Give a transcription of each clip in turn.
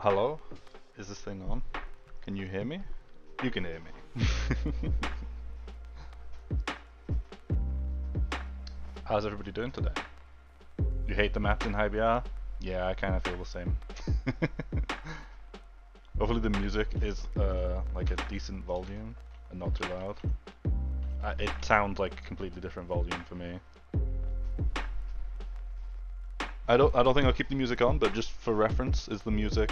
Hello? Is this thing on? Can you hear me? You can hear me. How's everybody doing today? You hate the maps in HighBR? Yeah, I kind of feel the same. Hopefully the music is like a decent volume and not too loud. It sounds like a completely different volume for me. I don't think I'll keep the music on, but just for reference, is the music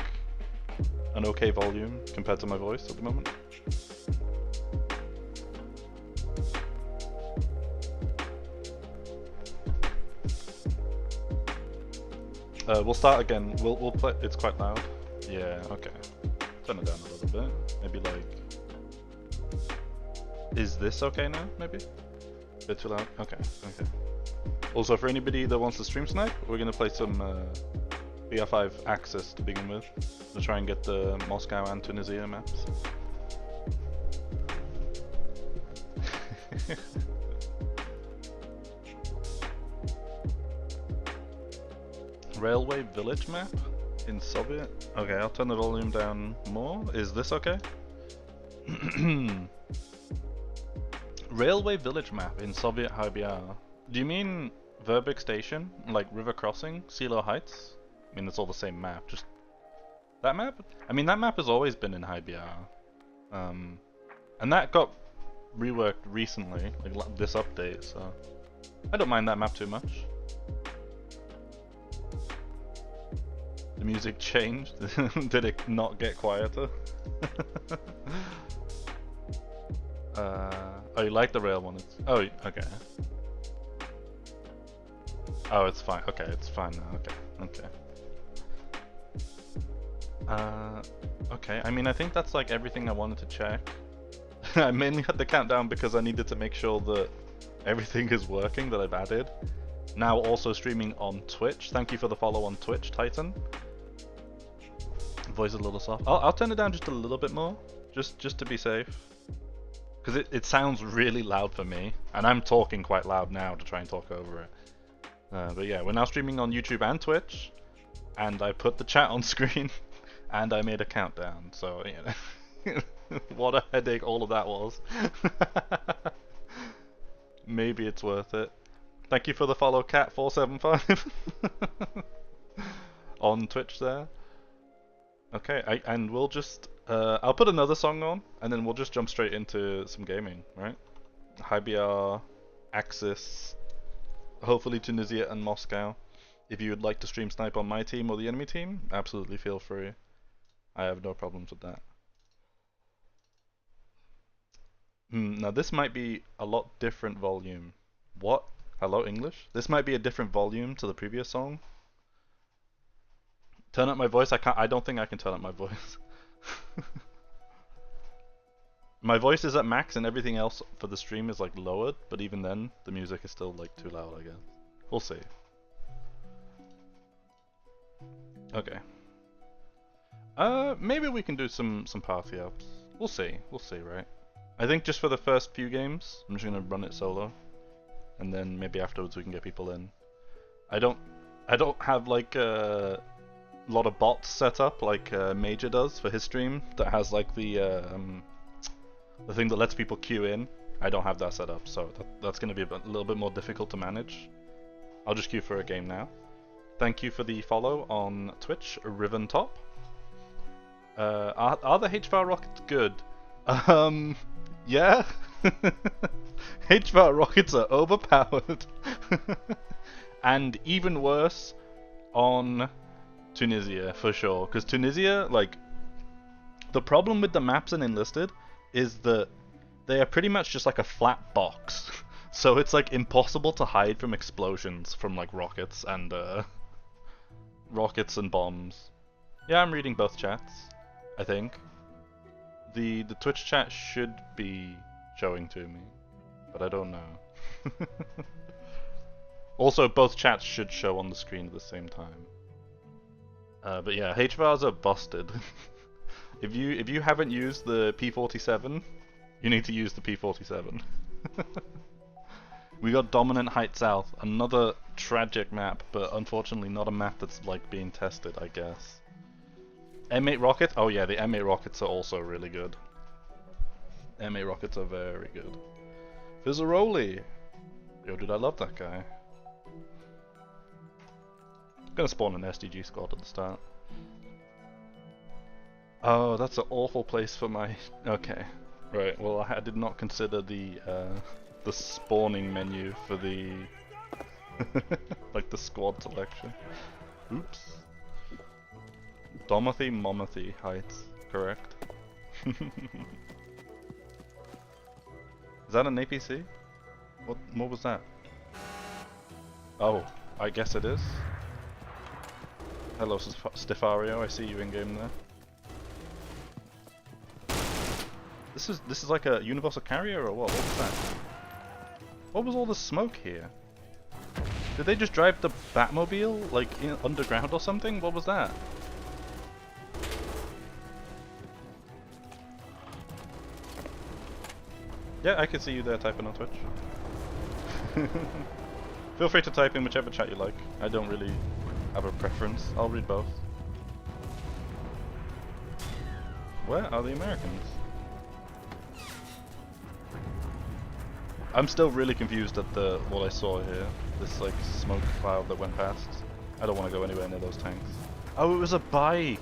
an okay volume compared to my voice at the moment? We'll start again. We'll play. It's quite loud. Yeah. Okay. Turn it down a little bit. Maybe like. Is this okay now? Maybe. A bit too loud. Okay. Okay. Also, for anybody that wants to stream snipe, we're gonna play some BR5 Axis to begin with. We'll try and get the Moscow and Tunisia maps. Railway village map in Soviet. Okay, I'll turn the volume down more. Is this okay? Railway village map in Soviet HighBR. Do you mean Verbeek Station, like River Crossing, Silo Heights? I mean, it's all the same map. Just that map. I mean, that map has always been in HighBR, and that got reworked recently, like this update. So I don't mind that map too much. The music changed. Did it not get quieter? Oh, you like the rail one? Oh, okay. Oh, it's fine. Okay, it's fine now. Okay, okay. Okay. I mean, I think that's like everything I wanted to check. I mainly had the countdown because I needed to make sure that everything is working that I've added. Now also streaming on Twitch. Thank you for the follow on Twitch, Titan. Voice is a little soft. I'll turn it down just a little bit more, just to be safe. Because it sounds really loud for me, and I'm talking quite loud now to try and talk over it. But yeah, we're now streaming on YouTube and Twitch, and I put the chat on screen, and I made a countdown, so, you know, what a headache all of that was. Maybe it's worth it. Thank you for the follow, Cat475, on Twitch there. Okay, and we'll just, I'll put another song on, and then we'll just jump straight into some gaming, right? HighBR, Axis, hopefully Tunisia and Moscow. If you would like to stream snipe on my team or the enemy team, absolutely feel free. I have no problems with that. Now this might be a lot different volume. What? Hello, English? This might be a different volume to the previous song. Turn up my voice? I don't think I can turn up my voice. My voice is at max and everything else for the stream is like lowered, but even then, the music is still like too loud, I guess. We'll see. Okay. Maybe we can do some party ups. We'll see, right? I think just for the first few games, I'm just gonna run it solo, and then maybe afterwards we can get people in. I don't have like a lot of bots set up like Major does for his stream that has like the thing that lets people queue in. I don't have that set up, so that's going to be a little bit more difficult to manage. I'll just queue for a game now. Thank you for the follow on Twitch, Riven Top. Are the HVAR rockets good? Yeah. HVAR rockets are overpowered. And even worse on Tunisia, for sure. Because Tunisia, like, the problem with the maps in Enlisted is that they are pretty much just like a flat box. So it's like impossible to hide from explosions from like rockets and bombs. Yeah, I'm reading both chats, I think. The Twitch chat should be showing to me, but I don't know. Also, both chats should show on the screen at the same time. But yeah, HVARs are busted. If you haven't used the P47, you need to use the P47. We got Dominant Height South, another tragic map, but unfortunately not a map that's like being tested, I guess. M8 rockets? Oh yeah, the M8 rockets are also really good. M8 rockets are very good. Fizzaroli! Yo, dude, I love that guy. I'm gonna spawn an SDG squad at the start. Oh, that's an awful place for my... Okay. Right, well I did not consider the spawning menu for the... like the squad selection. Oops. Domothy Momothy Heights, correct? Is that an APC? What was that? Oh, I guess it is. Hello Stifario, I see you in game there. This is like a universal carrier or what? What was that? What was all the smoke here? Did they just drive the Batmobile like underground or something? What was that? Yeah, I can see you there typing on Twitch. Feel free to type in whichever chat you like. I don't really have a preference. I'll read both. Where are the Americans? I'm still really confused at what I saw here. This like smoke cloud that went past. I don't want to go anywhere near those tanks. Oh, it was a bike!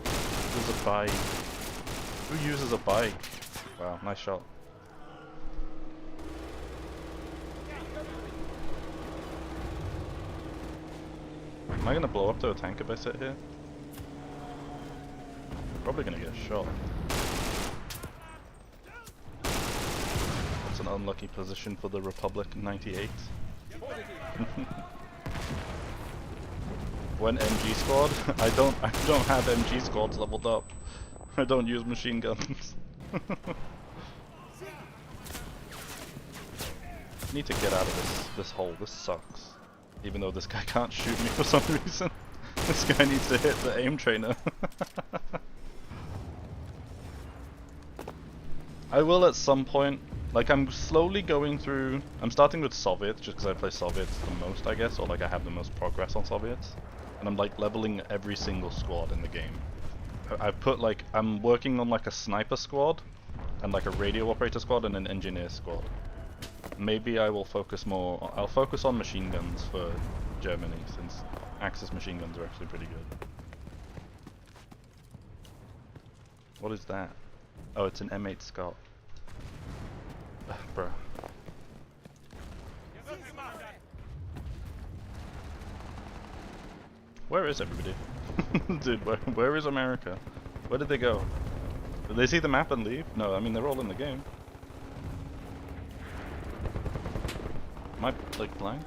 It was a bike. Who uses a bike? Wow, nice shot. Am I gonna blow up to a tank if I sit here? Probably gonna get shot. That's an unlucky position for the Republic 98. When MG squad? I don't have MG squads leveled up. I don't use machine guns. Need to get out of this hole. This sucks. Even though this guy can't shoot me for some reason. This guy needs to hit the aim trainer. I will at some point. Like, I'm slowly going through... I'm starting with Soviets, just because I play Soviets the most, I guess. Or, like, I have the most progress on Soviets. And I'm, like, leveling every single squad in the game. I've put, like... I'm working on, like, a sniper squad. And, like, a radio operator squad and an engineer squad. Maybe I will focus more... I'll focus on machine guns for Germany, since Axis machine guns are actually pretty good. What is that? Oh, it's an M8 Scott. Bruh. Where is everybody? Dude, where is America? Where did they go? Did they see the map and leave? No, I mean they're all in the game. Am I, like, blind?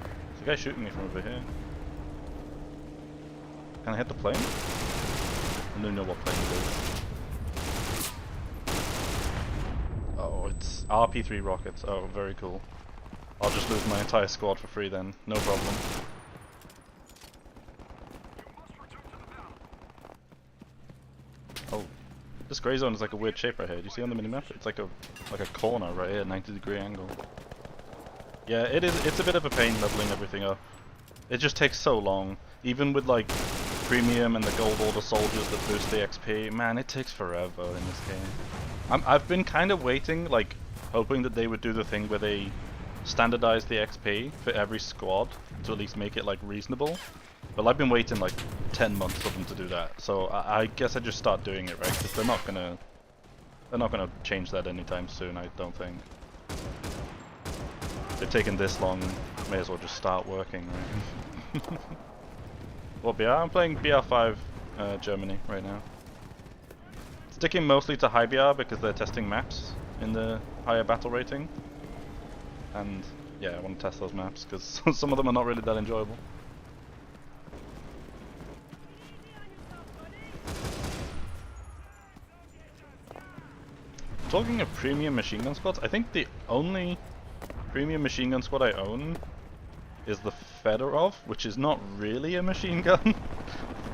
There's a guy shooting me from over here. Can I hit the plane? I don't know what plane it is. Oh, it's RP3 rockets. Oh, very cool. I'll just lose my entire squad for free then. No problem. Oh, this grey zone is like a weird shape right here. Do you see on the minimap? It's like a corner right here, 90-degree angle. Yeah, it is. It's a bit of a pain leveling everything up. It just takes so long. Even with like premium and the gold order soldiers that boost the XP, man, it takes forever in this game. I've been kind of waiting, like hoping that they would do the thing where they standardize the XP for every squad to at least make it like reasonable. But I've been waiting like 10 months for them to do that. So I guess I just start doing it, right? Because they're not gonna change that anytime soon, I don't think. They've taken this long, may as well just start working, right? What BR? I'm playing BR5 Germany right now. Sticking mostly to HighBR because they're testing maps in the higher battle rating. And yeah, I want to test those maps because some of them are not really that enjoyable. Talking of premium machine gun squads, I think the only premium machine gun squad I own is the Fedorov, which is not really a machine gun.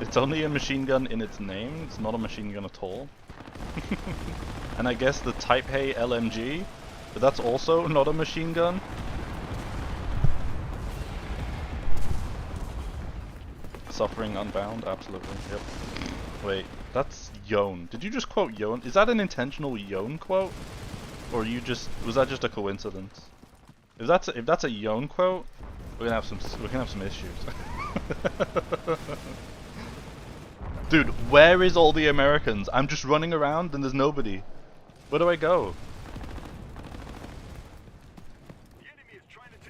It's only a machine gun in its name, it's not a machine gun at all. And I guess the Type A LMG, but that's also not a machine gun. Suffering Unbound, absolutely, yep. Wait, that's Yon. Did you just quote Yon? Is that an intentional Yon quote? Or was that just a coincidence? If that's a Yon quote, we're gonna have some issues. Dude, where is all the Americans? I'm just running around and there's nobody. Where do I go?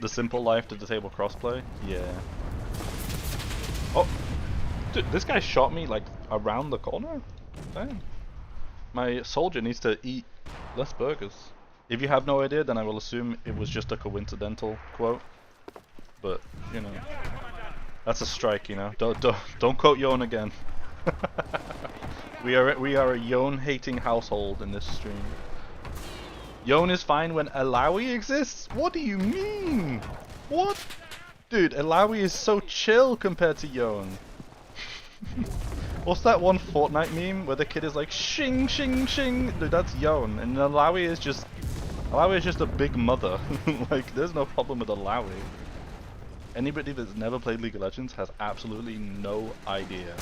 The simple life to disable crossplay? Yeah. Oh! Dude, this guy shot me like around the corner? Dang. My soldier needs to eat less burgers. If you have no idea, then I will assume it was just a coincidental quote. But, you know. That's a strike, you know. Don't quote Yon again. We are a Yon-hating household in this stream. Yon is fine when Alawi exists? What do you mean? What? Dude, Alawi is so chill compared to Yon. What's that one Fortnite meme where the kid is like shing shing shing? Dude, that's Yon, and Alawi is just a big mother. Like, there's no problem with Alawi. Anybody that's never played League of Legends has absolutely no idea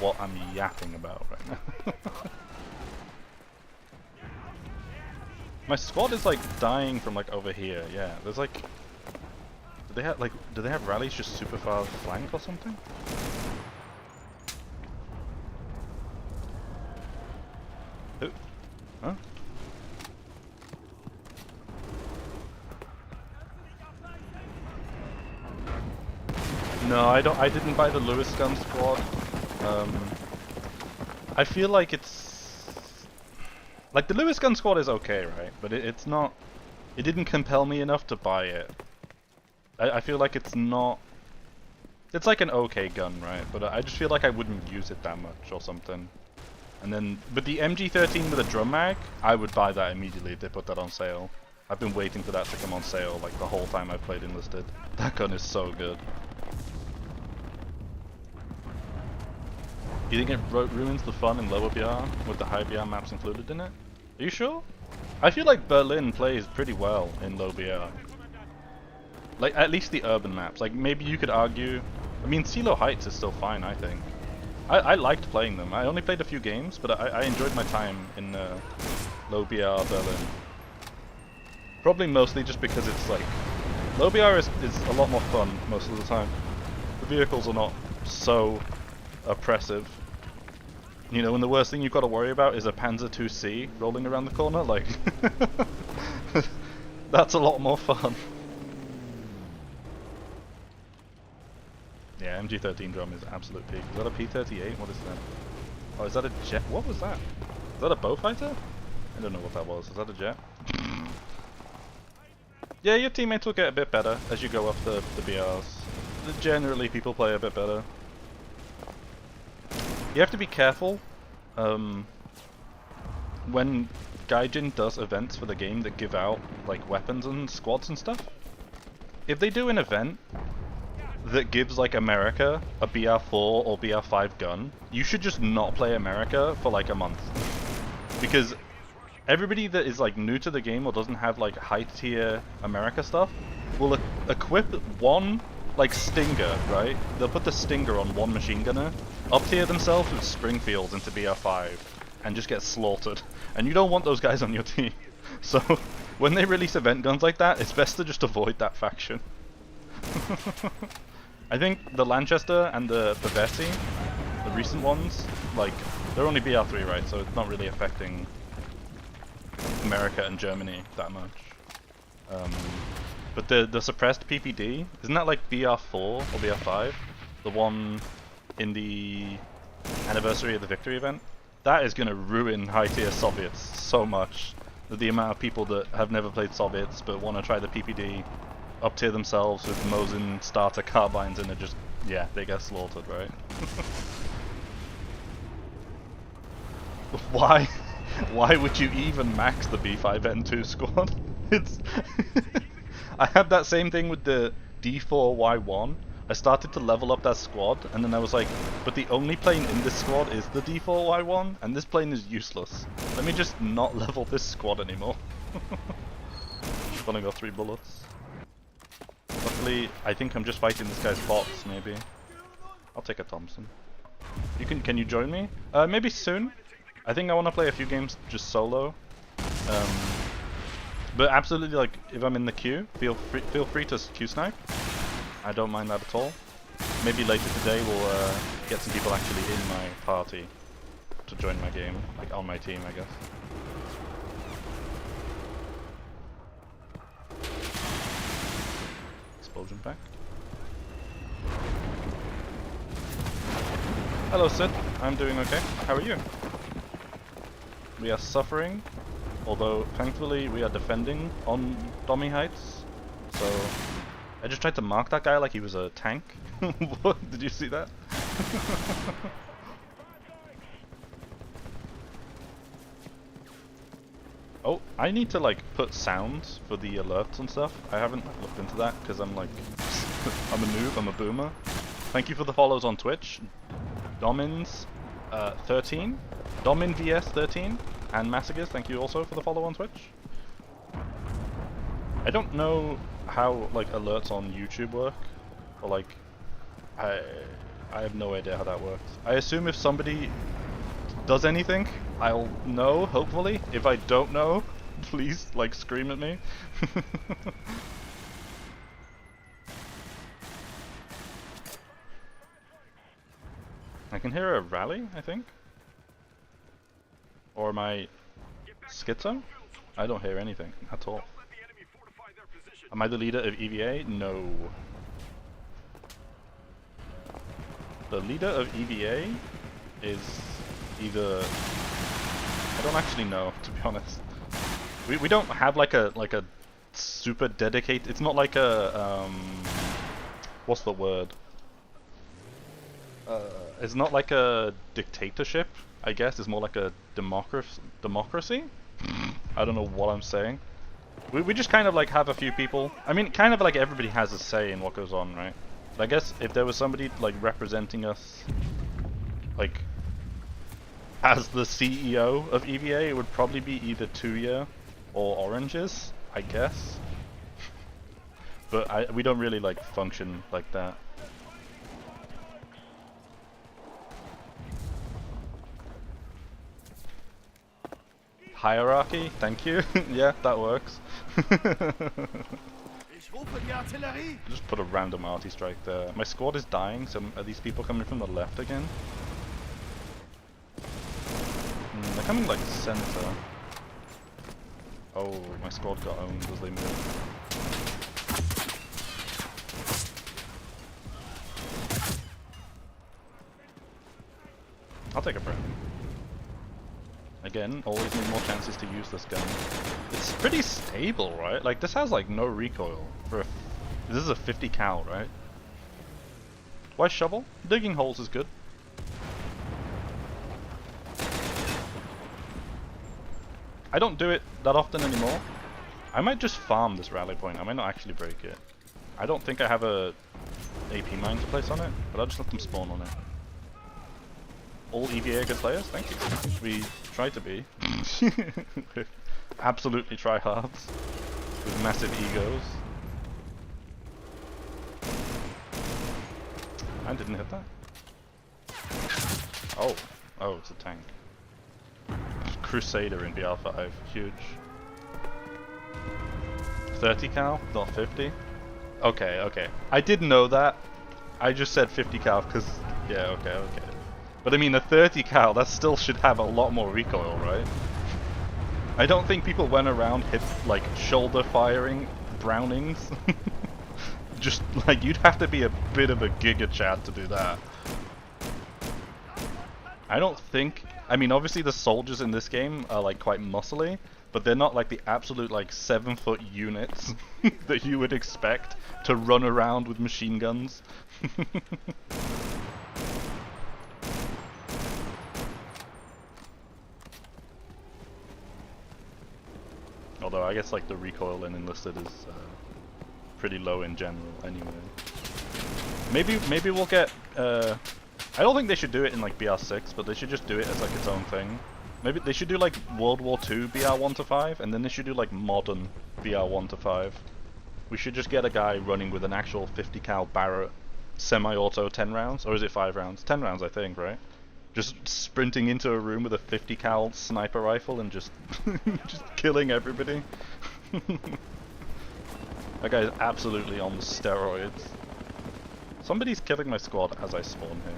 what I'm yapping about right now. My squad is like dying from like over here. Yeah, there's like, do they have rallies just super far flank or something? Oh, huh? No, I didn't buy the Lewis gun squad. I feel like it's like the Lewis gun squad is okay, right? But it's not. It didn't compel me enough to buy it. I feel like it's not. It's like an okay gun, right? But I just feel like I wouldn't use it that much or something. And then, but the MG13 with a drum mag, I would buy that immediately if they put that on sale. I've been waiting for that to come on sale like the whole time I've played Enlisted. That gun is so good. Do you think it ruins the fun in lower BR with the high BR maps included in it? Are you sure? I feel like Berlin plays pretty well in low BR. Like, at least the urban maps. Like, maybe you could argue... I mean, CeeLo Heights is still fine, I think. I liked playing them. I only played a few games, but I enjoyed my time in low BR Berlin. Probably mostly just because it's like... Low BR is a lot more fun most of the time. The vehicles are not so oppressive. You know, when the worst thing you've got to worry about is a Panzer IIc rolling around the corner, like... That's a lot more fun. Yeah, MG13 drum is absolute peak. Is that a P38? What is that? Oh, is that a jet? What was that? Is that a Beaufighter? I don't know what that was. Is that a jet? Yeah, your teammates will get a bit better as you go up the BRs. Generally, people play a bit better. You have to be careful when Gaijin does events for the game that give out like weapons and squads and stuff. If they do an event that gives like America a BR4 or BR5 gun, you should just not play America for like a month. Because everybody that is like new to the game or doesn't have like high tier America stuff will equip one like Stinger, right? They'll put the Stinger on one machine gunner, up tier themselves with Springfields into BR5, and just get slaughtered. And you don't want those guys on your team. So when they release event guns like that, it's best to just avoid that faction. I think the Lanchester and the Vessi, the recent ones, like, they're only BR3, right? So it's not really affecting America and Germany that much. But the suppressed PPD, isn't that like BR4 or BR5? The one in the anniversary of the victory event? That is going to ruin high tier Soviets so much. The amount of people that have never played Soviets but want to try the PPD up tier themselves with Mosin starter carbines and it just, yeah, they get slaughtered, right? Why would you even max the B5N2 squad? It's... I had that same thing with the D4Y1. I started to level up that squad, and then I was like, but the only plane in this squad is the D4Y1, and this plane is useless. Let me just not level this squad anymore. I've only got 3 bullets. Luckily, I think I'm just fighting this guy's bots, maybe. I'll take a Thompson. Can you join me? Maybe soon. I think I want to play a few games just solo. But absolutely, like, if I'm in the queue, feel free to queue snipe. I don't mind that at all. Maybe later today we'll get some people actually in my party to join my game, like on my team, I guess. Explosion pack. Hello Sid, I'm doing okay. How are you? We are suffering, although thankfully we are defending on Dommy Heights. So I just tried to mark that guy like he was a tank. What? Did you see that? Oh, I need to like put sounds for the alerts and stuff. I haven't looked into that because I'm like, I'm a noob, I'm a boomer. Thank you for the follows on Twitch. Domins 13, Domin VS 13, and Massacres, thank you also for the follow on Twitch. I don't know how like alerts on YouTube work, or like I have no idea how that works. I assume if somebody does anything, I'll know, hopefully. If I don't know, please like scream at me. I can hear a rally, I think. Or am I schizo? I don't hear anything at all. Am I the leader of EVA? No. The leader of EVA is either... I don't actually know, to be honest. We don't have like a super dedicated... It's not like a... what's the word? It's not like a dictatorship, I guess. It's more like a democracy? I don't know what I'm saying. We just kind of like have a few people. I mean, kind of like everybody has a say in what goes on, right? But I guess if there was somebody like representing us, like as the CEO of EVA, it would probably be either Tuya or Oranges, I guess. But we don't really like function like that. Hierarchy, thank you. Yeah, that works. Just put a random arty strike there. My squad is dying, so are these people coming from the left again? They're coming like center. Oh, my squad got owned as they moved. I'll take a breath. Again, always need more chances to use this gun. It's pretty stable, right? Like, this has like no recoil. This is a 50 cal, right? Why shovel? Digging holes is good. I don't do it that often anymore. I might just farm this rally point. I might not actually break it. I don't think I have a AP mine to place on it, but I'll just let them spawn on it. All EVA good players, thank you. We try to be. Absolutely tryhards with massive egos. I didn't hit that. Oh, it's a tank. Crusader in BR5, huge. 30 cal, not 50. Okay. I did know that. I just said 50 cal because, yeah, okay. But I mean, a 30 cal, that still should have a lot more recoil, right? I don't think people went around like shoulder firing Brownings. Just like, you'd have to be a bit of a giga chad to do that. I don't think, I mean, obviously the soldiers in this game are like quite muscly, but they're not like the absolute like 7-foot units that you would expect to run around with machine guns. Although I guess like the recoil in Enlisted is pretty low in general anyway. Maybe we'll get I don't think they should do it in like BR6, but they should just do it as like its own thing. Maybe they should do like World War II BR 1 to 5, and then they should do like modern BR 1 to 5. We should just get a guy running with an actual 50 cal Barrett semi-auto 10 rounds, or is it 5 rounds? 10 rounds, I think, right? Just sprinting into a room with a 50 cal sniper rifle and just just killing everybody. That guy is absolutely on steroids. Somebody's killing my squad as I spawn here.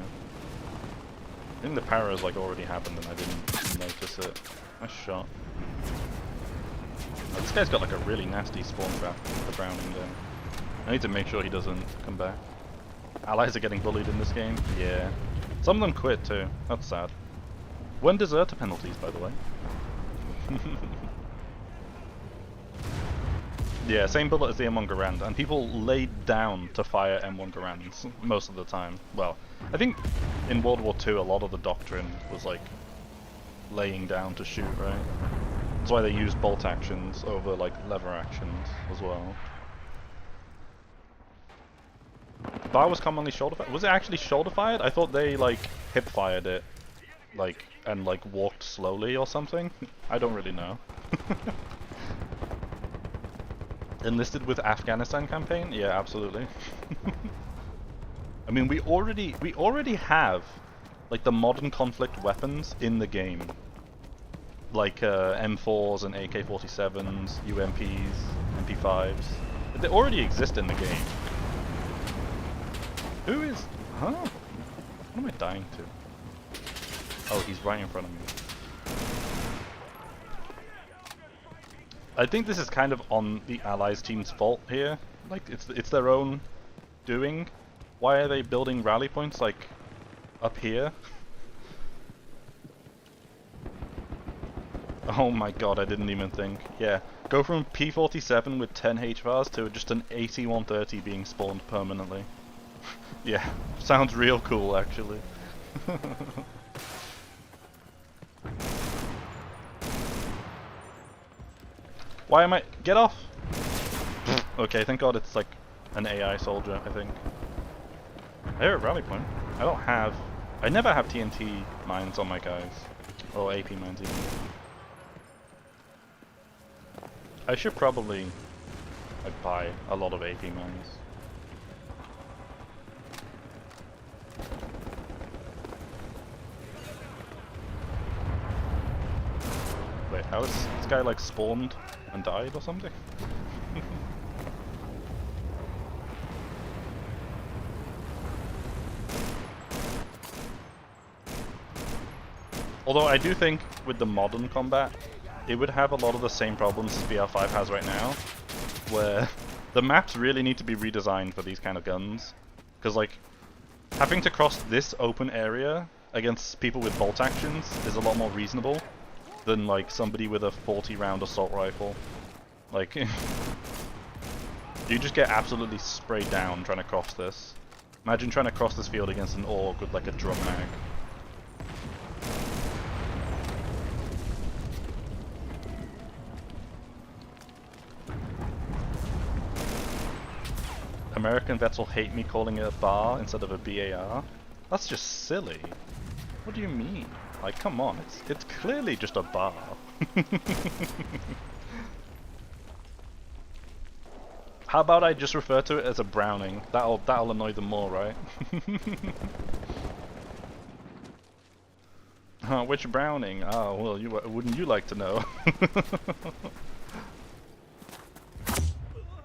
I think the para's like already happened and I didn't notice it. Nice shot. Oh, this guy's got like a really nasty spawn trap with the Browning there. I need to make sure he doesn't come back. Allies are getting bullied in this game? Yeah. Some of them quit too. That's sad. When deserter penalties, by the way? Yeah, same bullet as the M1 Garand, and people laid down to fire M1 Garands most of the time. Well, I think in World War II a lot of the doctrine was like laying down to shoot, right? That's why they used bolt actions over like lever actions as well. Bar was commonly shoulder fired. Was it actually shoulder fired? I thought they like hip fired it, like and like walked slowly or something. I don't really know. Enlisted with Afghanistan campaign? Yeah, absolutely. I mean, we already have like the modern conflict weapons in the game, like M4s and AK-47s, UMPs, MP5s. They already exist in the game. Who is? Huh? What am I dying to? Oh, he's right in front of me. I think this is kind of on the Allies team's fault here. Like, it's their own doing. Why are they building rally points, like, up here? Oh my god, I didn't even think. Yeah, go from P47 with 10 HVARs to just an AT-130 being spawned permanently. Yeah, sounds real cool, actually. Why am I... Get off! Okay, thank god it's like an AI soldier, I think. I hear a rally point. I don't have... I never have TNT mines on my guys. Or AP mines even. I should probably like buy a lot of AP mines. Wait, how is this guy like spawned and died or something? Although I do think with the modern combat, it would have a lot of the same problems as BR5 has right now, where the maps really need to be redesigned for these kind of guns. Because like, having to cross this open area against people with bolt actions is a lot more reasonable than like somebody with a 40 round assault rifle. Like, you just get absolutely sprayed down trying to cross this. Imagine trying to cross this field against an orc with like a drum mag. American vets will hate me calling it a bar instead of a BAR. That's just silly. What do you mean? Like, come on, it's clearly just a bar. How about I just refer to it as a Browning? That'll annoy them more, right? Which Browning? Oh, well, wouldn't you like to know?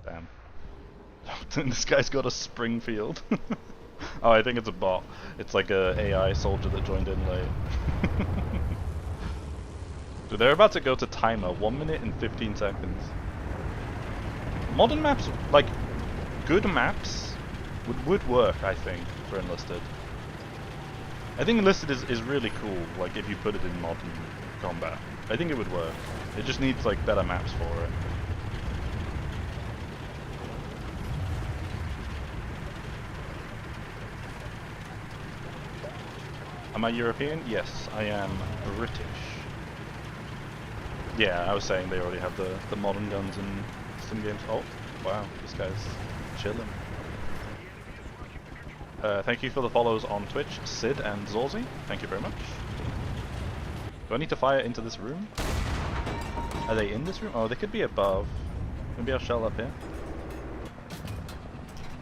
Damn. This guy's got a Springfield. Oh, I think it's a bot. It's like a AI soldier that joined in late. Dude, they're about to go to timer, 1 minute and 15 seconds. Modern maps, like, good maps, would work, I think, for Enlisted. I think Enlisted is really cool, like, if you put it in modern combat. I think it would work. It just needs, like, better maps for it. Am I European? Yes, I am British. Yeah, I was saying they already have the modern guns in some games. Oh, wow, this guy's chilling. Thank you for the follows on Twitch, Sid and Zorzi. Thank you very much. Do I need to fire into this room? Are they in this room? Oh, they could be above. Maybe I'll shell up here.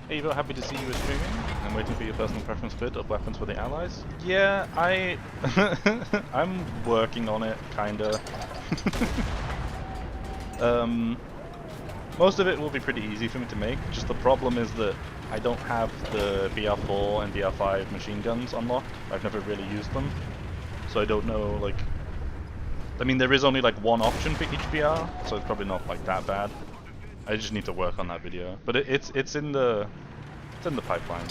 Hey Evo, happy to see you streaming. I'm waiting for your personal preference bid of weapons for the allies. Yeah, I'm working on it, kinda. Most of it will be pretty easy for me to make. Just the problem is that I don't have the BR4 and BR5 machine guns unlocked. I've never really used them, so I don't know. Like, I mean, there is only like one option for each BR, so it's probably not like that bad. I just need to work on that video, but it's in the pipeline.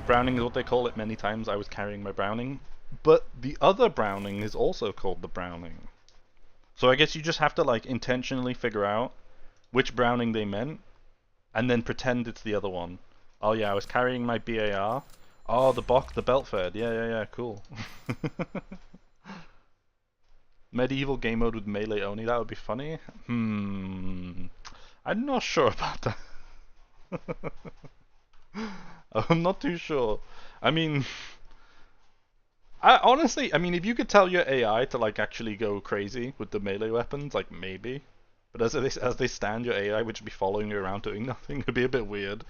Browning is what they call it many times. I was carrying my Browning, but the other Browning is also called the Browning. So I guess you just have to like intentionally figure out which Browning they meant, and then pretend it's the other one. Oh yeah, I was carrying my BAR. Oh, the belt fed. Yeah, cool. Medieval game mode with melee only, that would be funny. I'm not sure about that. I'm not too sure. I mean, honestly, I mean, if you could tell your AI to like actually go crazy with the melee weapons, like maybe. But as they stand, your AI would just be following you around doing nothing. It'd be a bit weird.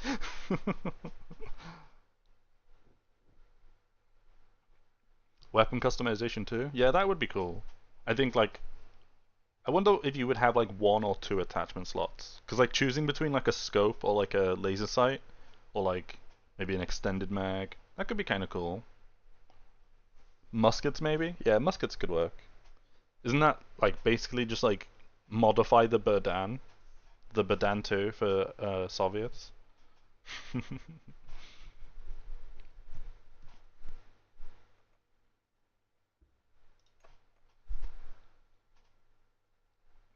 Weapon customization too? Yeah, that would be cool. I think like, I wonder if you would have like 1 or 2 attachment slots. Because like choosing between like a scope or like a laser sight, or like maybe an extended mag, that could be kind of cool. Muskets maybe? Yeah, muskets could work. Isn't that like basically just like modify the Berdan 2 for Soviets?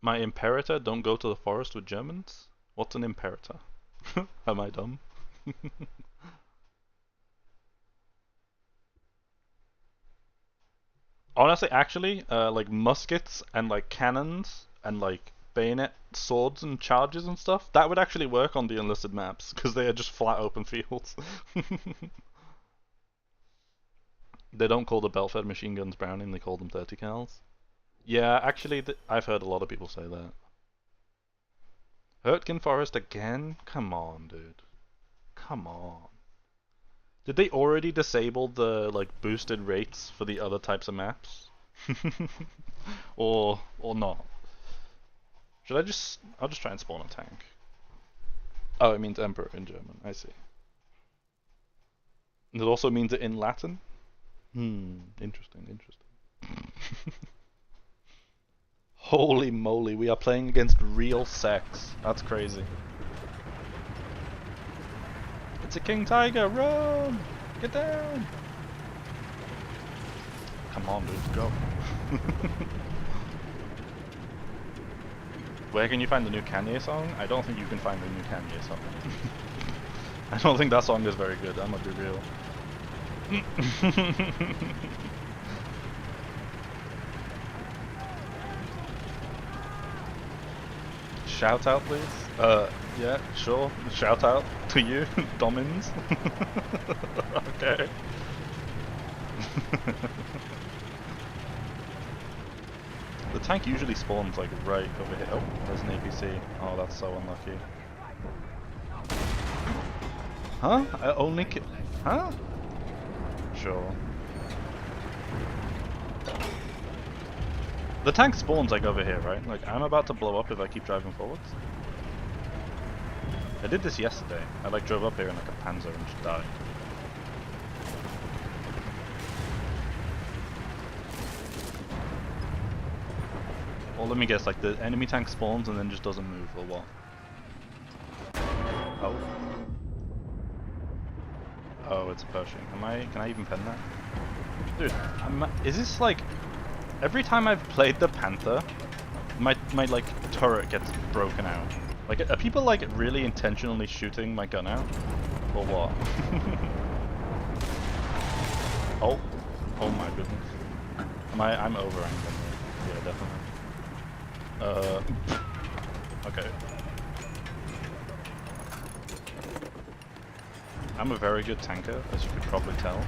My imperator don't go to the forest with Germans? What's an imperator? Am I dumb? Honestly, actually, like muskets and like cannons and like bayonet swords and charges and stuff, that would actually work on the Enlisted maps because they are just flat open fields. They don't call the belt-fed machine guns Browning, they call them 30 cals. Yeah, actually, I've heard a lot of people say that. Hurtgen Forest again? Come on, dude. Come on. Did they already disable the like boosted rates for the other types of maps? or not? Should I'll just try and spawn a tank. Oh, it means emperor in German, I see. And it also means it in Latin? Interesting. Holy moly, we are playing against real sex. That's crazy. It's a king tiger, run! Get down! Come on, dude, go. Where can you find the new Kanye song? I don't think you can find the new Kanye song. I don't think that song is very good, that might be real. Shout out, please? Yeah, sure. Shout out to you, Domins. Okay. The tank usually spawns like right over here. Oh, there's an APC. Oh, that's so unlucky. Huh? I only huh? Sure. The tank spawns like over here, right? Like I'm about to blow up if I keep driving forwards. I did this yesterday. I like drove up here in like a Panzer and just died. Or let me guess, like the enemy tank spawns and then just doesn't move, or what? Oh. Oh, it's a Pershing. Can I even pen that? Dude, is this like... Every time I've played the Panther, my like turret gets broken out. Like, are people like really intentionally shooting my gun out? Or what? Oh my goodness. I'm over-angling. Yeah, definitely. Okay. I'm a very good tanker, as you could probably tell.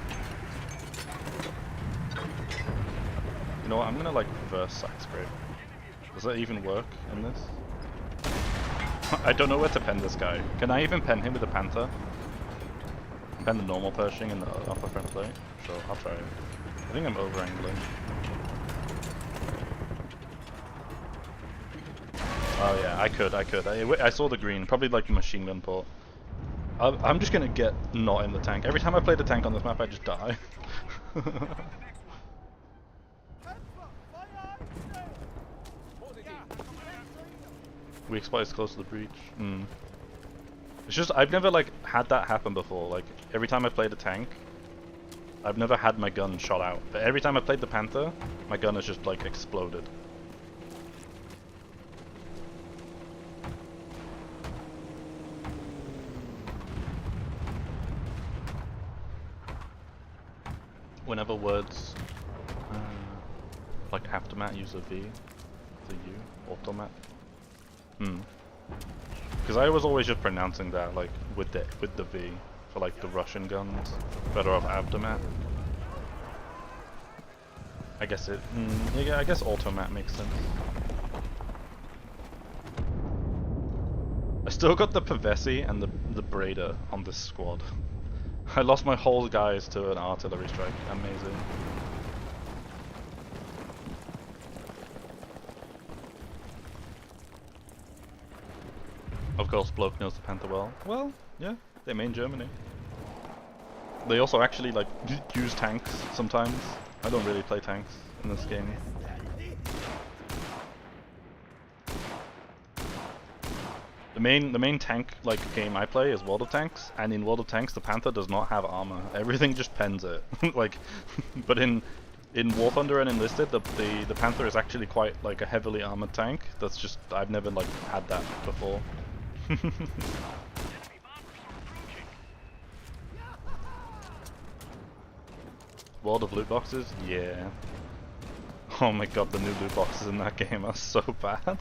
You know what, I'm gonna like reverse side scrape. Does that even work in this? I don't know where to pen this guy. Can I even pen him with the Panther? Pen the normal Pershing in the upper front plate? Sure, I'll try it. I think I'm over-angling. Oh yeah, I could. I saw the green, probably like the machine gun port. I'm just gonna get not in the tank. Every time I play the tank on this map, I just die. We exploit close to the breach. It's just, I've never like had that happen before. Like, every time I played a tank, I've never had my gun shot out. But every time I played the Panther, my gun has just like exploded. Whenever words like aftermath use a V, the U, automat. Because I was always just pronouncing that like with the V for like the Russian guns. Better off aftermath. I guess it. Yeah, I guess automat makes sense. I still got the Pavesi and the Breda on this squad. I lost my whole guys to an artillery strike. Amazing. Of course, Bloke knows the Panther well. Well, yeah, they main Germany. They also actually like use tanks sometimes. I don't really play tanks in this game. The main tank like game I play is World of Tanks, and in World of Tanks the Panther does not have armor. Everything just pens it. Like, but in War Thunder and Enlisted, the Panther is actually quite like a heavily armored tank. That's just, I've never like had that before. World of loot boxes? Yeah. Oh my god, the new loot boxes in that game are so bad.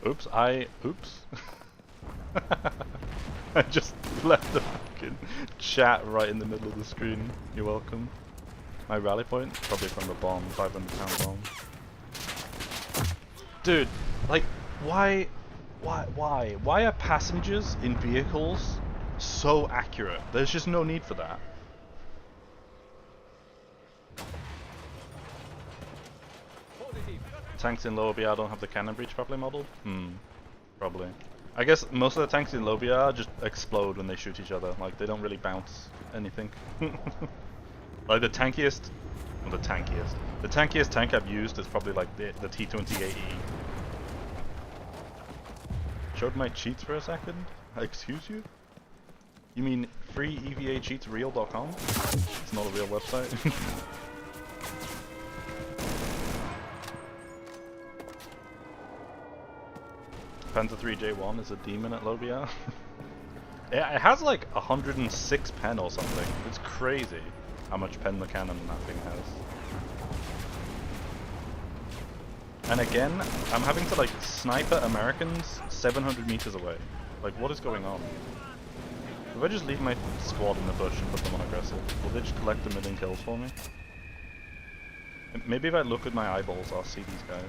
Oops. I just left the fucking chat right in the middle of the screen. You're welcome. My rally point? Probably from the bomb, 500-pound bomb. Dude, like, why are passengers in vehicles so accurate? There's just no need for that. Tanks in lower BR don't have the cannon breach properly modeled? Probably. I guess most of the tanks in low BR just explode when they shoot each other. Like, they don't really bounce anything. Like, the tankiest tank I've used is probably like the T-28E. Showed my cheats for a second? Excuse you? You mean freeevacheatsreal.com? It's not a real website. Panzer 3J1 is a demon at low BR. It has like 106 pen or something. It's crazy how much pen the cannon that thing has. And again, I'm having to like snipe at Americans 700 meters away. Like, what is going on? If I just leave my squad in the bush and put them on aggressive, will they just collect a million kills for me? Maybe if I look with my eyeballs, I'll see these guys.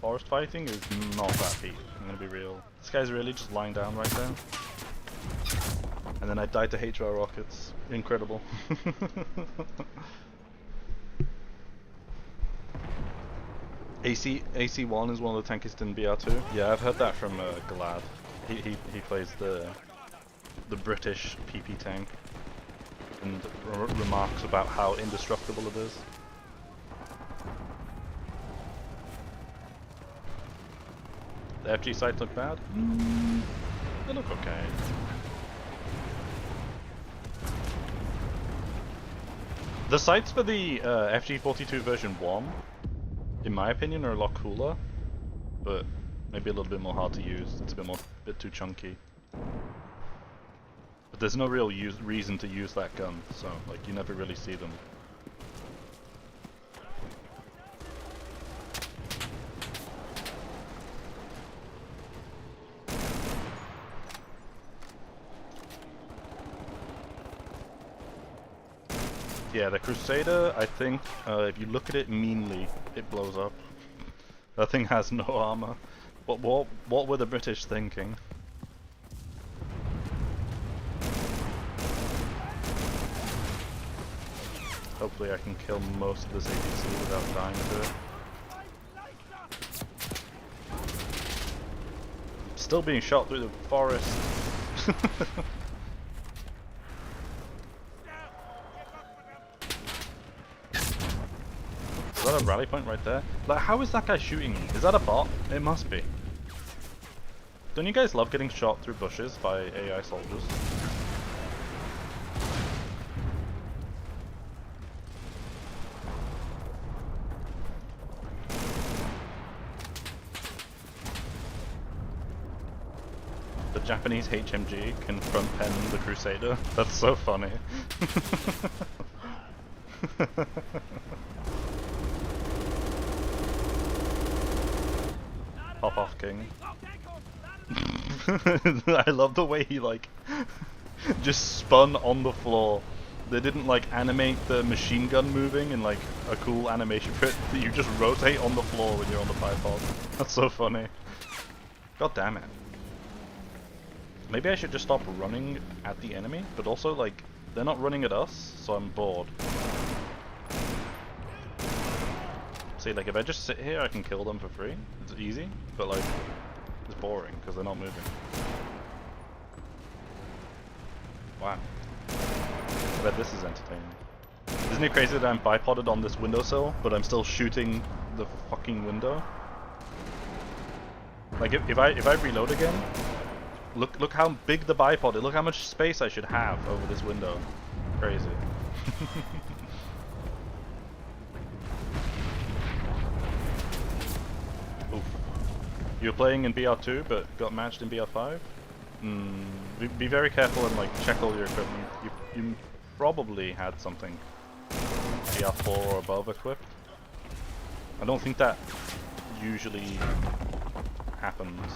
Forest fighting is not that deep, I'm gonna be real. This guy's really just lying down right there. And then I died to HighBR rockets. Incredible. AC1 is one of the tankiest in BR2. Yeah, I've heard that from Glad. He plays the British PP tank and remarks about how indestructible it is. The FG sights look bad? They look okay. The sights for the FG42 version 1, in my opinion, are a lot cooler, but maybe a little bit more hard to use. It's a bit too chunky. But there's no real reason to use that gun, so like you never really see them. Yeah, the Crusader, I think, if you look at it meanly, it blows up. That thing has no armor. What were the British thinking? Hopefully I can kill most of this APC without dying to it. Still being shot through the forest. Is that a rally point right there? Like, how is that guy shooting me? Is that a bot? It must be. Don't you guys love getting shot through bushes by AI soldiers? The Japanese HMG can front pen the Crusader. That's so funny. Pop off, King. I love the way he like just spun on the floor. They didn't like animate the machine gun moving in like a cool animation for it. You just rotate on the floor when you're on the bipod. That's so funny. God damn it. Maybe I should just stop running at the enemy, but also like they're not running at us, so I'm bored. See, like if I just sit here, I can kill them for free. It's easy, but like it's boring because they're not moving. Wow. I bet this is entertaining. Isn't it crazy that I'm bipoded on this windowsill, but I'm still shooting the fucking window? Like if I reload again, look how big the bipod is. Look how much space I should have over this window. Crazy. Oof. You were playing in BR2 but got matched in BR5? Be very careful and like check all your equipment. You probably had something BR4 or above equipped. I don't think that usually happens.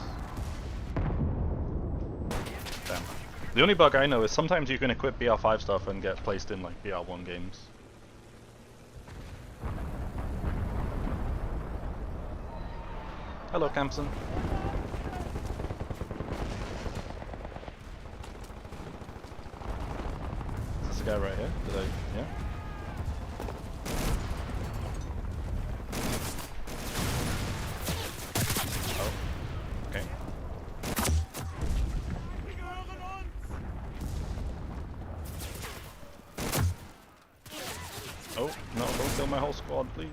Damn. The only bug I know is sometimes you can equip BR5 stuff and get placed in like BR1 games. Hello, Campson. Is this the guy right here? Did I? Yeah. Oh. Okay. Oh no! Don't kill my whole squad, please.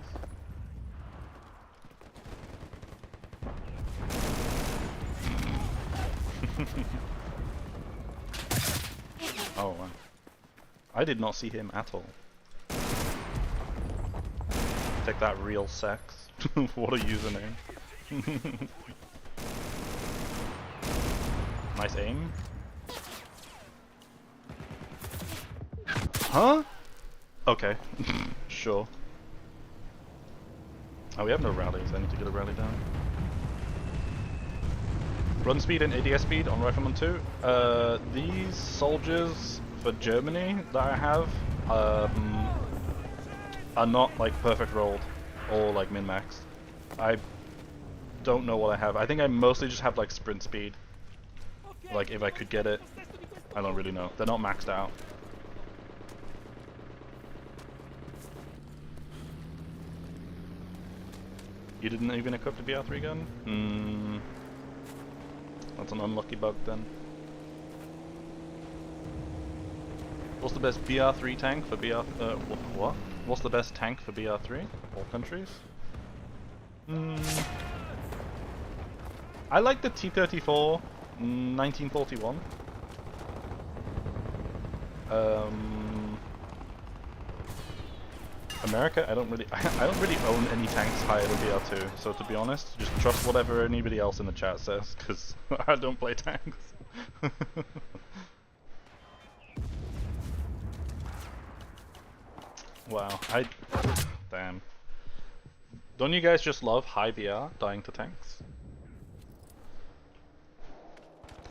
Oh, wow. I did not see him at all. Take that, real sex. What a username. Nice aim. Huh? Okay. Sure. Oh, we have no rallies. I need to get a rally down. Run speed and ADS speed on Rifleman 2. These soldiers for Germany that I have are not like perfect rolled or like min-maxed. I don't know what I have. I think I mostly just have like sprint speed. Like if I could get it. I don't really know. They're not maxed out. You didn't even equip the BR3 gun? That's an unlucky bug then. What's the best BR3 tank for BR... what? What's the best tank for BR3? All countries? I like the T-34 1941. America, I don't really own any tanks higher than BR2, so to be honest, just trust whatever anybody else in the chat says, because I don't play tanks. Wow, damn. Don't you guys just love HighBR dying to tanks?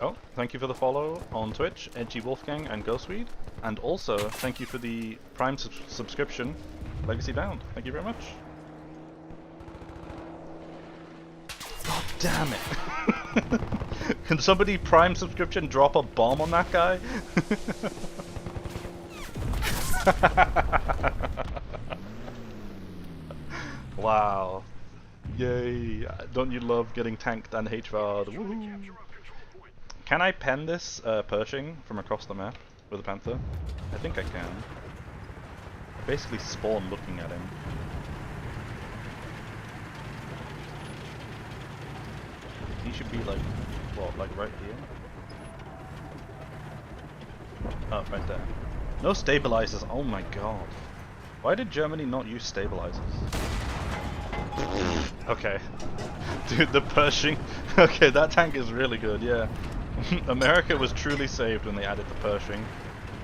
Oh, thank you for the follow on Twitch, Edgy Wolfgang and Ghostweed. And also, thank you for the Prime subscription, Legacy Bound. Thank you very much. God damn it! Can somebody Prime subscription drop a bomb on that guy? Wow. Yay. Don't you love getting tanked and HVAR'd? Woohoo! Can I pen this Pershing from across the map with a Panther? I think I can. I basically spawn looking at him. He should be like, what, like right here? Oh, right there. No stabilizers, oh my god. Why did Germany not use stabilizers? Okay. Dude, the Pershing. Okay, that tank is really good, yeah. America was truly saved when they added the Pershing.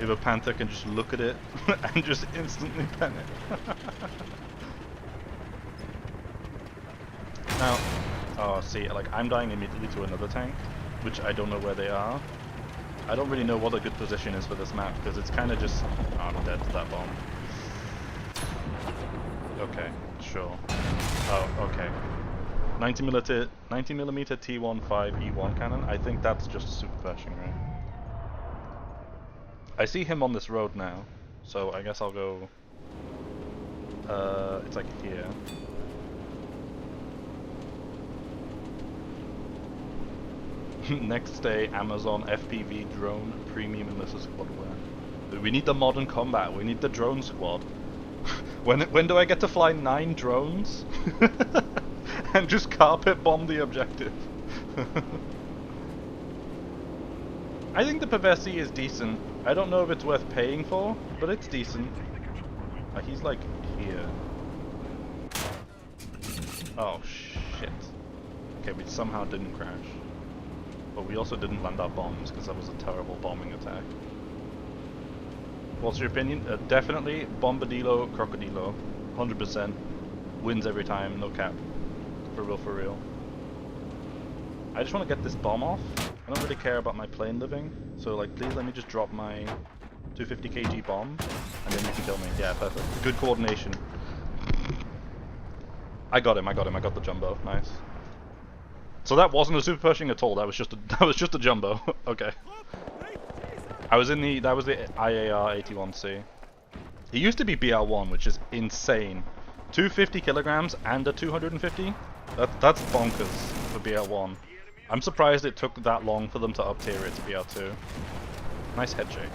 If a Panther can just look at it and just instantly pen it. Now, oh, see, like, I'm dying immediately to another tank, which I don't know where they are. I don't really know what a good position is for this map, because it's kind of just... Oh, I'm dead to that bomb. Okay, sure. Oh, okay. 90mm T15E1 cannon. I think that's just a super Pershing, right? I see him on this road now, so I guess I'll go... it's like here. Next day, Amazon FPV drone premium enlisted squad wear. We need the modern combat. We need the drone squad. When do I get to fly 9 drones and just carpet bomb the objective? I think the Pavesi is decent. I don't know if it's worth paying for, but it's decent. He's like here. Oh shit. Okay, we somehow didn't crash. But we also didn't land our bombs because that was a terrible bombing attack. What's your opinion? Definitely Bombadillo Crocodilo. 100%. Wins every time, no cap. For real, for real. I just want to get this bomb off. I don't really care about my plane living. So like, please let me just drop my 250 kg bomb and then you can kill me. Yeah, perfect. Good coordination. I got him, I got the jumbo. Nice. So that wasn't a super Pershing at all. That was just a jumbo. Okay. I was in the that was the IAR 81C. It used to be BR1, which is insane. 250 kilograms and a 250. That's bonkers for BR1. I'm surprised it took that long for them to up tier it to BR2. Nice head shake.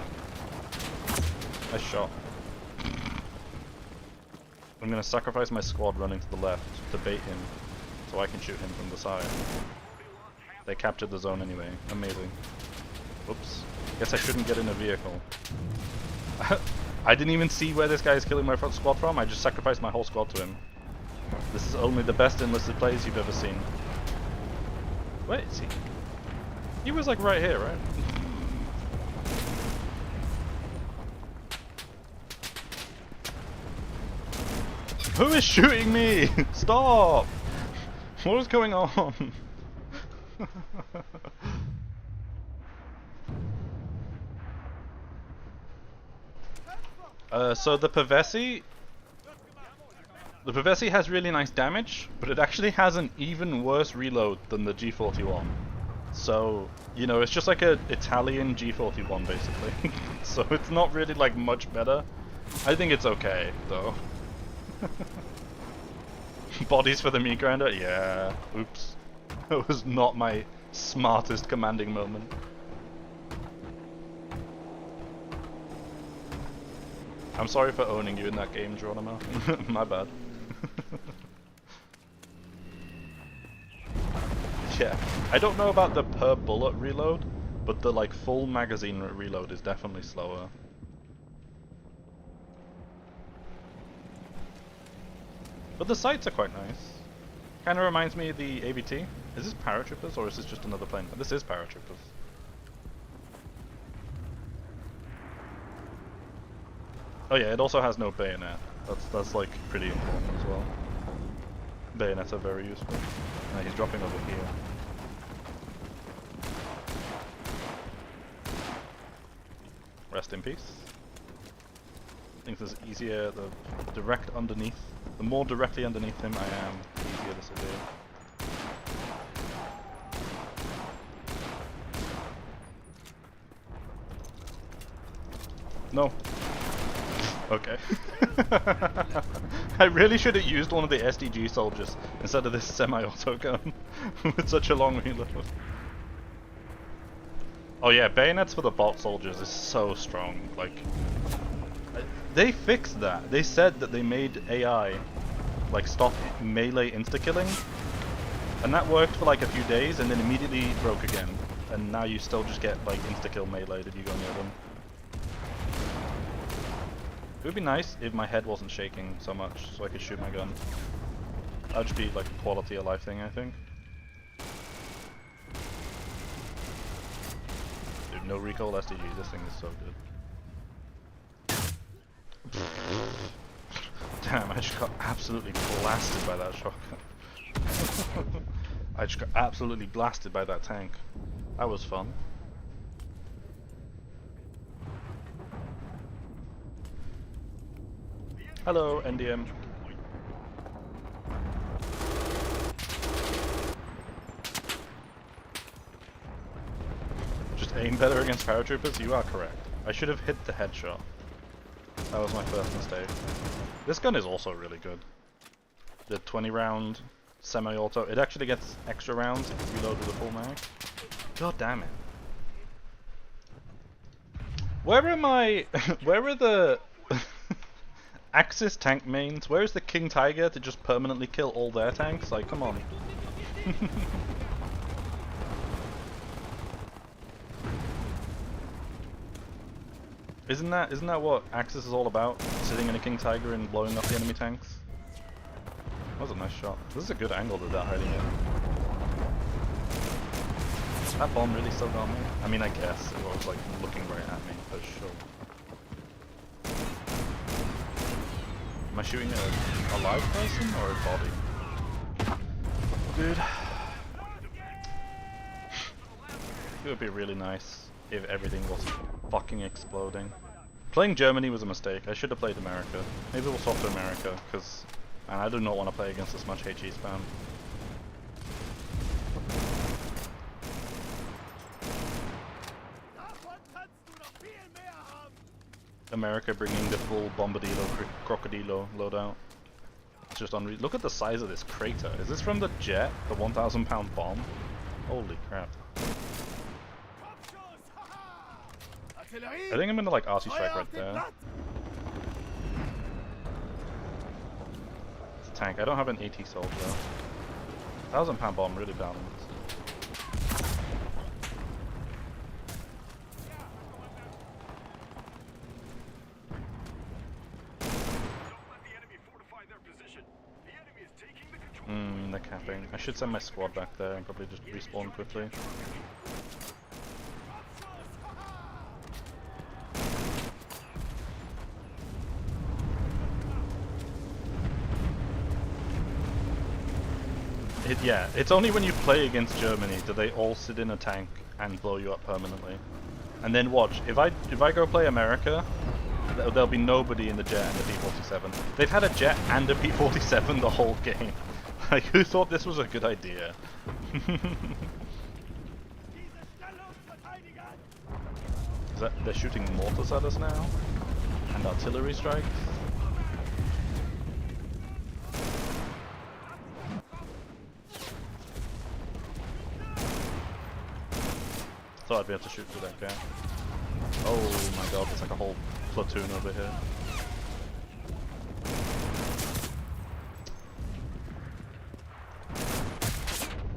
Nice shot. I'm gonna sacrifice my squad running to the left to bait him, so I can shoot him from the side. They captured the zone anyway. Amazing. Oops. Guess I shouldn't get in a vehicle. I didn't even see where this guy is killing my front squad from. I just sacrificed my whole squad to him. This is only the best enlisted plays you've ever seen. Where is he? He was like right here, right? Who is shooting me? Stop! What is going on? So the Pavesi has really nice damage, but it actually has an even worse reload than the G41. So, you know, it's just like an Italian G41 basically. So it's not really like much better. I think it's okay though. Bodies for the meat grinder? Yeah. Oops. That was not my smartest commanding moment. I'm sorry for owning you in that game, Geronimo. My bad. Yeah, I don't know about the per bullet reload, but the like full magazine reload is definitely slower. But the sights are quite nice. Kind of reminds me of the ABT. Is this paratroopers or is this just another plane? This is paratroopers. Oh yeah, it also has no bayonet. That's like pretty important as well. Bayonets are very useful. He's dropping over here. Rest in peace. I think this is easier, the direct underneath. The more directly underneath him I am, the easier this will be. No. Okay. I really should have used one of the SDG soldiers instead of this semi-auto gun with such a long reload. Oh yeah, bayonets for the bot soldiers is so strong. Like, they fixed that. They said that they made AI like stop melee insta-killing, and that worked for like a few days and then immediately broke again. And now you still just get like insta-kill melee if you go near them. It would be nice if my head wasn't shaking so much so I could shoot my gun. That would just be like a quality of life thing, I think. Dude, no recoil STG, this thing is so good. Damn, I just got absolutely blasted by that shotgun. I just got absolutely blasted by that tank. That was fun. Hello, NDM. Just aim better against paratroopers? You are correct. I should have hit the headshot. That was my first mistake. This gun is also really good. The 20 round semi-auto. It actually gets extra rounds if you reload with a full mag. God damn it. Where am I? Where are the Axis tank mains? Where is the King Tiger to just permanently kill all their tanks? Like, come on. Isn't that what Axis is all about? Sitting in a King Tiger and blowing up the enemy tanks? That was a nice shot. This is a good angle that they're hiding in. That bomb really still got me? I mean, I guess it was like looking right at me, but sure. Am I shooting a live person or a body? Dude. It would be really nice if everything was fucking exploding. Playing Germany was a mistake. I should have played America. Maybe we'll swap to America, because I do not want to play against this much HE spam. America bringing the full Bombadillo Crocodilo loadout. It's just unreal. Look at the size of this crater. Is this from the jet? The 1,000 pound bomb? Holy crap. I think I'm gonna like RC strike right there. It's a tank. I don't have an AT soldier though. 1,000 pound bomb really balanced. They're capping. I should send my squad back there and probably just respawn quickly. Yeah, it's only when you play against Germany do they all sit in a tank and blow you up permanently. And then watch, if I go play America, there'll be nobody in the jet and the P-47. They've had a jet and a P-47 the whole game. Like, who thought this was a good idea? Is that they're shooting mortars at us now? And artillery strikes? Thought I'd be able to shoot through that gap. Oh my god, there's like a whole platoon over here.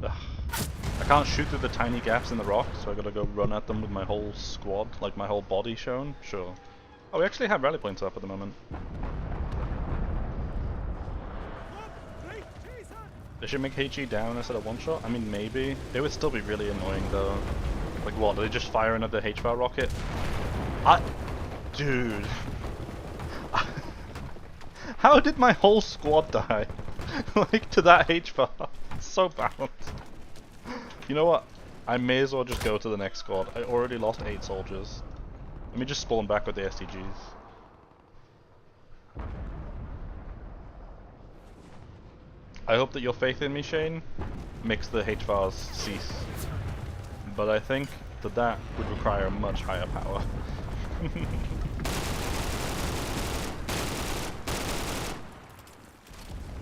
Ugh. I can't shoot through the tiny gaps in the rock, so I gotta go run at them with my whole squad, like my whole body shown. Sure. Oh, we actually have rally points up at the moment. They should make HE down instead of one shot? I mean, maybe. It would still be really annoying though. Like what, are they just firing at the HighBR rocket? Dude. How did my whole squad die? Like to that HighBR? It's so balanced. You know what? I may as well just go to the next squad. I already lost 8 soldiers. Let me just spawn back with the STGs. I hope that your faith in me, Shane, makes the HVARs cease. But I think that that would require a much higher power.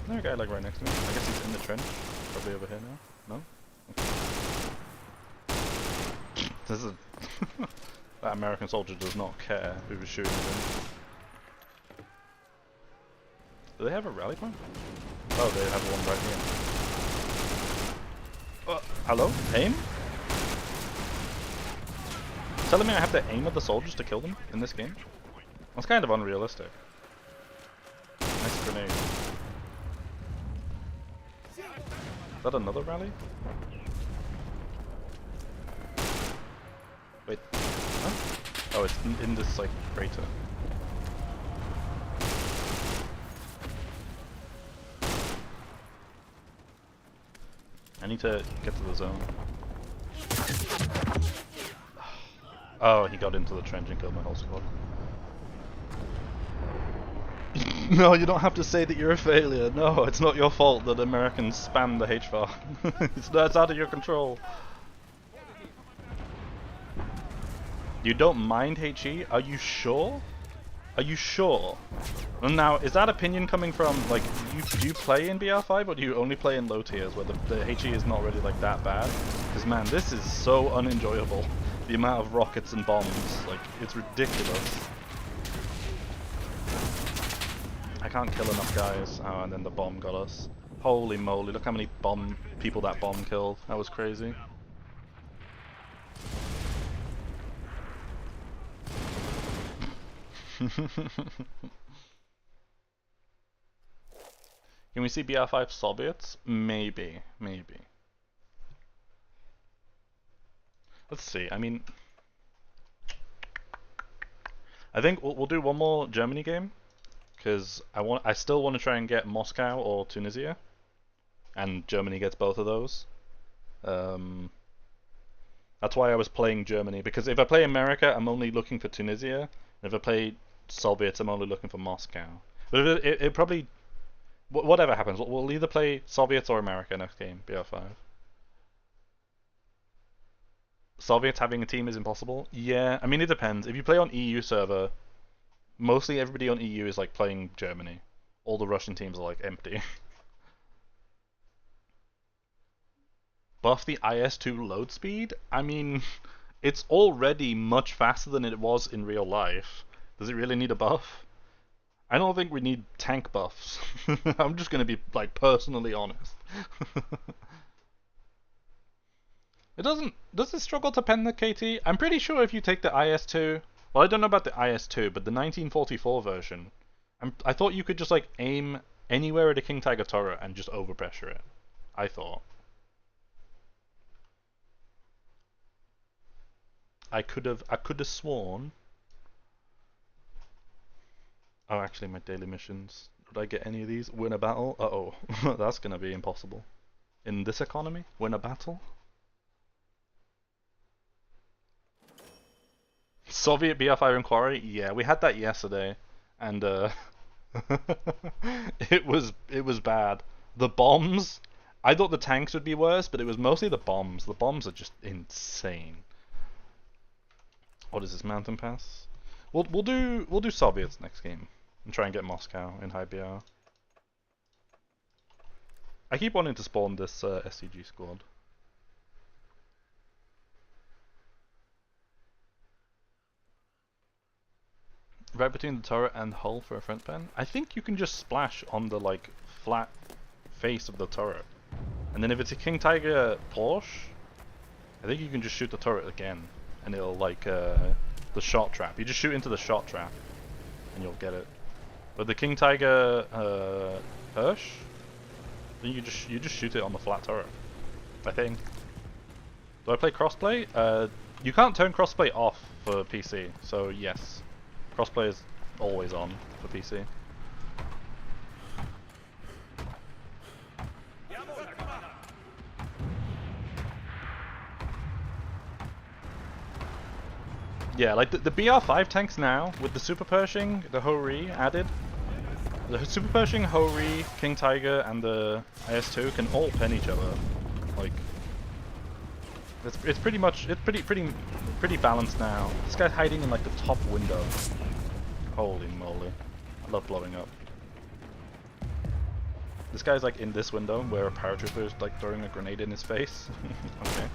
There's a guy like right next to me. I guess he's in the trench. Probably over here now. No? Okay. This is that American soldier does not care who was shooting him. Do they have a rally point? Oh, they have one right here. Hello? Aim? Telling me I have to aim at the soldiers to kill them in this game? That's kind of unrealistic. Nice grenade. Is that another rally? Wait. Huh? Oh, it's in this, like, crater. I need to get to the zone. Oh, he got into the trench and killed my whole squad. No, you don't have to say that you're a failure. No, it's not your fault that Americans spam the HVAR. That's out of your control. You don't mind HE? Are you sure? Are you sure? And now, is that opinion coming from, like, do you play in BR5 or do you only play in low tiers where the HE is not really, like, that bad? Because, man, this is so unenjoyable. The amount of rockets and bombs, like, it's ridiculous. I can't kill enough guys. Oh, and then the bomb got us. Holy moly, look how many people that bomb killed. That was crazy. Can we see BR5 Soviets? Maybe, maybe. Let's see, I mean... I think we'll do one more Germany game. Because I still want to try and get Moscow or Tunisia. And Germany gets both of those. That's why I was playing Germany. Because if I play America, I'm only looking for Tunisia. And if I play Soviets, I'm only looking for Moscow. But it probably... Whatever happens, we'll either play Soviets or America next game, BR5. Soviets having a team is impossible? Yeah, I mean it depends. If you play on EU server, mostly everybody on EU is like playing Germany. All the Russian teams are like empty. Buff the IS-2 load speed? I mean, it's already much faster than it was in real life. Does it really need a buff? I don't think we need tank buffs. I'm just gonna be like personally honest. Does it struggle to pen the KT? I'm pretty sure if you take the IS-2, well I don't know about the IS-2, but the 1944 version, I thought you could just like aim anywhere at a King Tiger turret and just overpressure it. I thought. I could have sworn. Oh, actually my daily missions. Would I get any of these? Win a battle? Uh-oh. That's gonna be impossible. In this economy? Win a battle? Soviet BR5 inquiry? Yeah, we had that yesterday, and it was bad. The bombs, I thought the tanks would be worse, but it was mostly the bombs. The bombs are just insane. What is this, mountain pass? We'll do Soviets next game and try and get Moscow in HighBR. I keep wanting to spawn this SCG squad. Right between the turret and hull for a front pen? I think you can just splash on the like flat face of the turret. And then if it's a King Tiger Porsche, I think you can just shoot the turret again. And it'll like the shot trap. You just shoot into the shot trap and you'll get it. But the King Tiger Hirsch, then you just shoot it on the flat turret. I think. Do I play crossplay? You can't turn crossplay off for PC, so yes. Crossplay is always on for PC. Yeah, like the BR5 tanks now, with the Super Pershing, the Ho-Ri added, the Super Pershing, Ho-Ri, King Tiger, and the IS-2 can all pen each other. Like, it's pretty much, it's pretty balanced now. This guy's hiding in like the top window. Holy moly. I love blowing up. This guy's like in this window where a paratrooper is like throwing a grenade in his face. Okay.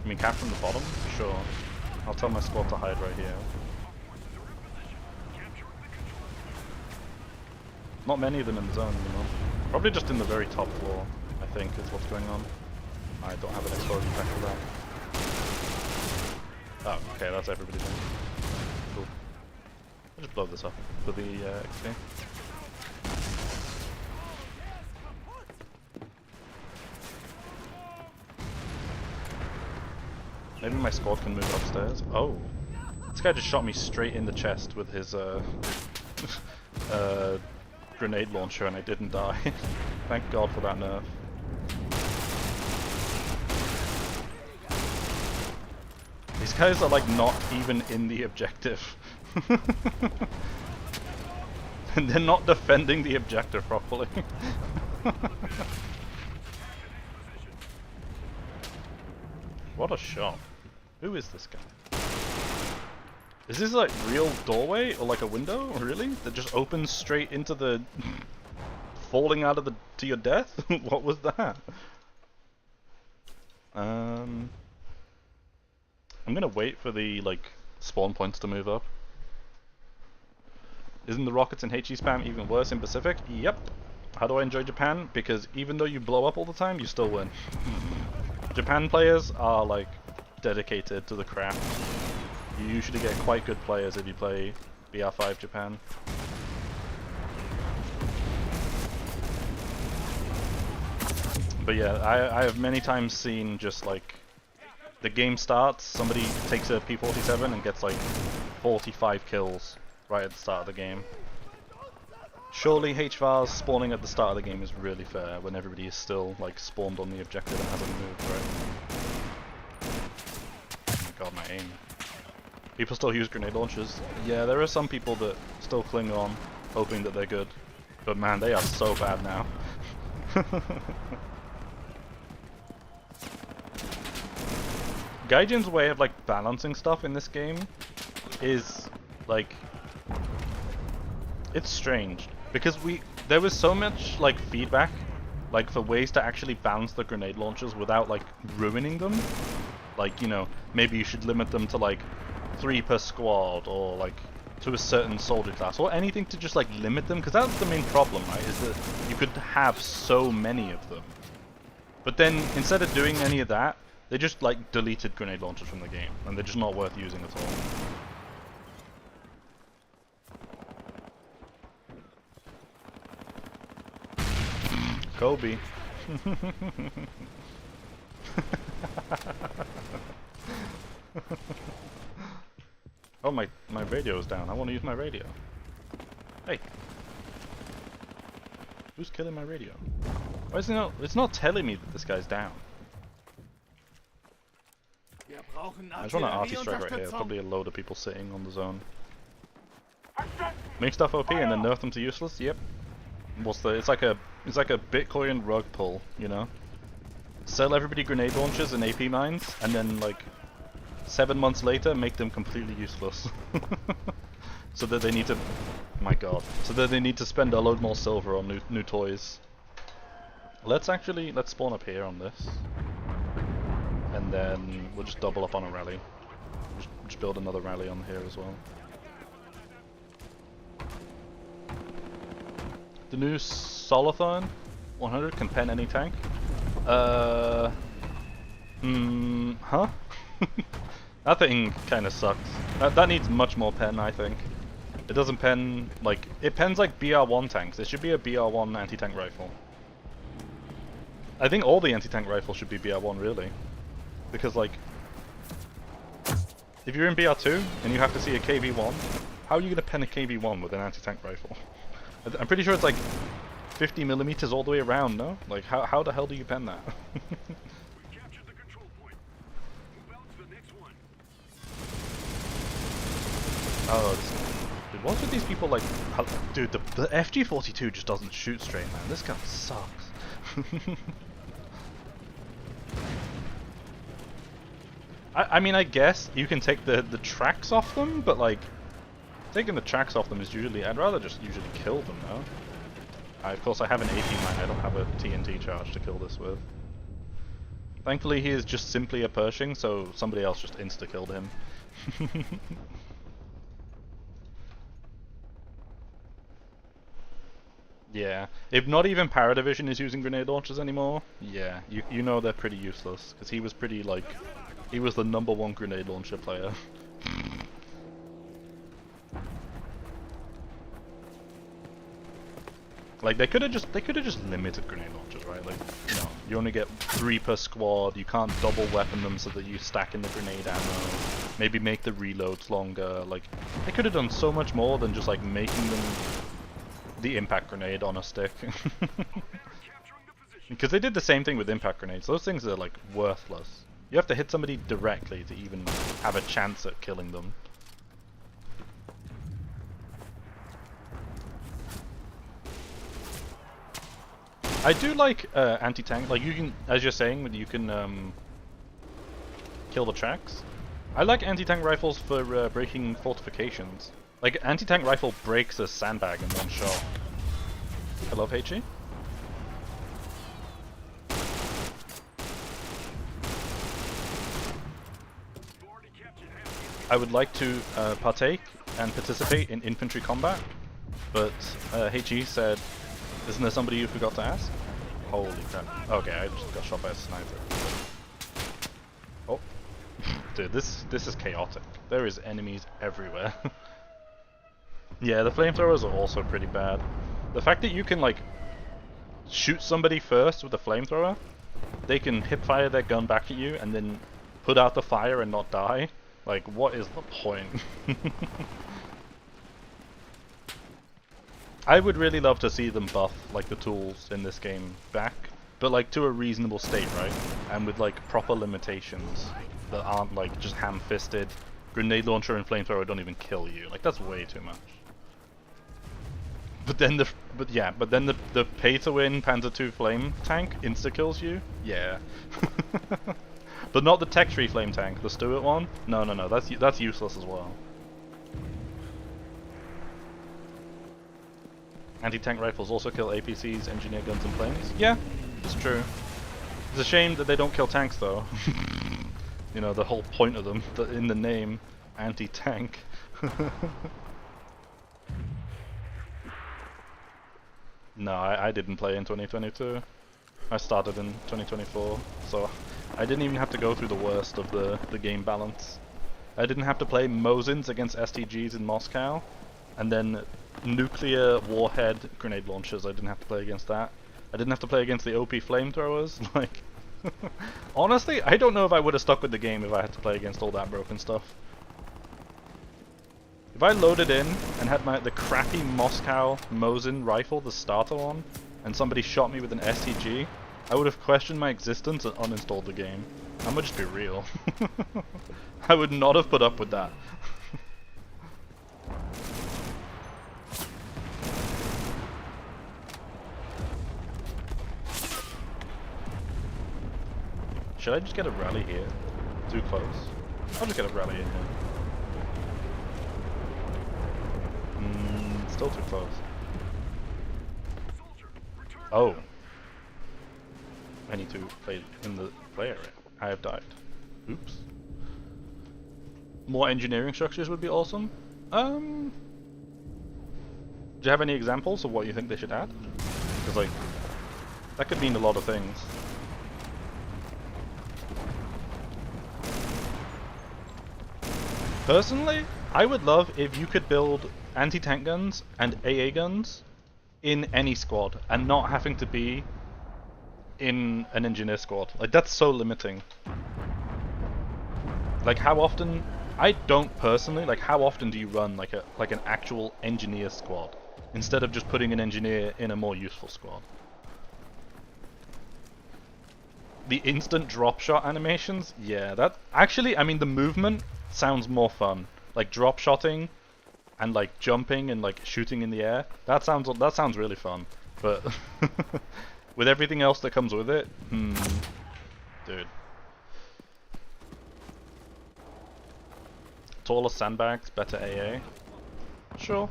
You mean cap from the bottom? Sure. I'll tell my squad to hide right here. Not many of them in the zone, you know. Probably just in the very top floor, I think, is what's going on. I don't have an explosion pack for that. Oh, okay, that's everybody then. Cool. I'll just blow this up for the XP. Maybe my squad can move upstairs. Oh! This guy just shot me straight in the chest with his grenade launcher and I didn't die. Thank God for that nerf. These guys are like not even in the objective. And they're not defending the objective properly. What a shot. Who is this guy? Is this like real doorway or like a window? Really? That just opens straight into the falling out of the to your death? What was that? I'm gonna wait for the like spawn points to move up. Isn't the rockets and HE spam even worse in Pacific? Yep. How do I enjoy Japan? Because even though you blow up all the time, you still win. Japan players are like dedicated to the craft. You usually get quite good players if you play BR5 Japan. But yeah, I have many times seen just like the game starts, somebody takes a P47 and gets like 45 kills right at the start of the game. Surely HVARs spawning at the start of the game is really fair when everybody is still like spawned on the objective and hasn't moved, right? Oh my god, my aim. People still use grenade launchers. Yeah, there are some people that still cling on, hoping that they're good. But man, they are so bad now. Gaijin's way of like balancing stuff in this game is like, it's strange. Because there was so much like feedback, like for ways to actually balance the grenade launchers without like ruining them. Like, you know, maybe you should limit them to like 3 per squad, or like to a certain soldier class, or anything to just like limit them, because that's the main problem, right? Is that you could have so many of them. But then instead of doing any of that, they just like deleted grenade launchers from the game, and they're just not worth using at all. Kobe. Oh, my radio is down. I want to use my radio. Hey. Who's killing my radio? Why is it not? It's not telling me that this guy's down. I just want an RT strike right here. Probably a load of people sitting on the zone. Make stuff OP and then nerf them to useless. Yep. What's the? It's like a Bitcoin rug pull, you know. Sell everybody grenade launchers and AP mines, and then like 7 months later make them completely useless. So that they need to, my god, so that they need to spend a load more silver on new toys. Let's spawn up here on this, and then we'll just double up on a rally. Just build another rally on here as well. The new Solathon 100 can pen any tank. Huh? That thing kind of sucks. That needs much more pen, I think. It doesn't pen, like, it pens like BR1 tanks. It should be a BR1 anti-tank rifle. I think all the anti-tank rifles should be BR1, really. Because, like, if you're in BR2 and you have to see a KV1, How are you gonna pen a KV-1 with an anti-tank rifle? I'm pretty sure it's like 50 millimeters all the way around, no? Like, how the hell do you pen that? Oh, dude, what's with these people like... Dude, the FG-42 just doesn't shoot straight, man. This gun sucks. I mean, I guess you can take the tracks off them, but like... Taking the tracks off them is usually... I'd rather just usually kill them, though. Of course, I have an 18 mine. I don't have a TNT charge to kill this with. Thankfully, he is just simply a Pershing, so somebody else just insta-killed him. Yeah. If not even Paradivision is using grenade launchers anymore, yeah, you know they're pretty useless. Because he was pretty, like... He was the #1 grenade launcher player. Like they could have just limited grenade launchers, right? Like, you know, you only get 3 per squad. You can't double weapon them so that you stack in the grenade ammo. Maybe make the reloads longer. Like, they could have done so much more than just like making them the impact grenade on a stick. Because they did the same thing with impact grenades. Those things are like worthless. You have to hit somebody directly to even have a chance at killing them. I do like anti-tank, like you can, as you're saying, you can kill the tracks. I like anti-tank rifles for breaking fortifications. Like, anti-tank rifle breaks a sandbag in one shot. I love HE. I would like to partake and participate in infantry combat, but HE said, isn't there somebody you forgot to ask? Holy crap. Okay, I just got shot by a sniper. Oh. Dude, this is chaotic. There is enemies everywhere. Yeah, the flamethrowers are also pretty bad. The fact that you can, like, shoot somebody first with a flamethrower, they can hip-fire their gun back at you and then put out the fire and not die. Like, what is the point? I would really love to see them buff, like, the tools in this game back, but, like, to a reasonable state, right? And with, like, proper limitations that aren't, like, just ham-fisted. Grenade launcher and flamethrower don't even kill you. Like, that's way too much. But then the pay-to-win Panzer II flame tank insta-kills you? Yeah. But not the tech-tree flame tank, the Stuart one? No, that's useless as well. Anti-tank rifles also kill APCs, engineer guns and planes? Yeah, it's true. It's a shame that they don't kill tanks though. You know, the whole point of them, in the name, anti-tank. No, I didn't play in 2022. I started in 2024, so I didn't even have to go through the worst of the game balance. I didn't have to play Mosins against STGs in Moscow, and then nuclear warhead grenade launchers. I didn't have to play against that. I didn't have to play against the OP flamethrowers. Like, honestly, I don't know if I would have stuck with the game if I had to play against all that broken stuff. If I loaded in and had the crappy Moscow Mosin rifle, the starter one, and somebody shot me with an STG, I would have questioned my existence and uninstalled the game. I'm gonna just be real. I would not have put up with that. Should I just get a rally here? Too close. I'll just get a rally in here. Still too close. Oh. I need to play in the play area. I have died. Oops. More engineering structures would be awesome. Do you have any examples of what you think they should add? Because, like, that could mean a lot of things. Personally, I would love if you could build anti-tank guns and AA guns in any squad and not having to be in an engineer squad. Like, that's so limiting. Like, how often I don't personally, like, how often do you run like an actual engineer squad instead of just putting an engineer in a more useful squad? The instant drop shot animations, yeah, that actually, I mean, the movement sounds more fun. Like drop shotting and like jumping and like shooting in the air. That sounds really fun. But with everything else that comes with it, dude. Taller sandbags, better AA. Sure.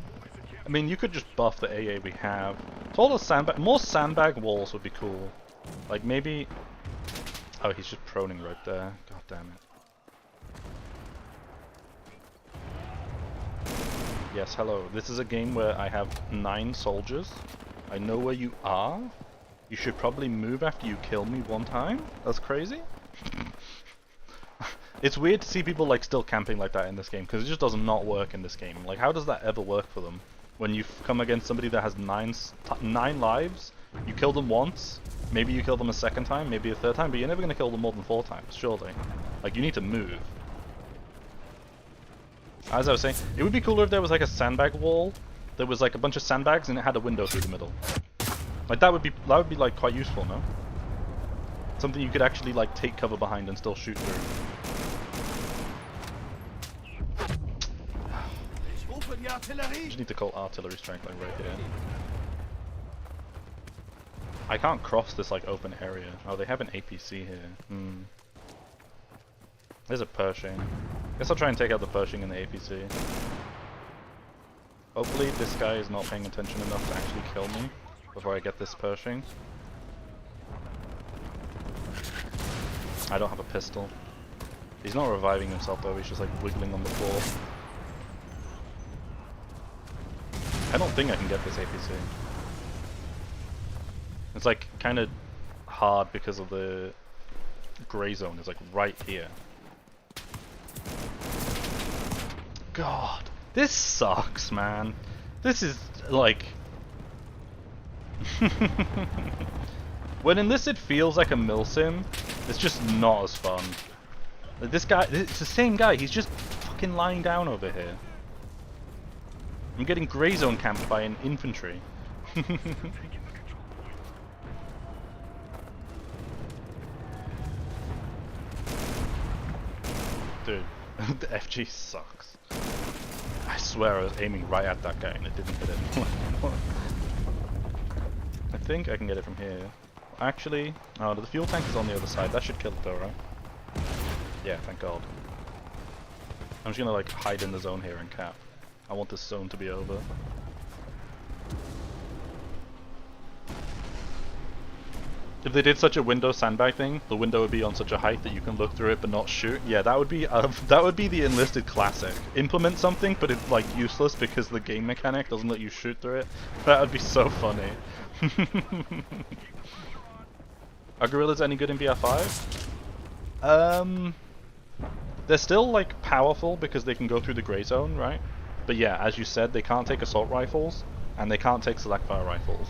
I mean, you could just buff the AA we have. More sandbag walls would be cool. Like maybe. Oh, he's just proning right there. God damn it. Yes, hello. This is a game where I have 9 soldiers. I know where you are. You should probably move after you kill me one time. That's crazy. It's weird to see people like still camping like that in this game because it just does not work in this game. Like, how does that ever work for them? When you come against somebody that has 9 lives, you kill them once, maybe you kill them a second time, maybe a third time, but you're never going to kill them more than 4 times, surely. Like, you need to move. As I was saying, it would be cooler if there was like a sandbag wall. There was like a bunch of sandbags and it had a window through the middle. Like that would be like quite useful, no? Something you could actually like take cover behind and still shoot through. You just need to call artillery strength like right here. I can't cross this like open area. Oh, they have an APC here. There's a Pershing. Guess I'll try and take out the Pershing and the APC. Hopefully this guy is not paying attention enough to actually kill me before I get this Pershing. I don't have a pistol. He's not reviving himself though, he's just like wiggling on the floor. I don't think I can get this APC. It's like kind of hard because of the gray zone is like right here. God, this sucks, man. This is like when Enlisted feels like a milsim, it's just not as fun. Like this guy, it's the same guy. He's just fucking lying down over here. I'm getting gray zone camped by an infantry. Dude, the FG sucks. I swear I was aiming right at that guy and it didn't hit him. I think I can get it from here. Actually, oh, the fuel tank is on the other side. That should kill it though, right? Yeah, thank God. I'm just gonna like hide in the zone here and cap. I want this zone to be over. If they did such a window sandbag thing, the window would be on such a height that you can look through it but not shoot. Yeah, that would be the Enlisted classic. Implement something, but it's like useless because the game mechanic doesn't let you shoot through it. That would be so funny. Are gorillas any good in BR5? They're still like powerful because they can go through the gray zone, right? But yeah, as you said, they can't take assault rifles and they can't take select fire rifles.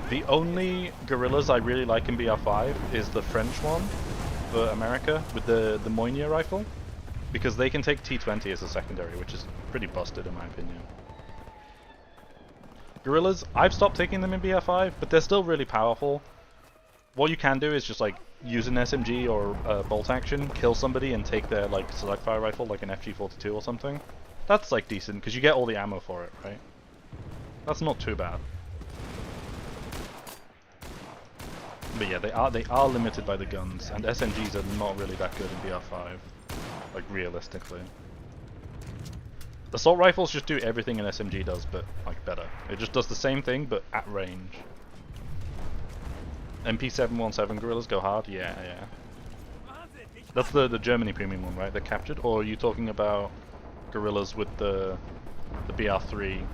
The only gorillas I really like in BR5 is the French one for America with the Moynier rifle, because they can take T20 as a secondary, which is pretty busted in my opinion. Gorillas, I've stopped taking them in BR5, but they're still really powerful. What you can do is just like use an SMG or bolt action, kill somebody and take their like select fire rifle, like an FG42 or something. That's like decent because you get all the ammo for it, right? That's not too bad. But yeah, they are limited by the guns, and SMGs are not really that good in BR5, like realistically. Assault rifles just do everything an SMG does, but like better. It just does the same thing, but at range. MP717 gorillas go hard? Yeah, yeah. That's the Germany premium one, right? They're captured? Or are you talking about gorillas with the BR3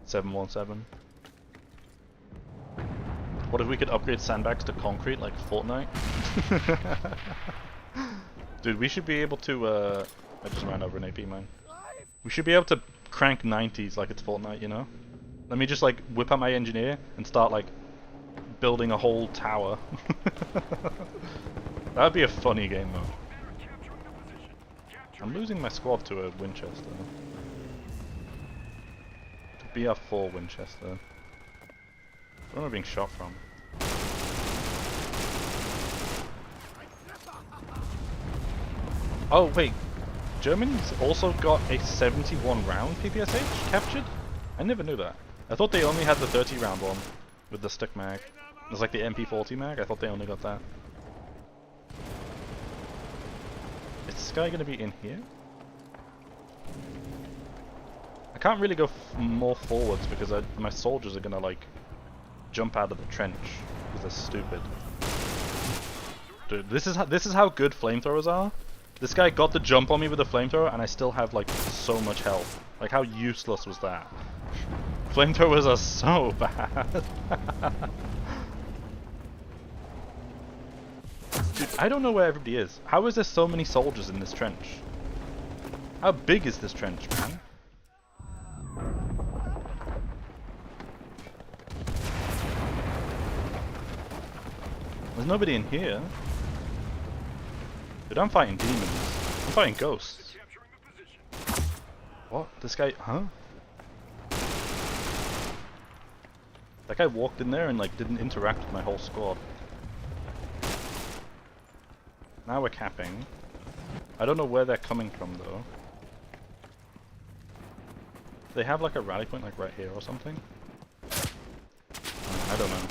717? What if we could upgrade sandbags to concrete like Fortnite? Dude, we should be able to I just ran over an AP mine. We should be able to crank 90s like it's Fortnite, you know? Let me just like whip out my engineer and start like building a whole tower. That would be a funny game mode. I'm losing my squad to a Winchester. To BR4 Winchester. Where am I being shot from? Oh wait, Germany's also got a 71 round PPSH captured? I never knew that. I thought they only had the 30 round one with the stick mag. It's like the MP40 mag, I thought they only got that. Is this guy gonna be in here? I can't really go more forwards because my soldiers are gonna like jump out of the trench because they're stupid. Dude, this is how good flamethrowers are. This guy got the jump on me with a flamethrower and I still have like so much health. Like how useless was that? Flamethrowers are so bad. Dude, I don't know where everybody is. How is there so many soldiers in this trench? How big is this trench, man? There's nobody in here. Dude, I'm fighting demons. I'm fighting ghosts. What? This guy, huh? That guy walked in there and like didn't interact with my whole squad. Now we're capping. I don't know where they're coming from though. They have like a rally point like right here or something? I don't know.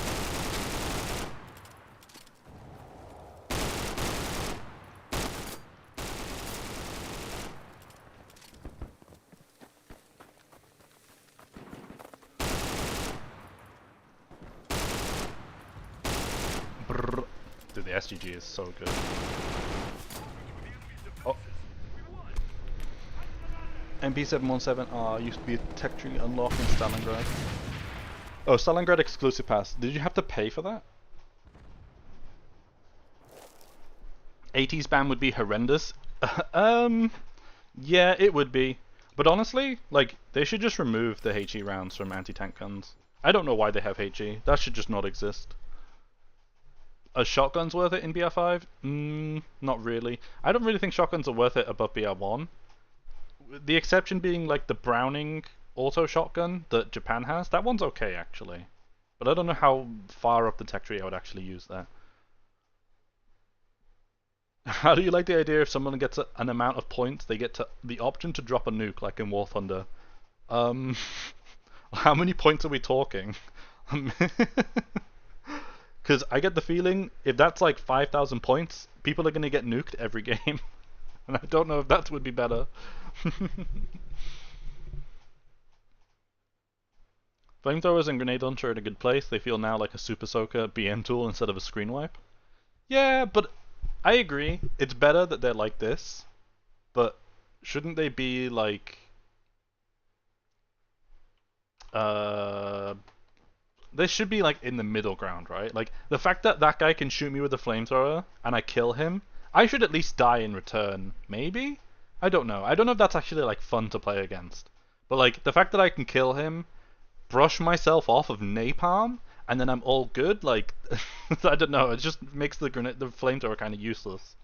Dude, the SGG is so good. Oh. MP717R used to be a tech tree unlock in Stalingrad. Oh, Stalingrad exclusive pass. Did you have to pay for that? 80s ban would be horrendous. Yeah, it would be. But honestly, like, they should just remove the HE rounds from anti-tank guns. I don't know why they have HE. That should just not exist. Are shotguns worth it in BR5? Not really. I don't really think shotguns are worth it above BR1. The exception being like the Browning auto shotgun that Japan has. That one's okay actually. But I don't know how far up the tech tree I would actually use that. How do you like the idea if someone gets an amount of points, they get the option to drop a nuke like in War Thunder? How many points are we talking? Because I get the feeling, if that's like 5,000 points, people are going to get nuked every game. And I don't know if that would be better. Flamethrowers and grenade launcher are in a good place. They feel now like a super soaker BM tool instead of a screen wipe. Yeah, but I agree. It's better that they're like this. But shouldn't they be like... They should be like in the middle ground, right? Like the fact that that guy can shoot me with a flamethrower and I kill him, I should at least die in return. Maybe? I don't know. I don't know if that's actually like fun to play against. But like the fact that I can kill him, brush myself off of napalm, and then I'm all good, like I don't know, it just makes the flamethrower kind of useless.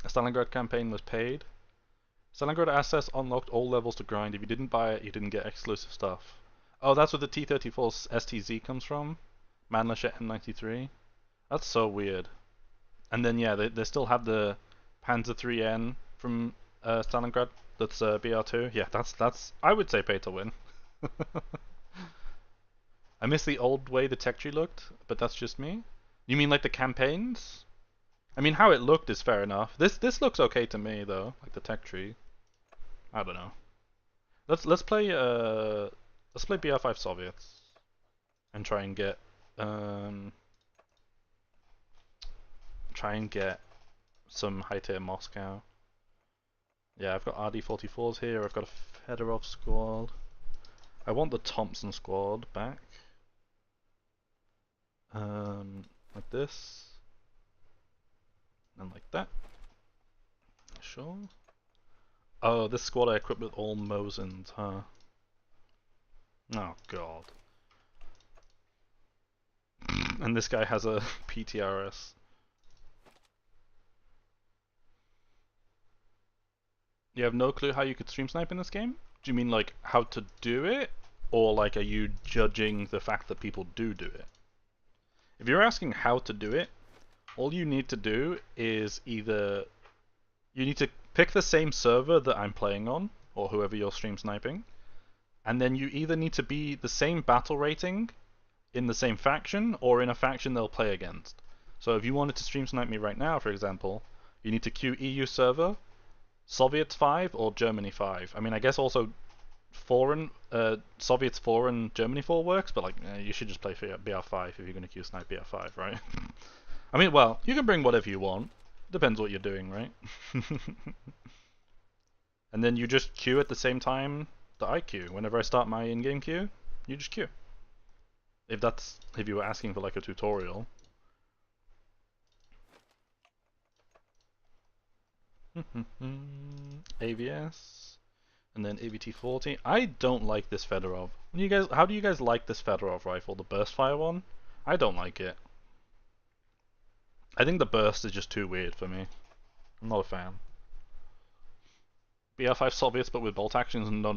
A Stalingrad campaign was paid. Stalingrad access unlocked all levels to grind. If you didn't buy it, you didn't get exclusive stuff. Oh, that's where the T-34 STZ comes from? Mannlicher M93? That's so weird. And then yeah, they still have the Panzer 3N from Stalingrad. That's BR2. Yeah, that's I would say pay to win. I miss the old way the tech tree looked, but that's just me. You mean like the campaigns? I mean how it looked is fair enough. This looks okay to me though, like the tech tree. I don't know. Let's play BR5 Soviets and try and get some high tier Moscow. Yeah, I've got RD-44s here. I've got a Fedorov squad. I want the Thompson squad back. Like this. And like that. Sure. Oh, this squad I equipped with all Mosins, huh? Oh god. And this guy has a PTRS. You have no clue how you could stream snipe in this game? Do you mean like how to do it? Or like are you judging the fact that people do it? If you're asking how to do it, all you need to do is either you need to pick the same server that I'm playing on, or whoever you're stream sniping, and then you either need to be the same battle rating in the same faction, or in a faction they'll play against. So if you wanted to stream snipe me right now, for example, you need to queue EU server, Soviets 5 or Germany 5. I mean, I guess also foreign, Soviets 4 and Germany 4 works, but like, you should just play for BR5 if you're going to queue snipe BR5, right? I mean, well, you can bring whatever you want. Depends what you're doing, right? And then you just queue at the same time that I queue. Whenever I start my in-game queue, you just queue. If you were asking for like a tutorial. AVS, and then AVT-40. I don't like this Fedorov. How do you guys like this Fedorov rifle, the burst fire one? I don't like it. I think the burst is just too weird for me. I'm not a fan. BR5 Soviets but with bolt actions? No.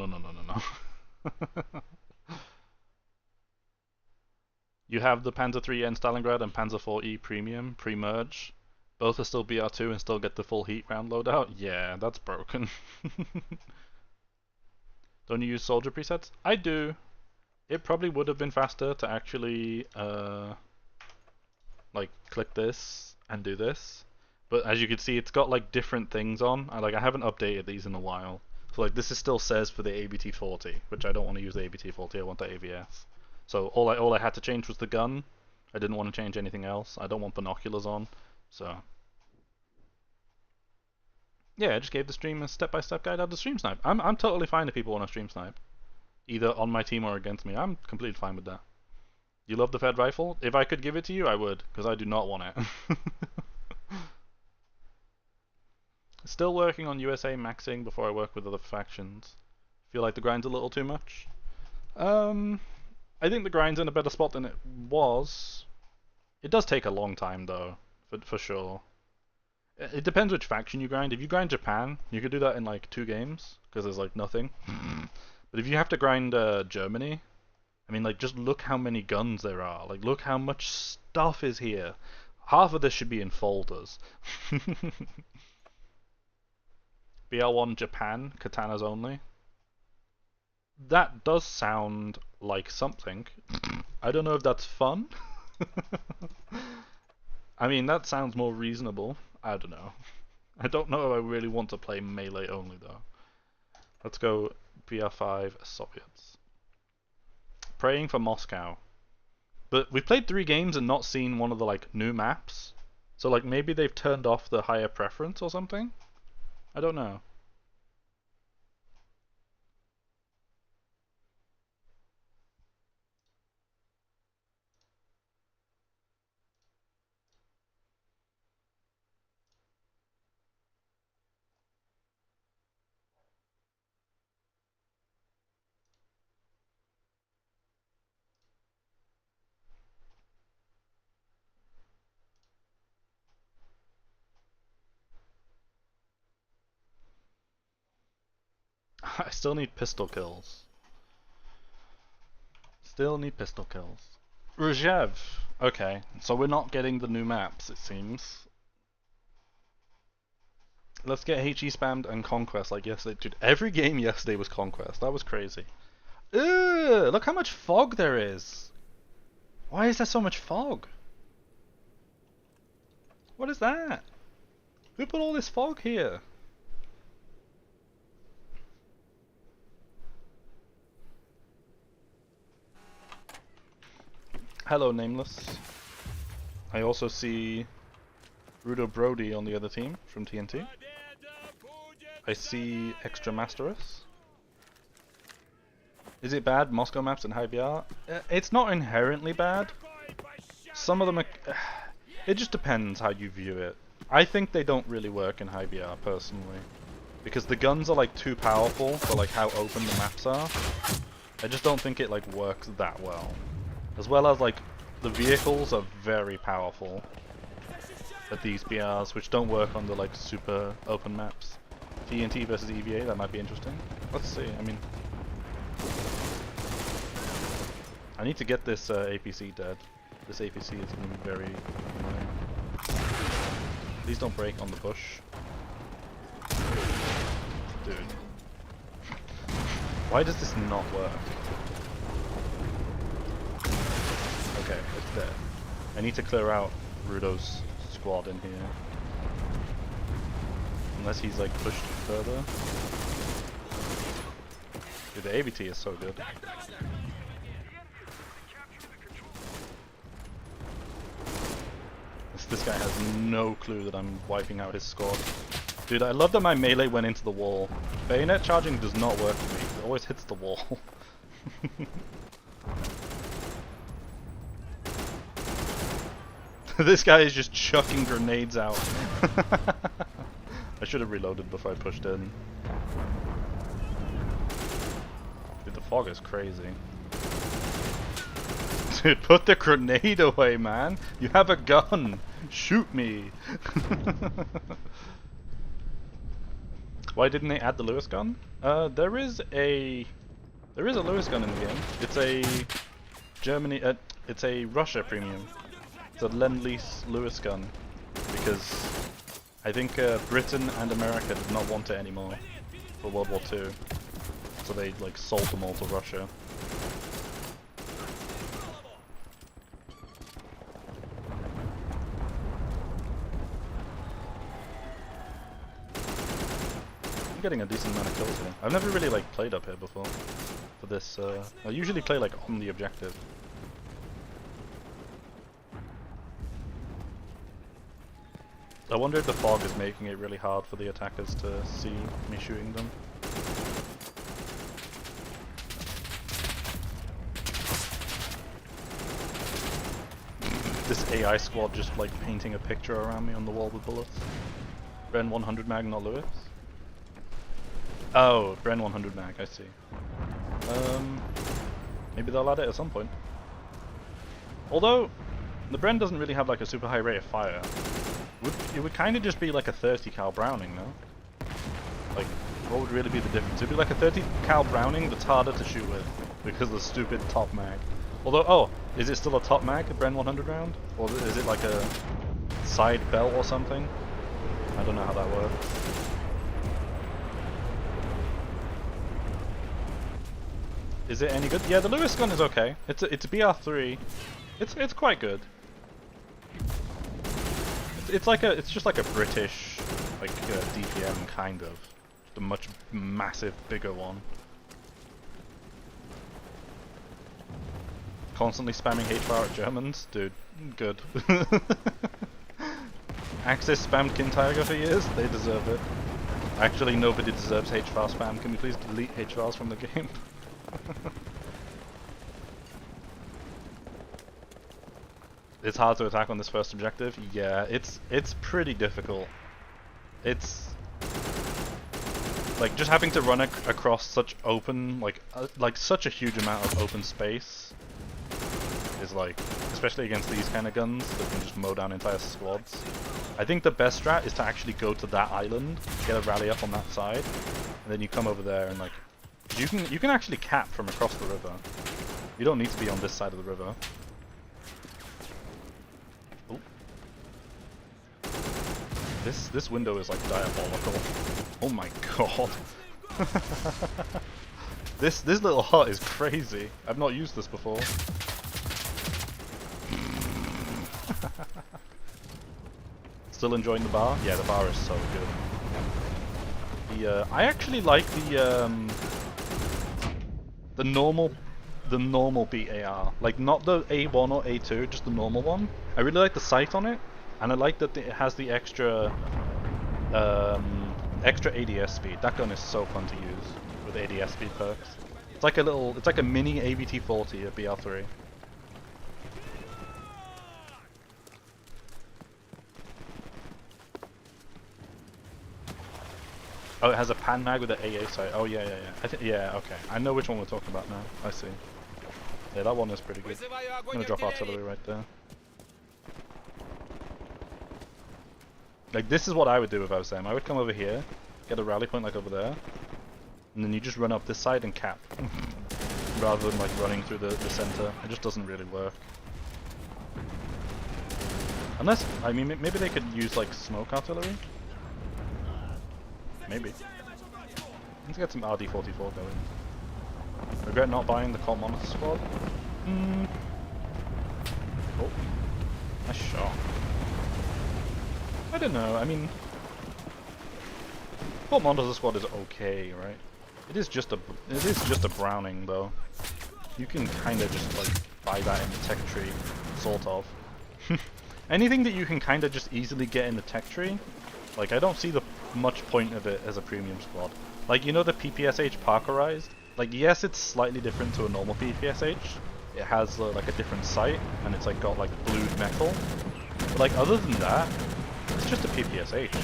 You have the Panzer IIIN Stalingrad and Panzer IV-E Premium pre-merge. Both are still BR2 and still get the full heat round loadout? Yeah, that's broken. Don't you use soldier presets? I do. It probably would have been faster to actually like click this and do this. But as you can see, it's got like different things on. I haven't updated these in a while. So like this is still says for the ABT-40, which I don't want to use the ABT-40, I want the AVS. So all I had to change was the gun. I didn't want to change anything else. I don't want binoculars on. So yeah, I just gave the stream a step-by-step guide how to stream snipe. I'm totally fine if people want to stream snipe, either on my team or against me. I'm completely fine with that. You love the Fed rifle? If I could give it to you, I would, because I do not want it. Still working on USA maxing before I work with other factions. Feel like the grind's a little too much? I think the grind's in a better spot than it was. It does take a long time though, for sure. It depends which faction you grind. If you grind Japan, you could do that in like 2 games, because there's like nothing. But if you have to grind Germany, I mean like just look how many guns there are. Like look how much stuff is here. Half of this should be in folders. BR1 Japan, katanas only. That does sound like something. I don't know if that's fun. I mean, that sounds more reasonable. I don't know. I don't know if I really want to play melee only though. Let's go BR5 Soviets. Praying for Moscow. But we've played 3 games and not seen one of the like new maps. So like maybe they've turned off the higher preference or something? I don't know. I still need pistol kills. Still need pistol kills. Rzhev. Okay, so we're not getting the new maps, it seems. Let's get HE spammed and Conquest like yesterday. Dude, every game yesterday was Conquest. That was crazy. Ugh, look how much fog there is. Why is there so much fog? What is that? Who put all this fog here? Hello, Nameless. I also see Rudo Brody on the other team from TNT. I see Extra Masterus. Is it bad, Moscow maps and HighBR? It's not inherently bad. Some of them are... It just depends how you view it. I think they don't really work in HighBR, personally. Because the guns are like too powerful for like how open the maps are. I just don't think it like works that well. As well as like the vehicles are very powerful at these BRs, which don't work on the like super open maps. TNT versus EVA, that might be interesting. Let's see, I mean... I need to get this APC dead. This APC is going to be very annoying. Please don't break on the bush. Dude. Why does this not work? Okay, it's dead. I need to clear out Rudo's squad in here. Unless he's like pushed further. Dude, the AVT is so good. This guy has no clue that I'm wiping out his squad. Dude, I love that my melee went into the wall. Bayonet charging does not work for me. It always hits the wall. This guy is just chucking grenades out. I should have reloaded before I pushed in. Dude, the fog is crazy. Dude, put the grenade away, man. You have a gun. Shoot me. Why didn't they add the Lewis gun? There is a Lewis gun in the game. It's a it's a Russia premium. It's a Lend-Lease Lewis gun because I think Britain and America did not want it anymore for World War II, so they like sold them all to Russia. I'm getting a decent amount of kills here. I've never really like played up here before for this. I usually play like on the objective. I wonder if the fog is making it really hard for the attackers to see me shooting them. This AI squad just like painting a picture around me on the wall with bullets. Bren 100 mag, not Lewis. Oh, Bren 100 mag, I see. Maybe they'll add it at some point. Although, the Bren doesn't really have like a super high rate of fire. It would kind of just be like a 30 cal Browning, no? Like, what would really be the difference? It'd be like a 30 cal Browning that's harder to shoot with because of the stupid top mag. Although, oh, is it still a top mag, a Bren 100 round? Or is it like a side belt or something? I don't know how that works. Is it any good? Yeah, the Lewis gun is okay. It's a BR3. It's quite good. It's just like a British like DPM kind of, just a much massive bigger one. Constantly spamming HighBR at Germans, dude. Good. Axis spammed Kintiger for years. They deserve it. Actually, nobody deserves HighBR spam. Can we please delete HighBRs from the game? It's hard to attack on this first objective. Yeah, it's pretty difficult. It's like just having to run across such open, like such a huge amount of open space is like, especially against these kind of guns that can just mow down entire squads. I think the best strat is to actually go to that island, get a rally up on that side, and then you come over there and like you can actually cap from across the river. You don't need to be on this side of the river. This window is like diabolical. Oh my god. This little hut is crazy. I've not used this before. Still enjoying the bar? Yeah, the bar is so good. I actually like the normal beat AR. Like not the A1 or A2, just the normal one. I really like the sight on it. And I like that it has the extra ADS speed. That gun is so fun to use with ADS speed perks. It's like a mini AVT-40 at BR3. Oh, it has a pan mag with an AA sight. Oh yeah. Yeah, okay. I know which one we're talking about now. I see. Yeah, that one is pretty good. I'm gonna drop artillery right there. Like, this is what I would do if I was them. I would come over here, get a rally point like over there, and then you just run up this side and cap, rather than like running through the center. It just doesn't really work. Unless, I mean, maybe they could use like smoke artillery? Maybe. Let's get some RD-44 going. Regret not buying the Colt Monitor squad? Oh. Nice shot. I don't know, I mean... Colt Monitor squad is okay, right? It is just a Browning, though. You can kinda just, like, buy that in the tech tree. Sort of. Anything that you can kinda just easily get in the tech tree, like, I don't see the much point of it as a premium squad. Like, you know the PPSH Parkerized? Like, yes, it's slightly different to a normal PPSH. It has, like, a different sight, and it's, like, got, like, blued metal. But, like, other than that, it's just a PPSH.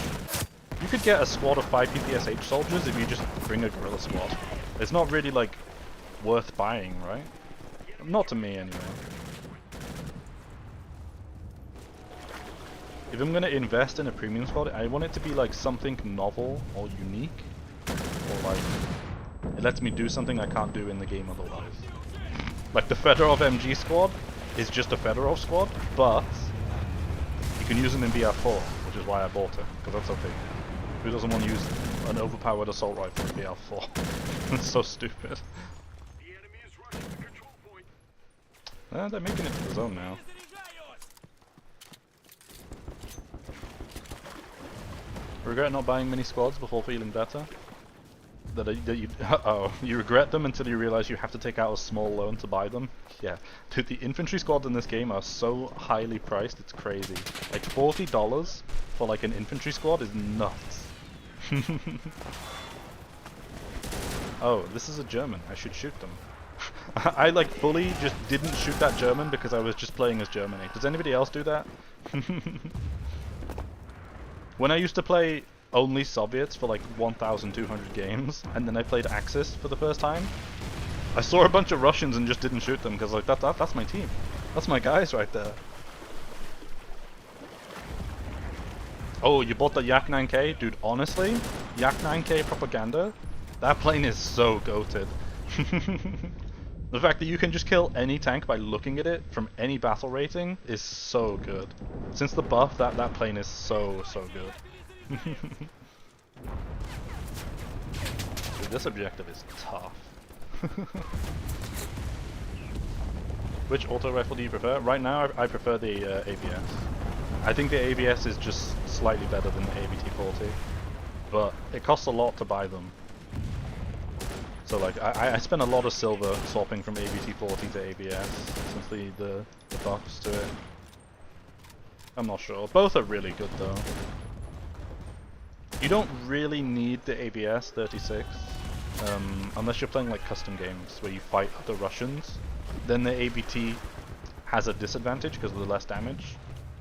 You could get a squad of 5 PPSH soldiers if you just bring a guerrilla squad. It's not really, like, worth buying, right? Not to me, anyway. If I'm gonna invest in a premium squad, I want it to be like something novel or unique, or like it lets me do something I can't do in the game otherwise. Like the Fedorov MG squad is just a Fedorov squad, but you can use them in BR4, which is why I bought it, because that's okay. Who doesn't want to use an overpowered assault rifle in BR4? It's so stupid. They're making it to the zone now. Regret not buying mini squads before feeling better? You regret them until you realize you have to take out a small loan to buy them? Yeah. Dude, the infantry squads in this game are so highly priced, it's crazy. Like $40 for like an infantry squad is nuts. Oh, this is a German. I should shoot them. I like fully just didn't shoot that German because I was just playing as Germany. Does anybody else do that? When I used to play only Soviets for like 1,200 games, and then I played Axis for the first time, I saw a bunch of Russians and just didn't shoot them because like that's my team. That's my guys right there. Oh, you bought the Yak 9K? Dude, honestly, Yak 9K propaganda, that plane is so goated. The fact that you can just kill any tank by looking at it from any battle rating is so good. Since the buff, that plane is so good. Dude, this objective is tough. Which auto rifle do you prefer? Right now, I prefer the ABS. I think the ABS is just slightly better than the ABT-40, but it costs a lot to buy them. So like, I spent a lot of silver swapping from ABT-40 to ABS since the buffs to it. I'm not sure. Both are really good though. You don't really need the ABS 36 unless you're playing like custom games where you fight other Russians. Then the ABT has a disadvantage because of the less damage,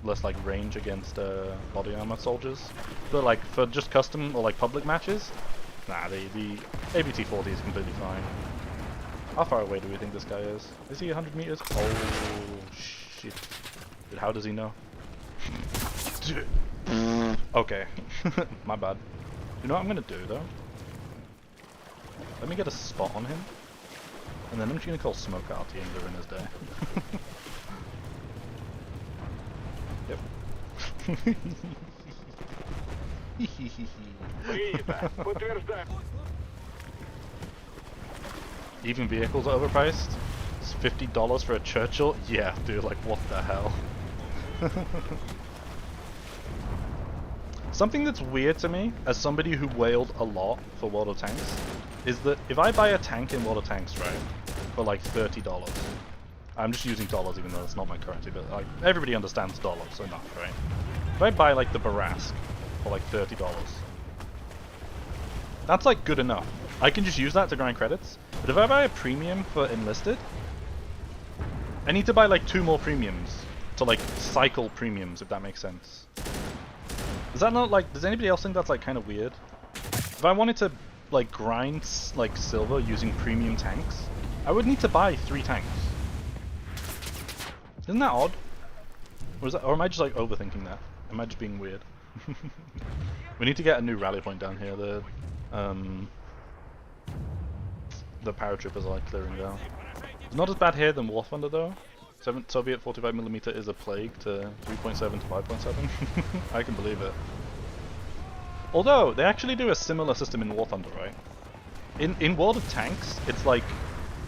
less like range against body armor soldiers. But like for just custom or like public matches, nah, the ABT-40 is completely fine. How far away do we think this guy is? Is he 100 meters? Oh shit! Dude, how does he know? Okay, my bad. You know what I'm gonna do though? Let me get a spot on him, and then I'm just gonna call smoke RT and ruin his day. Yep. Even vehicles are overpriced? It's $50 for a Churchill? Yeah, dude, like what the hell? Something that's weird to me, as somebody who whaled a lot for World of Tanks, is that if I buy a tank in World of Tanks, right, for like $30, I'm just using dollars even though it's not my currency, but like everybody understands dollars enough, right? If I buy like the Barask for like $30, that's like good enough. I can just use that to grind credits. But if I buy a premium for Enlisted, I need to buy like 2 more premiums to like cycle premiums, if that makes sense. Is that not like, does anybody else think that's like kind of weird? If I wanted to like grind like silver using premium tanks, I would need to buy 3 tanks. Isn't that odd? Or am I just like overthinking that? Am I just being weird? We need to get a new rally point down here. The paratroopers are like clearing down. It's not as bad here than War Thunder though. Soviet 45mm is a plague to 3.7 to 5.7. I can believe it. Although they actually do a similar system in War Thunder, right? In World of Tanks, it's like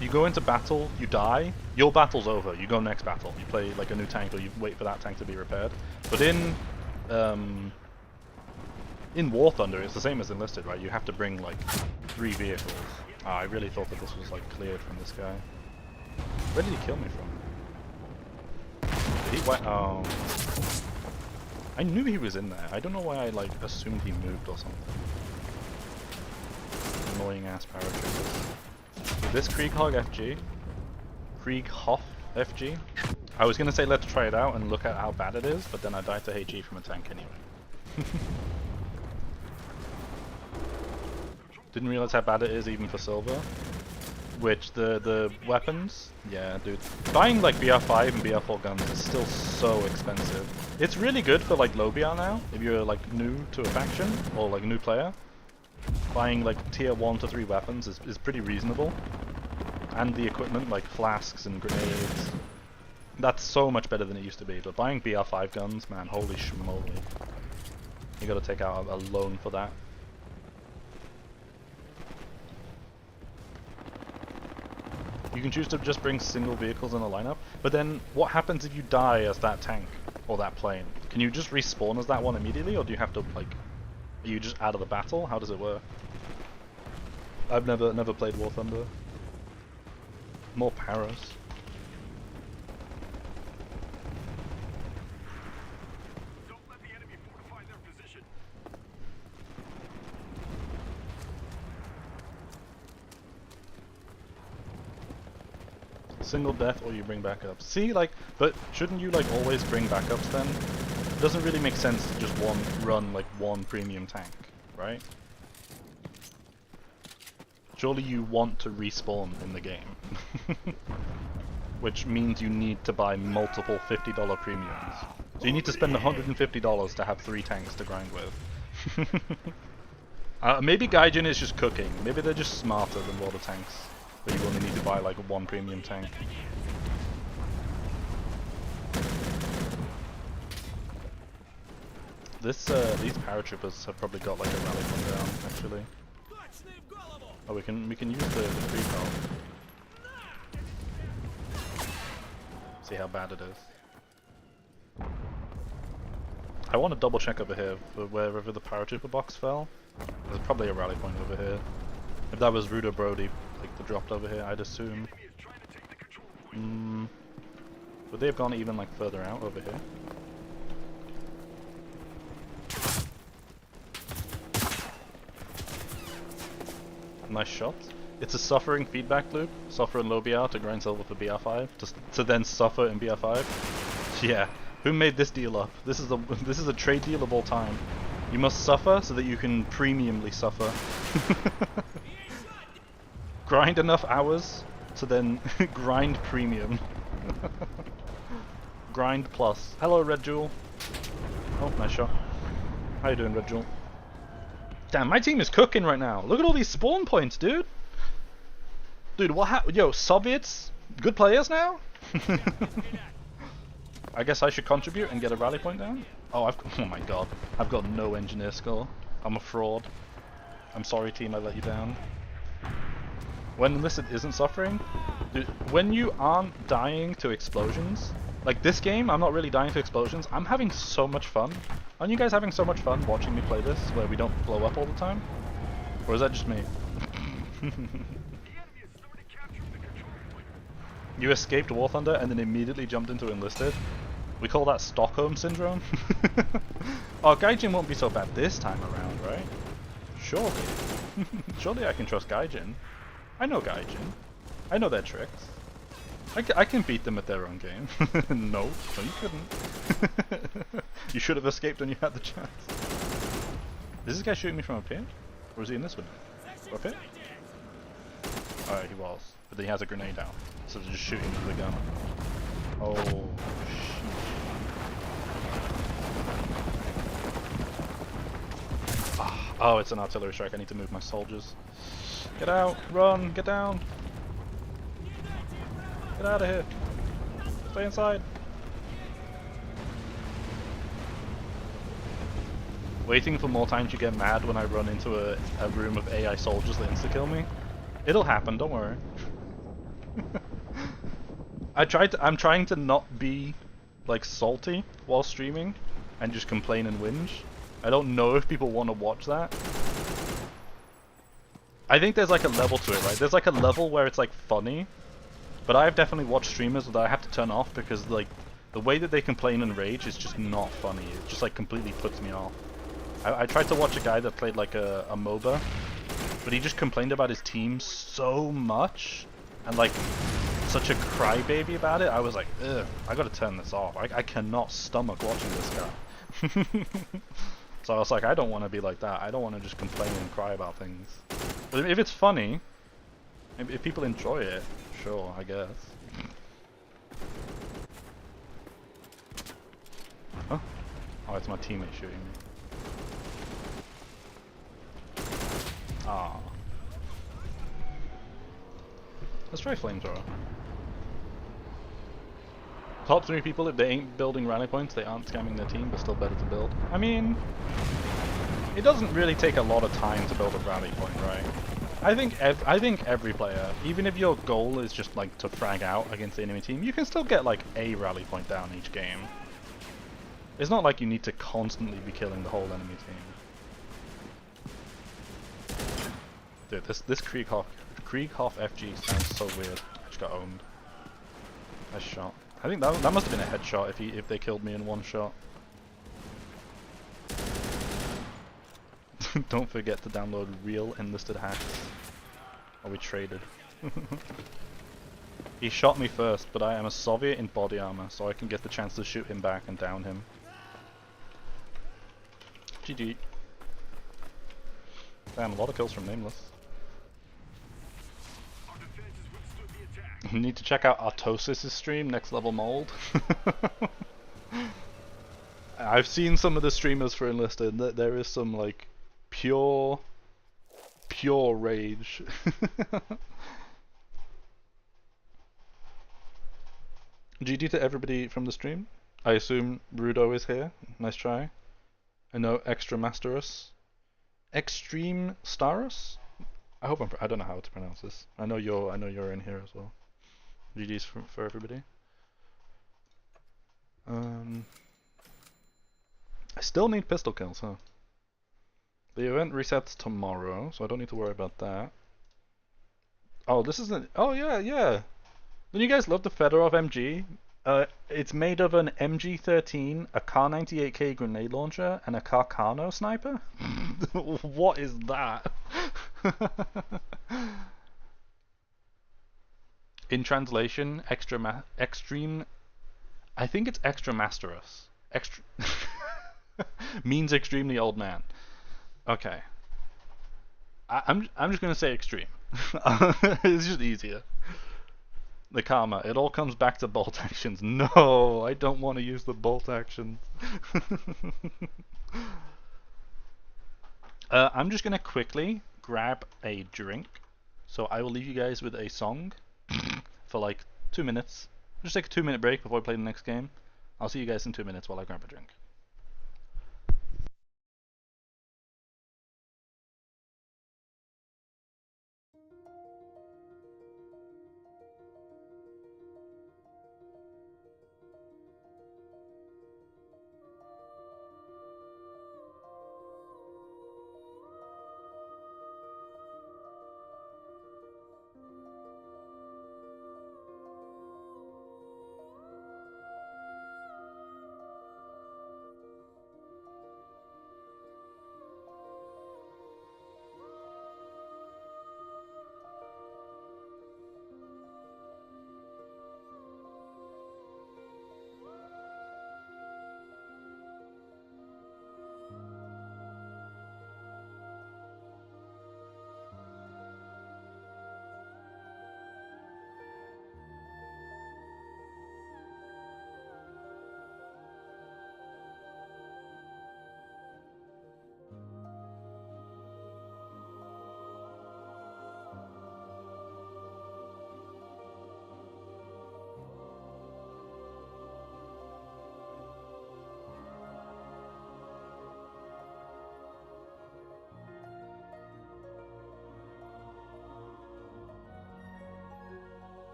you go into battle, you die, your battle's over. You go next battle. You play like a new tank, or you wait for that tank to be repaired. But in War Thunder, it's the same as Enlisted, right? You have to bring like 3 vehicles. Oh, I really thought that this was like cleared from this guy. Where did he kill me from? Did he oh. I knew he was in there. I don't know why I like assumed he moved or something. Annoying ass paratroopers. With this Krieghoff FG. I was gonna say let's try it out and look at how bad it is, but then I died to HE from a tank anyway. Didn't realize how bad it is even for silver. Which the weapons, yeah, dude. Buying like BR5 and BR4 guns is still so expensive. It's really good for like low BR now, if you're like new to a faction or like a new player. Buying like tier 1 to 3 weapons is pretty reasonable. And the equipment like flasks and grenades. That's so much better than it used to be. But buying BR5 guns, man, holy schmoly. You gotta take out a loan for that. You can choose to just bring single vehicles in a lineup, but then what happens if you die as that tank or that plane? Can you just respawn as that one immediately, or do you have to like, are you just out of the battle? How does it work? I've never played War Thunder. More paras. Single death or you bring backups. See, like, but shouldn't you like always bring backups then? It doesn't really make sense to just run like one premium tank, right? Surely you want to respawn in the game. Which means you need to buy multiple $50 premiums. So you need to spend $150 to have 3 tanks to grind with. Maybe Gaijin is just cooking. Maybe they're just smarter than World of Tanks. But you only need to buy like 1 premium tank. These paratroopers have probably got like a rally point down, actually. Oh, we can use the free call. See how bad it is. I want to double check over here for wherever the paratrooper box fell. There's probably a rally point over here. If that was Rudo Brody, like the dropped over here, I'd assume. Would they have gone even like further out over here? Nice shot. It's a suffering feedback loop. Suffer in low BR to grind silver for BR5, to then suffer in BR5. Yeah, who made this deal up? This is a trade deal of all time. You must suffer so that you can premiumly suffer. Grind enough hours to then grind premium. Grind plus. Hello, Red Jewel. Oh, nice shot. How you doing, Red Jewel? Damn, my team is cooking right now. Look at all these spawn points, dude. Dude, what happened? Yo, Soviets, good players now? I guess I should contribute and get a rally point down? Oh, oh my god. I've got no engineer skill. I'm a fraud. I'm sorry, team, I let you down. When Enlisted isn't suffering, dude, when you aren't dying to explosions, like this game, I'm not really dying to explosions. I'm having so much fun. Aren't you guys having so much fun watching me play this, where we don't blow up all the time? Or is that just me? You escaped War Thunder and then immediately jumped into Enlisted? We call that Stockholm Syndrome? Oh, Gaijin won't be so bad this time around, right? Surely. Surely I can trust Gaijin. I know Gaijin. I know their tricks. I can beat them at their own game. No, you couldn't. You should have escaped when you had the chance. Is this guy shooting me from up here? Or is he in this window? Up here? Alright, he was. But then he has a grenade out. So they're just shooting with the gun. Oh, shit. Oh, it's an artillery strike. I need to move my soldiers. Get out! Run! Get down! Get out of here! Stay inside! Waiting for more time to get mad when I run into a room of AI soldiers that insta-kill me. It'll happen, don't worry. I'm trying to not be like salty while streaming and just complain and whinge. I don't know if people want to watch that. I think there's like a level to it, right? There's like a level where it's like funny, but I've definitely watched streamers that I have to turn off because like the way that they complain and rage is just not funny. It just like completely puts me off. I tried to watch a guy that played like a MOBA, but he just complained about his team so much and like such a crybaby about it. I was like, ugh, I gotta turn this off. I cannot stomach watching this guy. So I was like, I don't want to be like that. I don't want to just complain and cry about things. But if it's funny, if people enjoy it, sure, I guess. Huh? Oh, it's my teammate shooting me. Ah. Let's try flamethrower. Top 3 people, if they ain't building rally points, they aren't scamming their team, but still better to build. I mean, it doesn't really take a lot of time to build a rally point, right? I think every player, even if your goal is just like to frag out against the enemy team, you can still get like a rally point down each game. It's not like you need to constantly be killing the whole enemy team. Dude, this Krieghoff FG sounds so weird. I just got owned. Nice shot. I think that must have been a headshot if they killed me in one shot. Don't forget to download real Enlisted hacks. Or we traded. He shot me first, but I am a Soviet in body armor, so I can get the chance to shoot him back and down him. GG. Damn, a lot of kills from Nameless. Need to check out Artosis' stream, Next Level Mold. I've seen some of the streamers for Enlisted. There is some like pure rage. GG to everybody from the stream. I assume Rudo is here. Nice try. I know Extra Masterus. Extreme Starus? I hope I don't know how to pronounce this. I know you're in here as well. GG's for everybody. I still need pistol kills, huh? The event resets tomorrow, so I don't need to worry about that. Oh, this isn't. Oh yeah, yeah. Don't you guys love the Fedorov MG? It's made of an MG13, a Kar98K grenade launcher, and a Carcano sniper. What is that? In translation, extreme. I think it's Extra Masterus. Means extremely old man. Okay. I'm just gonna say extreme. It's just easier. The karma. It all comes back to bolt actions. No, I don't want to use the bolt actions. I'm just gonna quickly grab a drink. So I will leave you guys with a song for like 2 minutes. Just take a 2-minute break before I play the next game. I'll see you guys in 2 minutes while I grab a drink.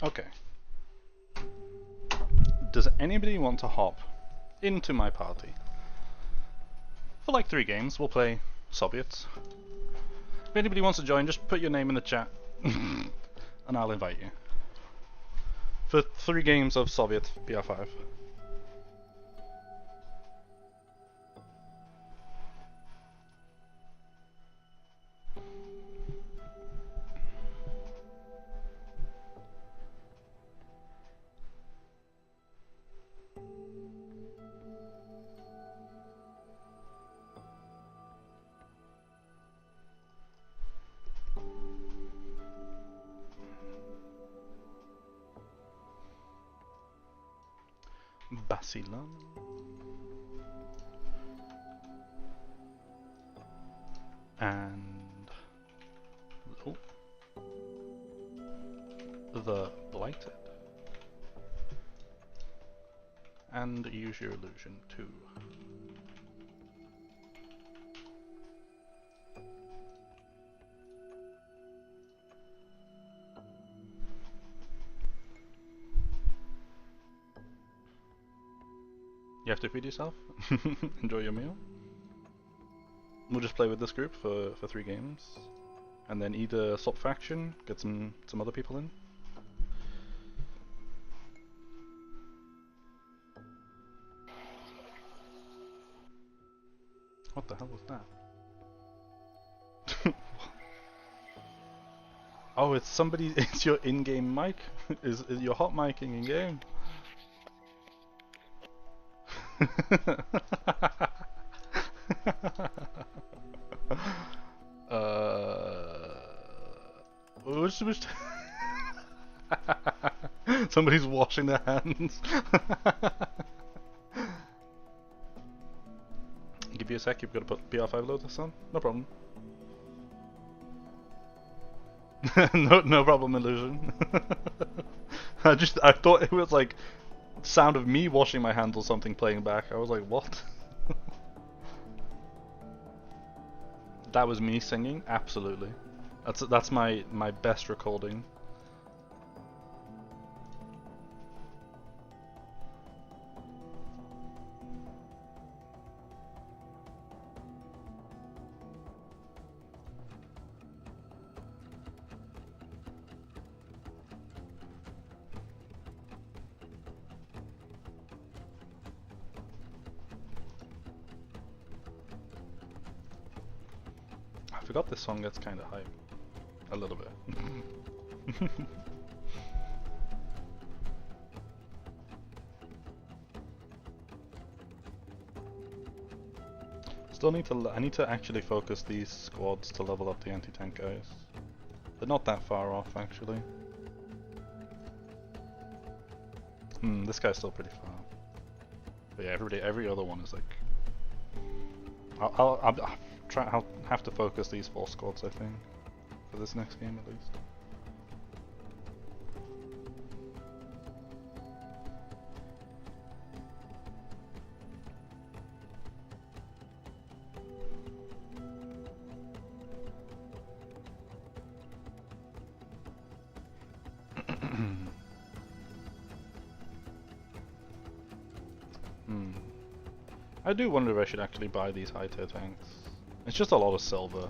Okay. Does anybody want to hop into my party? For like 3 games, we'll play Soviets. If anybody wants to join, just put your name in the chat and I'll invite you. For 3 games of Soviet BR5. Basilan. And oh, the Blighted. And Use Your Illusion 2. You have to feed yourself. Enjoy your meal. We'll just play with this group for 3 games, and then either swap faction, get some other people in. What the hell was that? Oh, it's somebody. It's your in-game mic. Is your hot micing in game? Which somebody's washing their hands. Give you a sec, you've got to put BR5 load this on. No problem. no problem, Illusion. I thought it was like sound of me washing my hands or something playing back. I was like, what? That was me singing? Absolutely. That's my best recording. I forgot this song gets kind of hype. A little bit. Still need to. I need to actually focus these squads to level up the anti-tank guys. They're not that far off, actually. This guy's still pretty far. But yeah, every other one is like. I'll have to focus these 4 squads, I think, for this next game at least. I do wonder if I should actually buy these high tier tanks. It's just a lot of silver.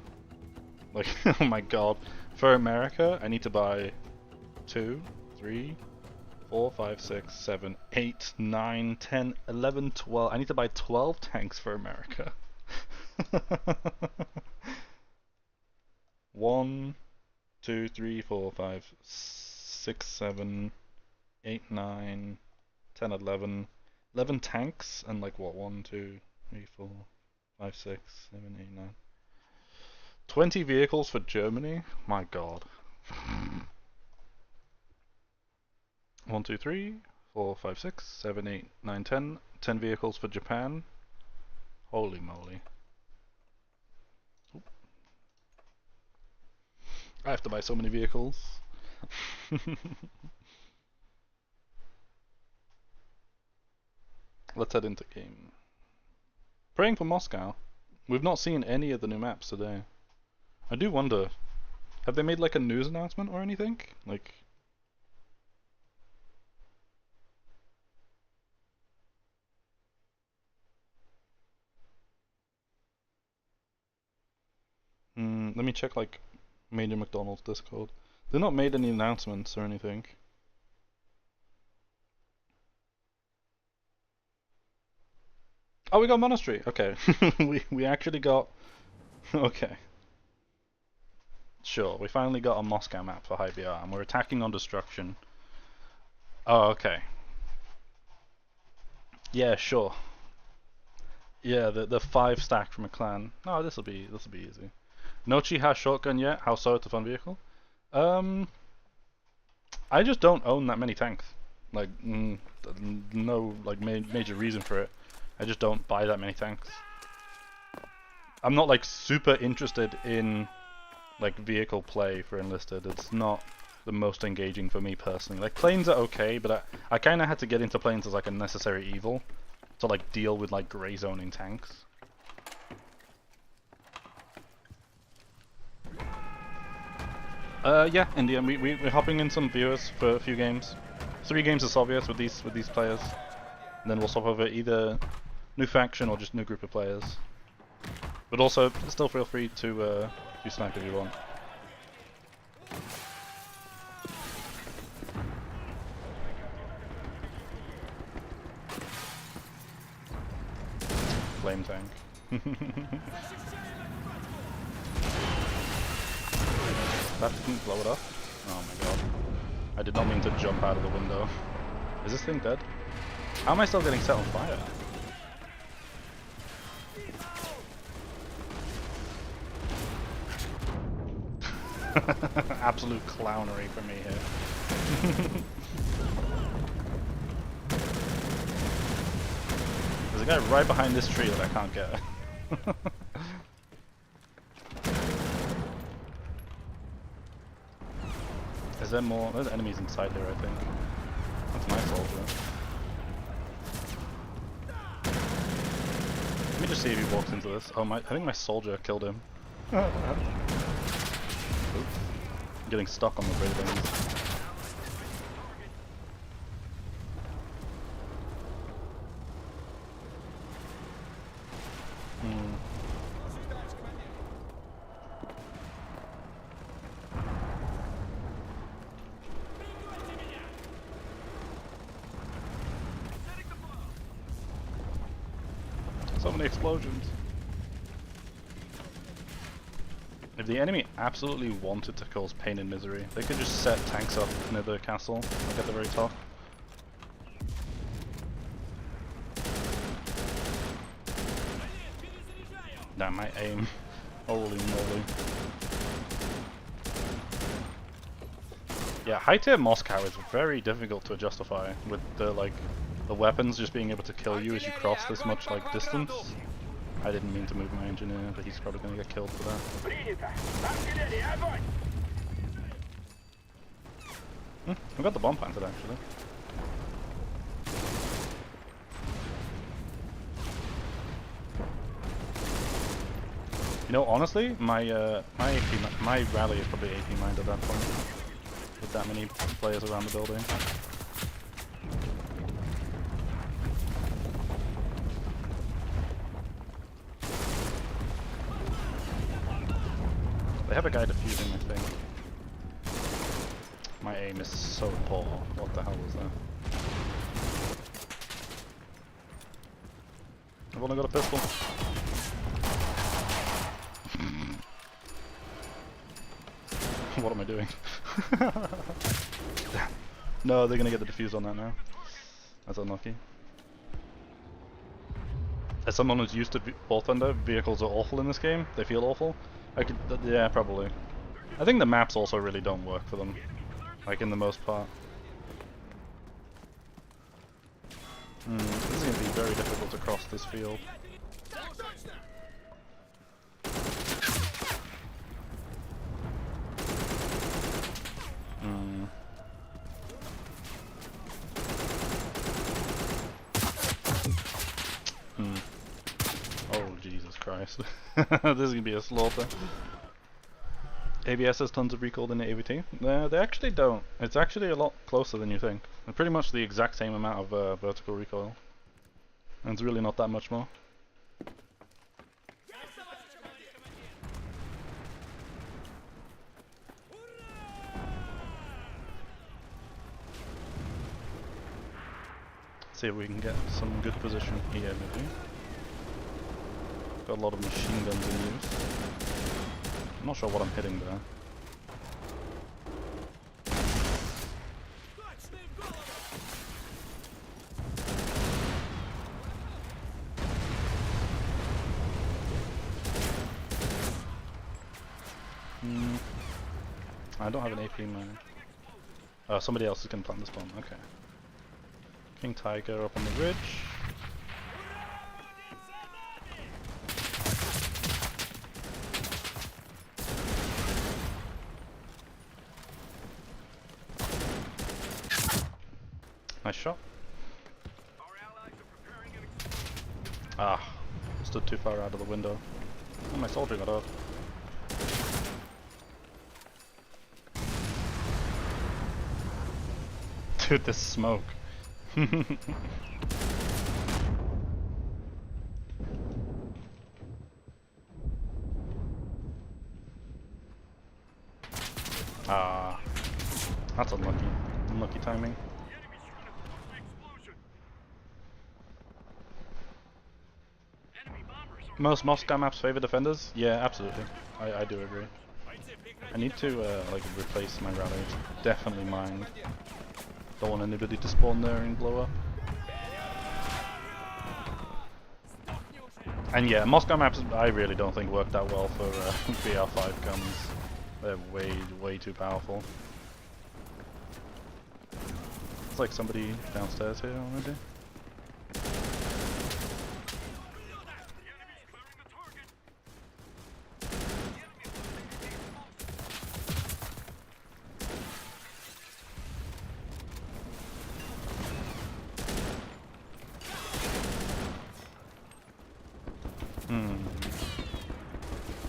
Like, oh my god. For America, I need to buy 2, 3, 4, 5, 6, 7, 8, 9, 10, 11, 12. I need to buy 12 tanks for America. 1, 2, 3, 4, 5, 6, 7, 8, 9, 10, 11. 11 tanks and like what? 1, 2, 3, 4, 5, 6, 7, 8, 9. 20 vehicles for Germany? My god. 1, 2, 3, 4, 5, 6, 7, 8, 9, 10. 10 vehicles for Japan. Holy moly. Oop. I have to buy so many vehicles. Let's head into game. Praying for Moscow. We've not seen any of the new maps today. I do wonder, have they made like a news announcement or anything? Like, Let me check like Major McDonald's Discord. They've not made any announcements or anything. Oh, we got Monastery. Okay, we actually got. Okay. Sure, we finally got a Moscow map for HighBR, and we're attacking on destruction. Oh, okay. Yeah, sure. Yeah, the 5 stack from a clan. No, this'll be easy. No Chi has shotgun yet. How so? It's a fun vehicle. I just don't own that many tanks. Like, no like major reason for it. I just don't buy that many tanks. I'm not like super interested in like vehicle play for Enlisted. It's not the most engaging for me personally. Like planes are okay, but I kind of had to get into planes as like a necessary evil to like deal with like grey zoning tanks. Yeah, India. We're hopping in some viewers for a few games. 3 games of Soviets with these players. And then we'll swap over either new faction or just new group of players. But also, still feel free to do snipe if you want. Flame tank. That didn't blow it up? Oh my god. I did not mean to jump out of the window. Is this thing dead? How am I still getting set on fire? Absolute clownery from me here. There's a guy right behind this tree that I can't get. Is there more? There's enemies inside here, I think. That's my soldier. Let me just see if he walks into this. Oh, I think my soldier killed him. Oops. I'm getting stuck on the buildings. So many explosions. If the enemy absolutely wanted to cause pain and misery, they could just set tanks up near the castle, like at the very top. Damn, my aim. Holy moly. Yeah, high tier Moscow is very difficult to justify with the the weapons just being able to kill you as you cross this much like distance. I didn't mean to move my engineer, but he's probably gonna get killed for that. We got the bomb planted actually. You know, honestly, my rally is probably AP mined at that point, with that many players around the building. They have a guy defusing, I think. My aim is so poor. What the hell was that? I've only got a pistol. What am I doing? No, they're gonna get the defuse on that now. That's unlucky. As someone who's used to War Thunder, vehicles are awful in this game. They feel awful. Yeah, probably. I think the maps also really don't work for them, like in the most part. This is going to be very difficult to cross this field. Oh, Jesus Christ. This is going to be a slaughter. ABS has tons of recoil in the AVT. They actually don't. It's actually a lot closer than you think. They're pretty much the exact same amount of vertical recoil. And it's really not that much more. see if we can get some good position here, maybe. Got a lot of machine guns in use. I'm not sure what I'm hitting there. I don't have an AP man. Oh, somebody else is gonna plant this bomb. Okay. King Tiger up on the ridge. Nice shot. Ah, stood too far out of the window. Oh, my soldier got up. Dude, this smoke. Ah, that's unlucky. Unlucky timing. Most Moscow maps favor defenders? Yeah, absolutely. I do agree. I need to like replace my rally. Definitely mine. Don't want anybody to spawn there and blow up. And yeah, Moscow maps I really don't think work that well for BR5 guns. They're way too powerful. It's like somebody downstairs here already.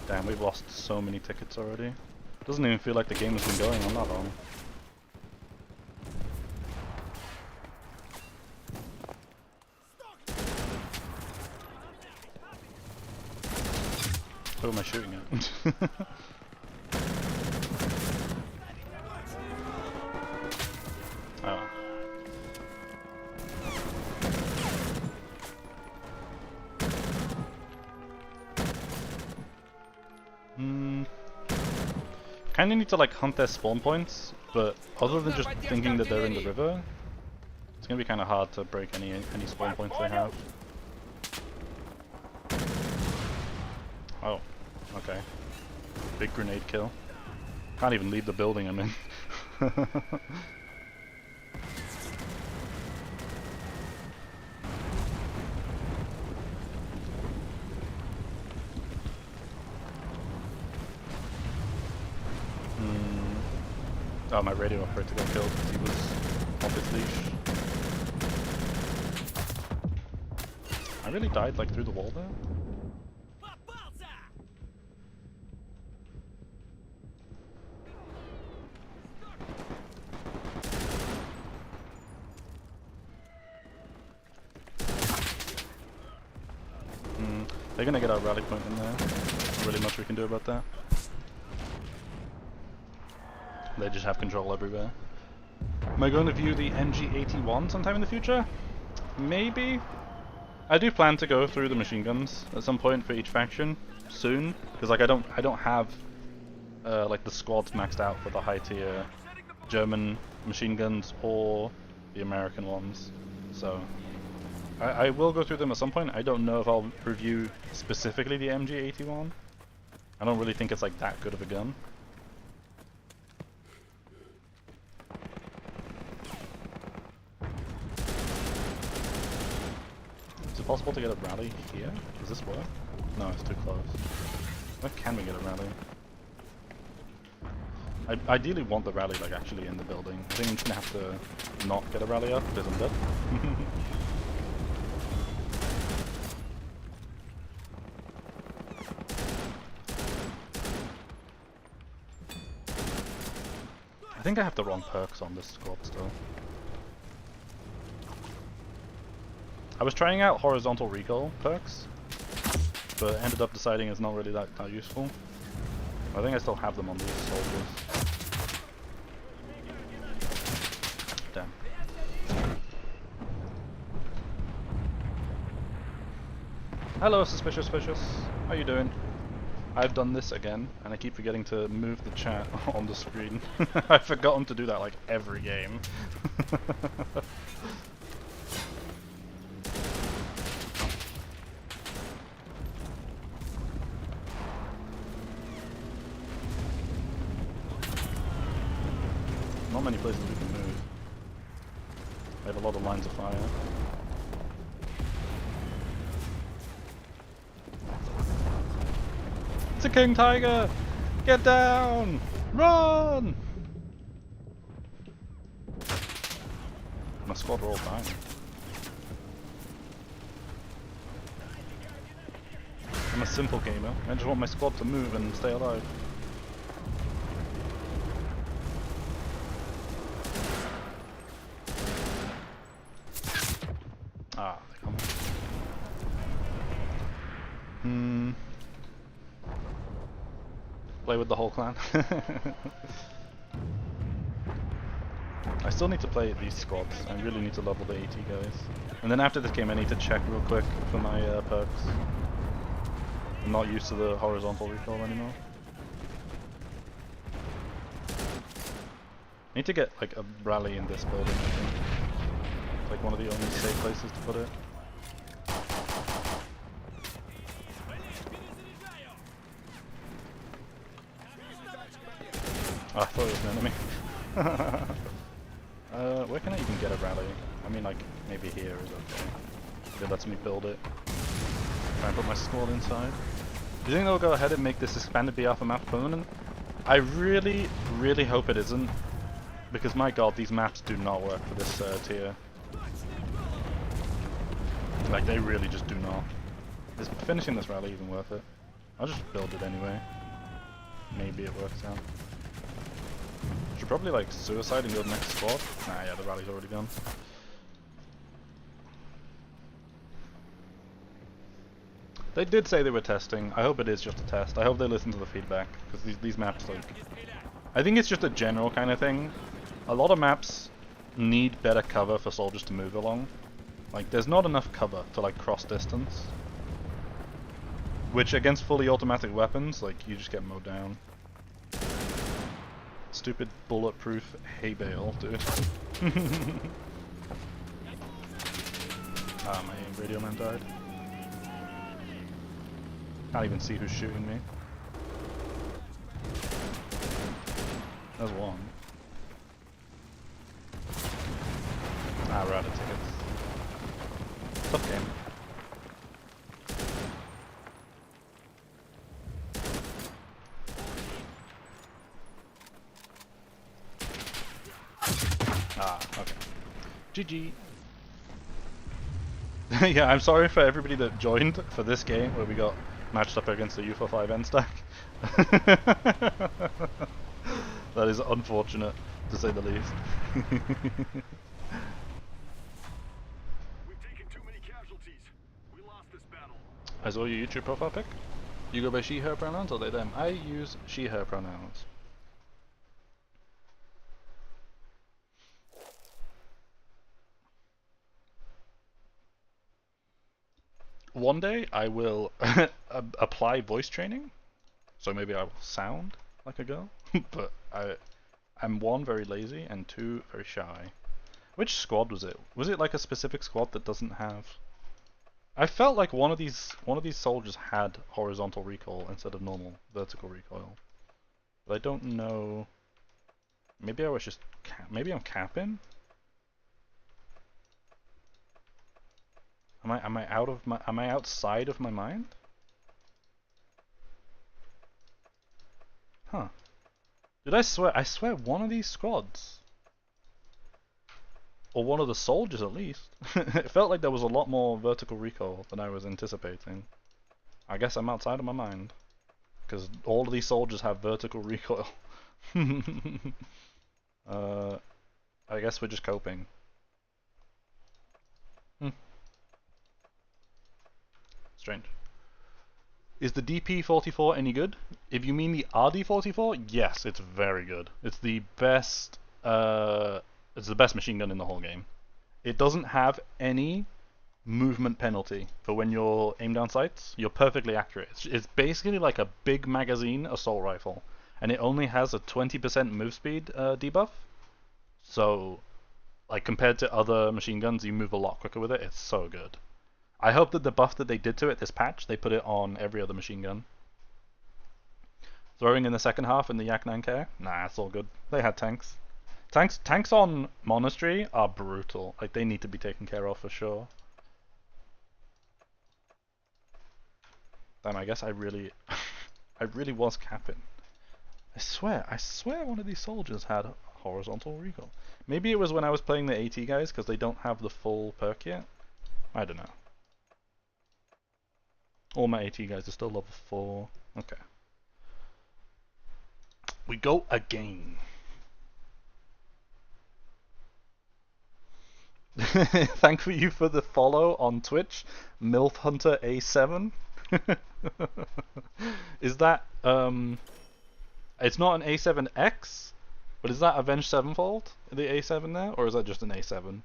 Damn, we've lost so many tickets already. Doesn't even feel like the game has been going on that long. Who am I shooting at? Oh. Kinda need to like hunt their spawn points, but other than just thinking that they're in the river, it's gonna be kinda hard to break any spawn points they have. Oh, okay. Big grenade kill. Can't even leave the building I'm in. Oh, my radio operator got killed because he was off his leash. I really died like through the wall there. They're gonna get our rally point in there. Not really much we can do about that. They just have control everywhere. Am I going to view the MG81 sometime in the future? Maybe. I do plan to go through the machine guns at some point for each faction soon, because like I don't have like the squads maxed out for the high tier German machine guns or the American ones. So I will go through them at some point. I don't know if I'll review specifically the MG81. I don't really think it's like that good of a gun. Is it possible to get a rally here? Does this work? No, it's too close. Where can we get a rally? I ideally want the rally like actually in the building. I think I'm just gonna have to not get a rally up because I'm dead. I think I have the wrong perks on this squad still. I was trying out horizontal recoil perks, but ended up deciding it's not really that useful. I think I still have them on these soldiers. Damn. Hello, Suspicious Vicious. How you doing? I've done this again, and I keep forgetting to move the chat on the screen. I've forgotten to do that like every game. Not many places we can move. They have a lot of lines of fire. It's a king tiger! Get down! Run! My squad are all dying. I'm a simple gamer. I just want my squad to move and stay alive. Ah, they come. Play with the whole clan. I still need to play these squads. I really need to level the AT guys. And then after this game I need to check real quick for my perks. I'm not used to the horizontal recoil anymore. I need to get like a rally in this building, I think. It's like one of the only safe places to put it. Oh, I thought it was an enemy. Where can I even get a rally? I mean, like, maybe here is okay. If it lets me build it. Try and put my squad inside. Do you think they'll go ahead and make this expanded BR for map permanent? I really, really hope it isn't. Because my god, these maps do not work for this tier. Like, they really just do not. Is finishing this rally even worth it? I'll just build it anyway. Maybe it works out. Should probably like suicide and go to the next squad. Nah, yeah, the rally's already gone. They did say they were testing. I hope it is just a test. I hope they listen to the feedback, because these maps, like, I think it's just a general kind of thing. A lot of maps need better cover for soldiers to move along. Like, there's not enough cover to like cross distance. Which against fully automatic weapons, like, you just get mowed down. Stupid bulletproof hay bale, dude. Ah, my radio man died. Can't even see who's shooting me. There's one. Ah, we're out of tickets. Tough game. Ah, okay. GG. Yeah, I'm sorry for everybody that joined for this game where we got matched up against the U45N stack. That is unfortunate, to say the least. We've taken too many casualties. We lost this battle. I saw your YouTube profile pic. You go by she, her pronouns or they, them? I use she, her pronouns. One day I will apply voice training, so maybe I will sound like a girl, but I'm one, very lazy, and two, very shy. Which squad was it? Was it like a specific squad that doesn't have... I felt like one of these soldiers had horizontal recoil instead of normal vertical recoil. But I don't know... Maybe I was just... Maybe I'm capping? Am I out of my... Am I outside of my mind? Huh. Did I swear? I swear one of these squads, or one of the soldiers at least, it felt like there was a lot more vertical recoil than I was anticipating. I guess I'm outside of my mind, because all of these soldiers have vertical recoil. I guess we're just coping. Strange. Is the DP44 any good? If you mean the RD44, yes, it's very good. It's the best machine gun in the whole game. It doesn't have any movement penalty for when you're aim down sights. You're perfectly accurate. It's basically like a big magazine assault rifle, and it only has a 20% move speed debuff. So, like compared to other machine guns, you move a lot quicker with it. It's so good. I hope that the buff that they did to it this patch, they put it on every other machine gun. Throwing in the second half in the Yak 9K? Nah, it's all good. They had tanks. Tanks on Monastery are brutal. Like, they need to be taken care of for sure. Damn, I guess I really was capping. I swear one of these soldiers had horizontal recoil. Maybe it was when I was playing the AT guys, because they don't have the full perk yet. I don't know. All my AT guys are still level 4. Okay. We go again. Thank you for the follow on Twitch, MILF Hunter A7. Is that it's not an A7X, but is that Avenged Sevenfold, the A7 there, or is that just an A7?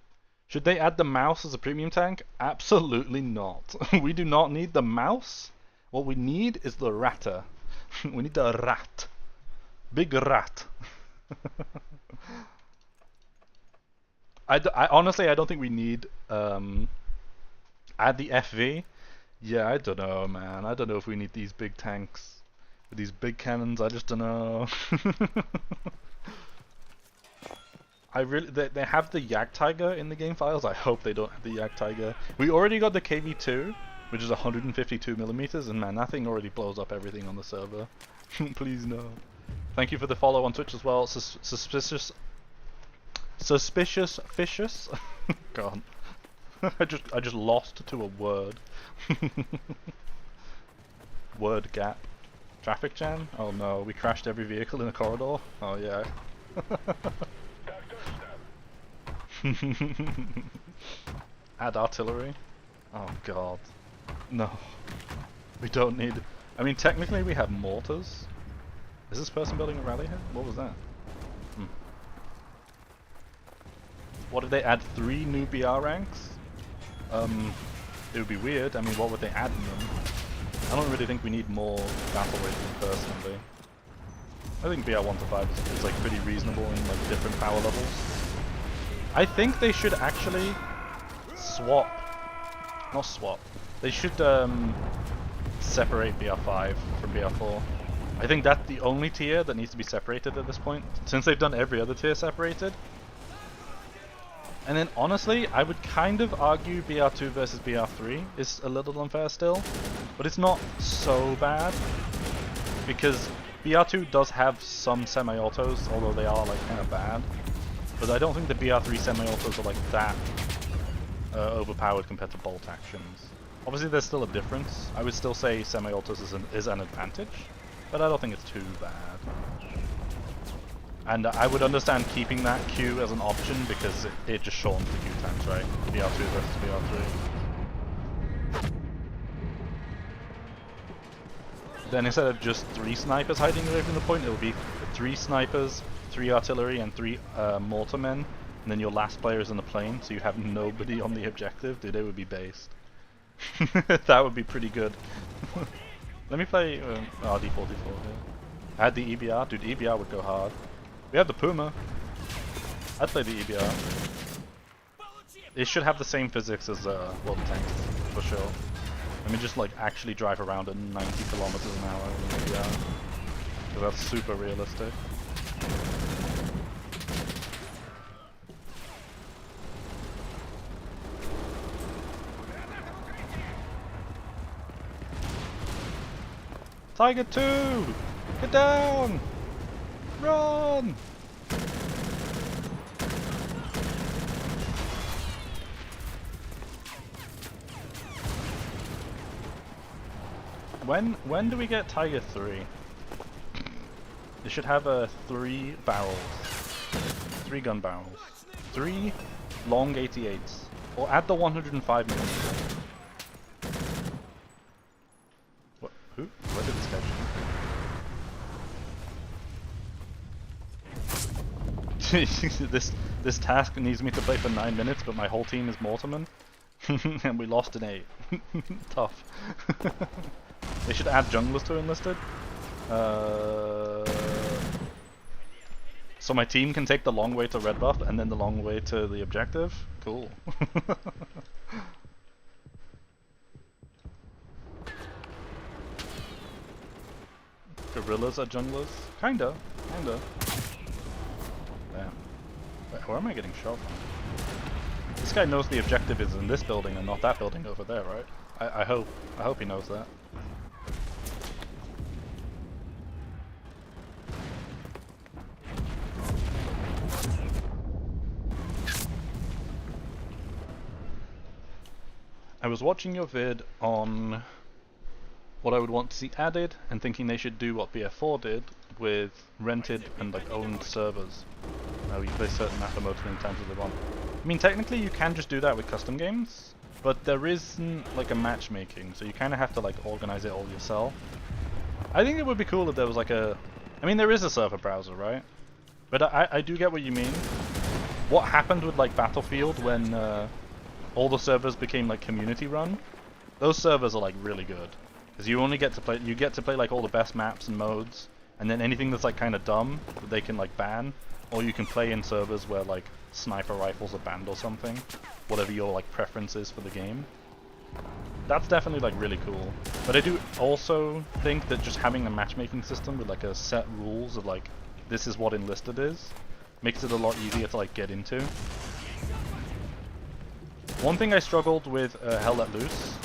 Should they add the mouse as a premium tank? Absolutely not. We do not need the mouse. What we need is the ratter. We need the rat. Big rat. I honestly, I don't think we need add the FV. Yeah, I don't know, man. I don't know if we need these big tanks with these big cannons. I just don't know. They have the Yak Tiger in the game files. I hope they don't have the Yak Tiger. We already got the KV2, which is 152 millimeters, and man, that thing already blows up everything on the server. Please no. Thank you for the follow on Twitch as well. Suspicious. God. I just lost to a word. Word gap. Traffic jam? Oh no, we crashed every vehicle in a corridor? Oh yeah. Add artillery? Oh god. No. We don't need... I mean, technically we have mortars. Is this person building a rally here? What was that? What if they add 3 new BR ranks? It would be weird. I mean, what would they add in them? I don't really think we need more battle rating personally. I think BR 1 to 5 is like pretty reasonable in like different power levels. I think they should actually swap. Not swap. They should separate BR5 from BR4. I think that's the only tier that needs to be separated at this point, since they've done every other tier separated. And then honestly, I would kind of argue BR2 versus BR3 is a little unfair still, but it's not so bad, because BR2 does have some semi-autos, although they are like kind of bad. But I don't think the BR3 semi-autos are like that overpowered compared to bolt actions. Obviously there's still a difference. I would still say semi-autos is an advantage, but I don't think it's too bad. And I would understand keeping that Q as an option because it just shortens the Q times, right? BR2 versus BR3. Then instead of just 3 snipers hiding away from the point, it would be 3 snipers, 3 artillery, and 3 mortarmen. And then your last player is in the plane, so you have nobody on the objective. Dude, it would be based. That would be pretty good. Let me play RD44 here. Add the EBR. Dude, EBR would go hard. We have the Puma. I'd play the EBR. It should have the same physics as world tanks, for sure. Let me just like actually drive around at 90 kilometers an hour in the EBR. Because that's super realistic. Tiger 2! Get down! Run! When do we get Tiger 3? It should have 3 barrels. 3 gun barrels. 3 long 88s. Or add the 105mm. What? Who? Where did this guy shoot? This task needs me to play for 9 minutes, but my whole team is Mortarman. And we lost an 8. Tough. They should add junglers to Enlisted. So my team can take the long way to red buff and then the long way to the objective? Cool. Gorillas are junglers? Kinda. Damn. Wait, where am I getting shot from? This guy knows the objective is in this building and not that building over there, right? I hope he knows that. I was watching your vid on what I would want to see added and thinking they should do what BF4 did with rented and like owned servers. You play certain map modes as many times as they want. I mean, technically you can just do that with custom games, but there isn't like a matchmaking, so you kind of have to like organize it all yourself. I think it would be cool if there was like a... I mean, there is a server browser, right? But I do get what you mean. What happened with like Battlefield when all the servers became like community run? Those servers are like really good. Because you only get to play like all the best maps and modes, and then anything that's like kind of dumb that they can like ban, or you can play in servers where like sniper rifles are banned or something, whatever your like preference is for the game. That's definitely like really cool. But I do also think that just having a matchmaking system with like a set rules of like this is what Enlisted is makes it a lot easier to like get into. One thing I struggled with Hell Let Loose,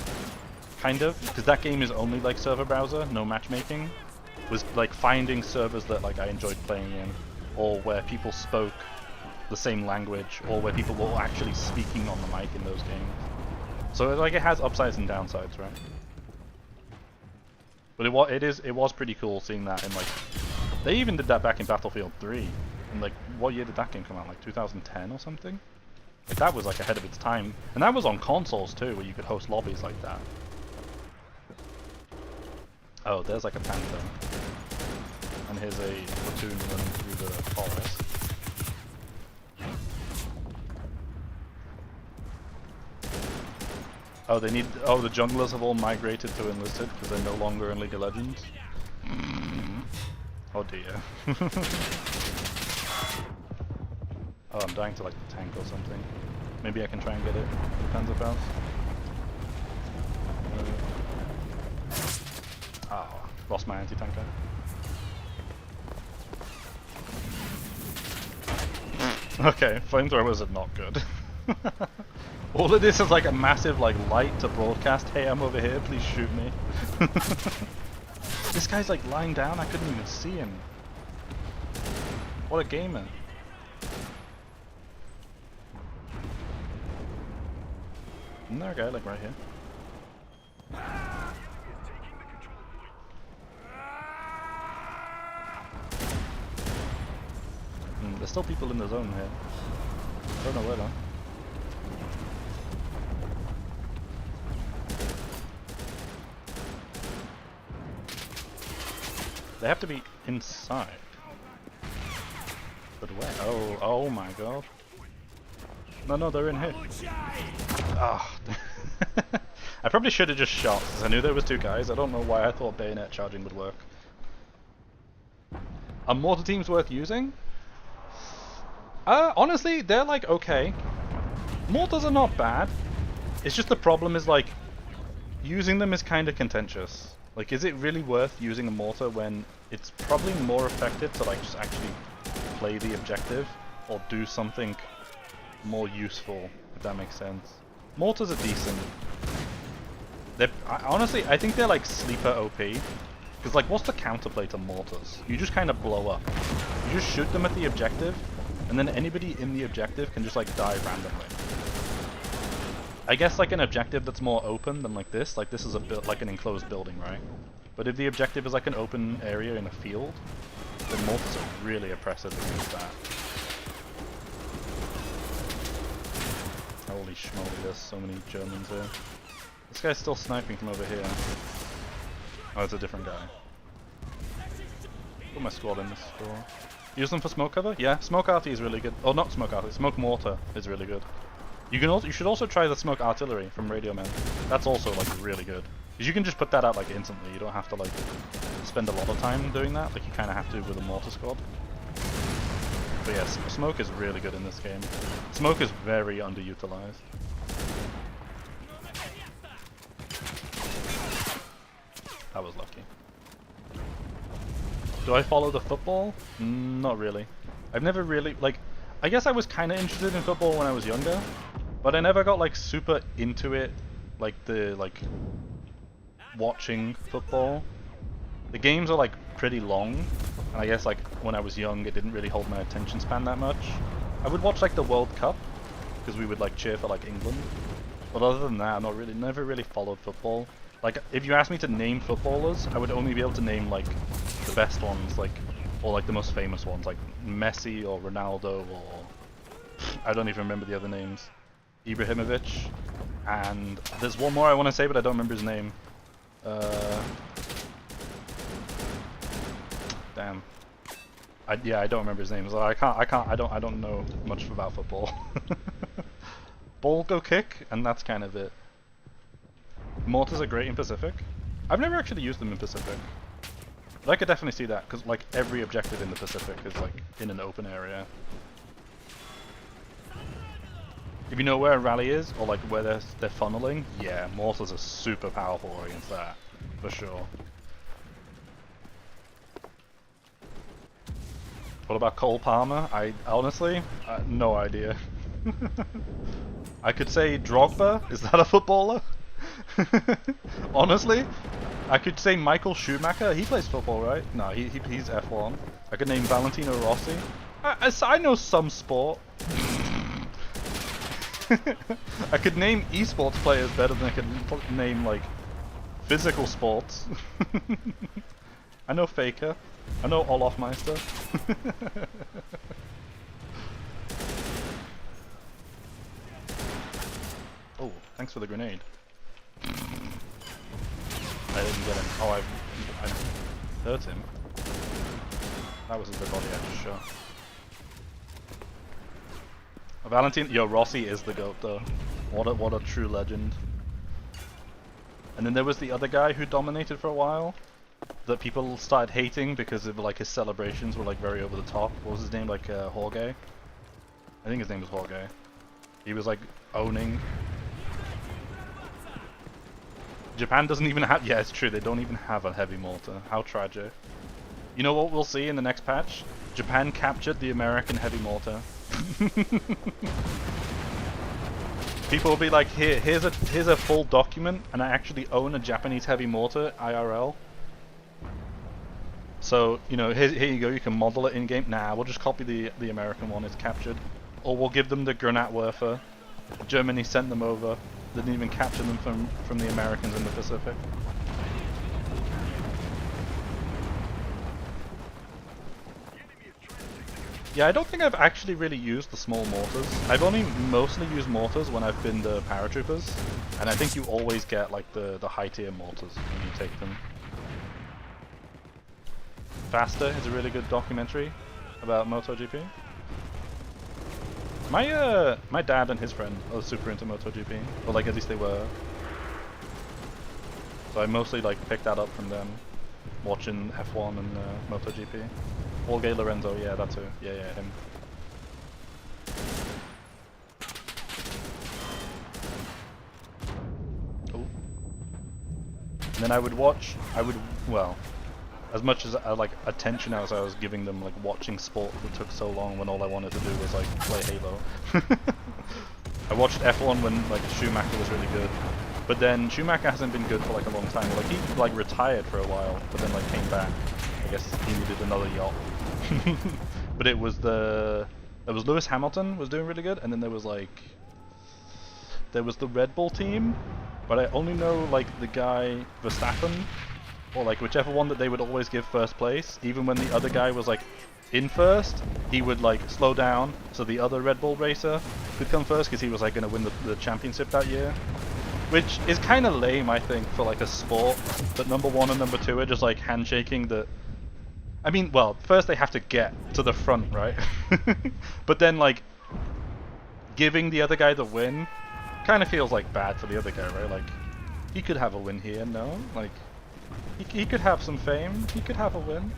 kind of, because that game is only like server browser, no matchmaking, was like finding servers that like I enjoyed playing in, or where people spoke the same language, or where people were actually speaking on the mic in those games. So like it has upsides and downsides, right? But it was pretty cool seeing that in like, they even did that back in Battlefield 3. And like, what year did that game come out? Like 2010 or something? Like, that was like ahead of its time. And that was on consoles too, where you could host lobbies like that. Oh, there's like a panther. And here's a platoon running through the forest. Oh, the junglers have all migrated to Enlisted because they're no longer in League of Legends. Oh dear. Oh, I'm dying to like the tank or something. Maybe I can try and get it. Depends about. Oh, lost my anti-tanker. Okay, flamethrowers are not good. All of this is like a massive like light to broadcast. Hey, I'm over here, please shoot me. This guy's like lying down, I couldn't even see him. What a gamer. Isn't there a guy like right here? There's still people in the zone here. Don't know where though. They have to be inside. But where? Oh my god. No, they're in here. Ah. I probably should have just shot, because I knew there was two guys. I don't know why I thought bayonet charging would work. Are mortar teams worth using? Honestly, they're like okay. Mortars are not bad. It's just the problem is like, using them is kind of contentious. Like, is it really worth using a mortar when it's probably more effective to like just actually play the objective or do something more useful, if that makes sense. Mortars are decent. Honestly, I think they're like sleeper OP. Because like, what's the counterplay to mortars? You just kind of blow up. You just shoot them at the objective, and then anybody in the objective can just like die randomly. I guess like an objective that's more open than like this is a like an enclosed building, right? But if the objective is like an open area in a field, then mortars are really oppressive against that. Holy schmoly, there's so many Germans here. This guy's still sniping from over here. Oh, it's a different guy. Put my squad in this door. Use them for smoke cover? Yeah, smoke arty is really good. Oh, not smoke arty, smoke mortar is really good. You should also try the smoke artillery from Radio Man. That's also like really good. Because you can just put that out like instantly. You don't have to like spend a lot of time doing that. Like you kind of have to with a mortar squad. But yes, smoke is really good in this game. Smoke is very underutilized. That was lucky. Do I follow the football? Not really. I've never really, like, I guess I was kind of interested in football when I was younger, but I never got like super into it, like watching football. The games are like pretty long, and I guess like when I was young it didn't really hold my attention span that much. I would watch like the World Cup, because we would like cheer for like England, but other than that, never really followed football. Like, if you asked me to name footballers, I would only be able to name, like, the best ones, like, or, like, the most famous ones, like Messi or Ronaldo or... I don't even remember the other names. Ibrahimovic. And there's one more I want to say, but I don't remember his name. Damn. Yeah, I don't remember his name, so I don't know much about football. Ball go kick, and that's kind of it. Mortars are great in Pacific. I've never actually used them in Pacific. But I could definitely see that, because like every objective in the Pacific is like in an open area. If you know where a rally is, or like where they're funneling, yeah, mortars are super powerful against that, for sure. What about Cole Palmer? I honestly, no idea. I could say Drogba, is that a footballer? Honestly, I could say Michael Schumacher. He plays football, right? No, he's F1. I could name Valentino Rossi. I know some sport. I could name esports players better than I could name like physical sports. I know Faker. I know Olaf Meister. Oh, thanks for the grenade. I didn't get him. Oh, I hurt him. That was the body I just shot. Valentine, yo, Rossi is the GOAT though. What a true legend. And then there was the other guy who dominated for a while, that people started hating because of like his celebrations were like very over the top. What was his name? Like Jorge? I think his name was Jorge. He was like owning. Japan doesn't even have... Yeah, it's true, they don't even have a heavy mortar. How tragic. You know what we'll see in the next patch? Japan captured the American heavy mortar. People will be like, here's a full document, and I actually own a Japanese heavy mortar, IRL. So, you know, here you go, you can model it in-game. Nah, we'll just copy the American one, it's captured. Or we'll give them the Granatwerfer. Germany sent them over. Didn't even capture them from the Americans in the Pacific. Yeah, I don't think I've actually really used the small mortars. I've only mostly used mortars when I've been the paratroopers, and I think you always get like the high tier mortars when you take them. Faster is a really good documentary about MotoGP. My dad and his friend are super into MotoGP, or like at least they were. So I mostly like picked that up from them, watching F1 and MotoGP. Jorge Lorenzo, yeah, that's who. Yeah, him. Oh. And then I would, well, as much as like attention as I was giving them like watching sport that took so long when all I wanted to do was like play Halo. I watched F1 when like Schumacher was really good, but then Schumacher hasn't been good for like a long time. Like he like retired for a while, but then like came back. I guess he needed another yacht. But it was Lewis Hamilton was doing really good, and then there was the Red Bull team, but I only know like the guy Verstappen, or like whichever one that they would always give first place. Even when the other guy was like in first, he would like slow down so the other Red Bull racer could come first, because he was like going to win the championship that year. Which is kind of lame, I think, for like a sport that number 1 and number 2 are just like handshaking the... I mean, well, first they have to get to the front, right? But then like giving the other guy the win kind of feels like bad for the other guy, right? Like, he could have a win here, no? Like, he could have some fame, he could have a win.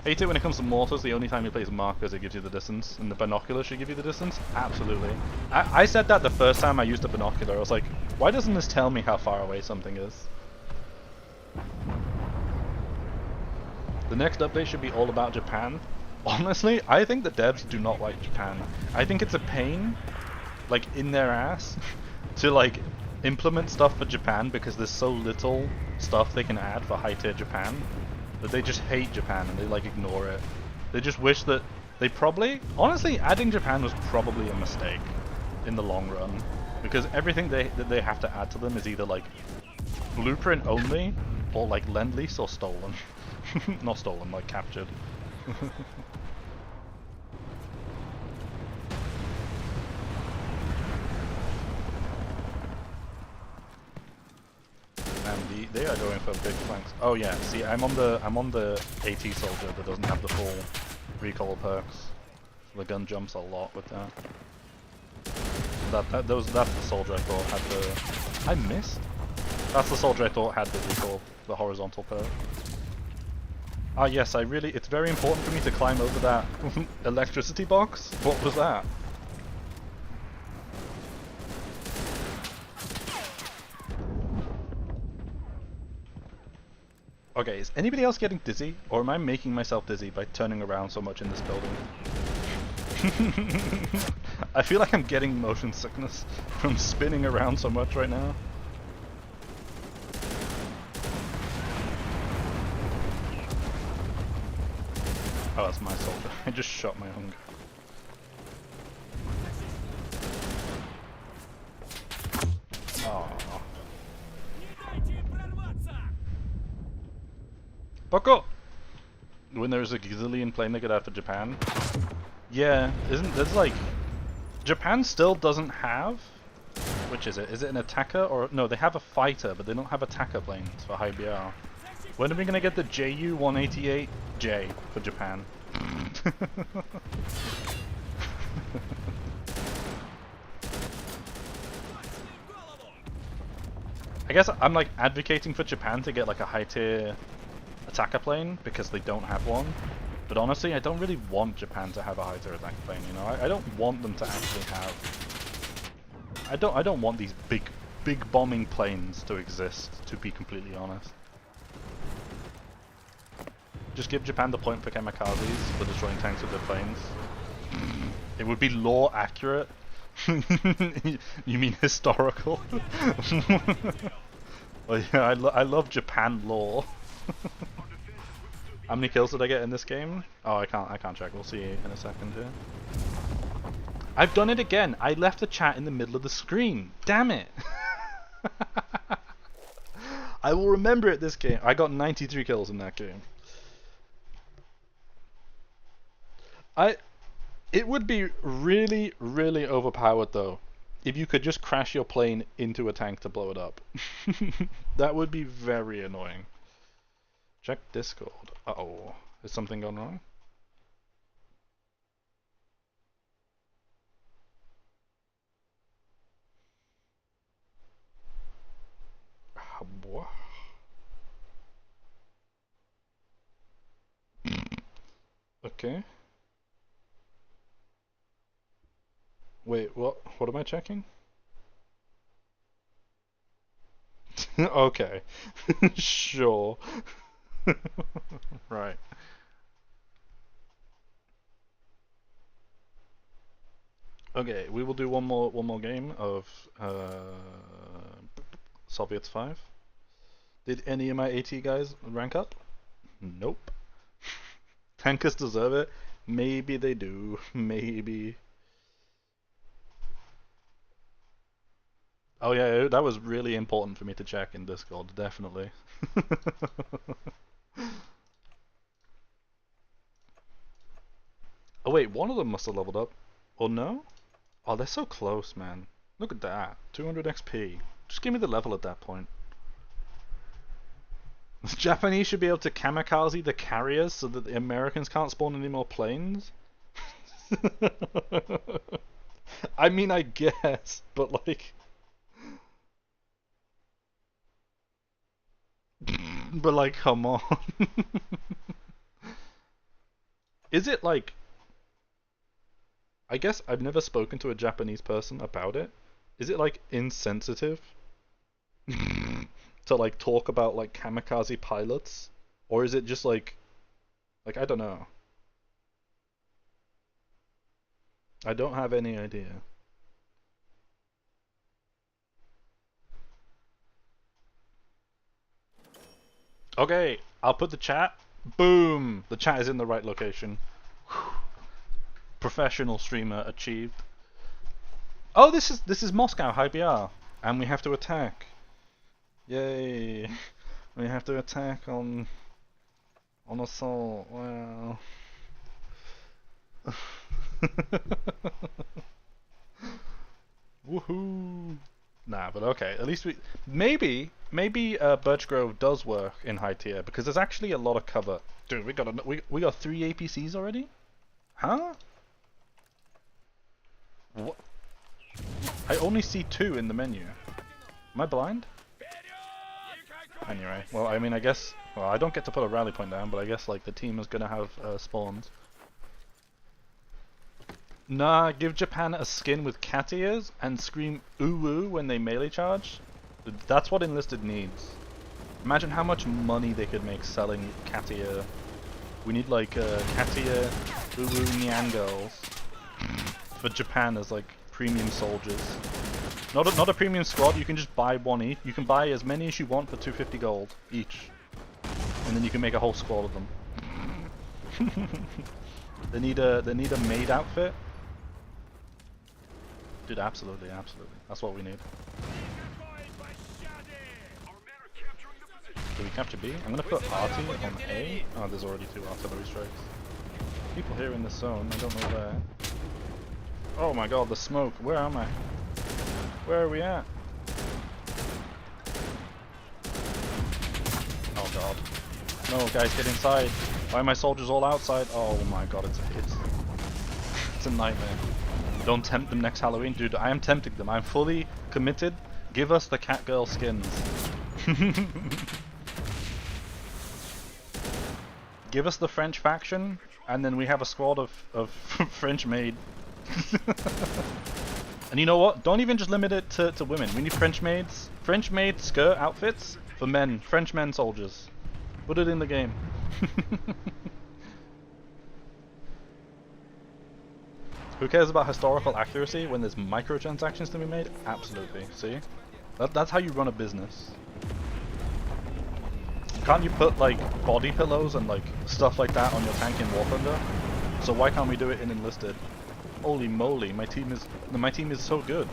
Hate it when it comes to mortars, the only time he plays markers it gives you the distance, and the binocular should give you the distance? Absolutely. I said that the first time I used the binocular, I was like, why doesn't this tell me how far away something is? The next update should be all about Japan. Honestly, I think the devs do not like Japan. I think it's a pain, like, in their ass, to, like, implement stuff for Japan because there's so little stuff they can add for high-tier Japan that they just hate Japan and they, like, ignore it. They just wish that they probably... Honestly, adding Japan was probably a mistake in the long run because everything that they have to add to them is either, like, blueprint only or, like, lend-lease or stolen. Not stolen, like captured. And they are going for big flanks. Oh yeah, see, I'm on the AT soldier that doesn't have the full recoil perks. The gun jumps a lot with that. That's the soldier I thought had the... I missed? That's the soldier I thought had the recoil, the horizontal perk. Ah yes, it's very important for me to climb over that electricity box. What was that? Okay, is anybody else getting dizzy? Or am I making myself dizzy by turning around so much in this building? I feel like I'm getting motion sickness from spinning around so much right now. Oh, that's my soldier. I just shot my own guy. Aww. Boko! When there's a gazillion plane they could add for Japan. Yeah, there's like... Japan still doesn't have... Which is it? Is it an attacker or... No, they have a fighter, but they don't have attacker planes for HighBR. When are we gonna get the JU-188J for Japan? I guess I'm like advocating for Japan to get like a high tier attacker plane because they don't have one. But honestly, I don't really want Japan to have a high tier attacker plane, you know? I don't want them to actually have... I don't want these big bombing planes to exist, to be completely honest. Just give Japan the point for kamikazes for destroying tanks with their planes. It would be lore accurate. You mean historical? Well, yeah, I love Japan lore. How many kills did I get in this game? Oh, I can't check. We'll see in a second here. I've done it again. I left the chat in the middle of the screen. Damn it! I will remember it this game. I got 93 kills in that game. It would be really, really overpowered though, if you could just crash your plane into a tank to blow it up. That would be very annoying. Check Discord. Uh-oh. Is something gone wrong? What? Okay. Wait, what? What am I checking? Okay. Sure. Right. Okay, we will do one more game of Soviets 5. Did any of my AT guys rank up? Nope. Tankers deserve it? Maybe they do. Maybe. Oh yeah, that was really important for me to check in Discord, definitely. Oh wait, one of them must have leveled up. Or no? Oh, they're so close, man. Look at that. 200 XP. Just give me the level at that point. The Japanese should be able to kamikaze the carriers so that the Americans can't spawn any more planes? I mean, I guess, but like... But like, come on. Is it like... I guess I've never spoken to a Japanese person about it. Is it like insensitive to like talk about like kamikaze pilots? Or is it just like I don't know. I don't have any idea. Okay, I'll put the chat. Boom! The chat is in the right location. Professional streamer achieved. Oh, this is Moscow, HighBR, and we have to attack. Yay! We have to attack on assault. Wow. Woohoo! Nah, but okay. At least we maybe Birch Grove does work in high tier because there's actually a lot of cover. Dude, we got 3 APCs already? Huh? What? I only see 2 in the menu. Am I blind? Anyway, well, I mean, I guess... Well, I don't get to put a rally point down, but I guess, like, the team is gonna have spawns. Nah, give Japan a skin with cat ears and scream ooh-woo when they melee charge. That's what Enlisted needs. Imagine how much money they could make selling cat ear. We need, like, cat ear ooh-woo nyan girls for Japan as, like, premium soldiers. Not a premium squad, you can just buy one each. You can buy as many as you want for 250 gold each. And then you can make a whole squad of them. They need a maid outfit. Dude, absolutely. That's what we need. Do we capture B? I'm gonna put Arty on A. Oh, there's already 2 artillery strikes. People here in this zone, I don't know where. Oh my god, the smoke. Where am I? Where are we at? Oh god. No, guys, get inside. Why are my soldiers all outside? Oh my god, it's a nightmare. Don't tempt them next Halloween. Dude, I am tempting them. I'm fully committed. Give us the Catgirl skins. Give us the French faction, and then we have a squad of French maid. And you know what? Don't even just limit it to women. We need French maids. French maid skirt outfits for men. French men soldiers. Put it in the game. Who cares about historical accuracy when there's microtransactions to be made? Absolutely. See? That's how you run a business. Can't you put like body pillows and like stuff like that on your tank in War Thunder? So why can't we do it in Enlisted? Holy moly, my team is so good.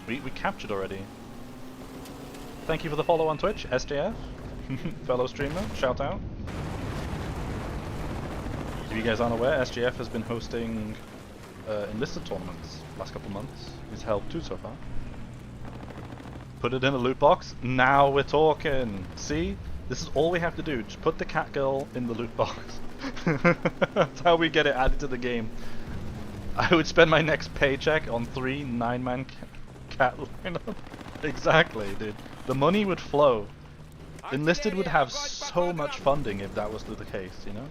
We captured already. Thank you for the follow on Twitch, SJF. Fellow streamer, shout out. If you guys aren't aware, SJF has been hosting Enlisted tournaments last couple months. He's held 2 so far. Put it in a loot box. Now we're talking. See? This is all we have to do. Just put the cat girl in the loot box. That's how we get it added to the game. I would spend my next paycheck on 3 9-man cat lineup. Exactly, dude. The money would flow. Enlisted would have so much funding if that was the case, you know?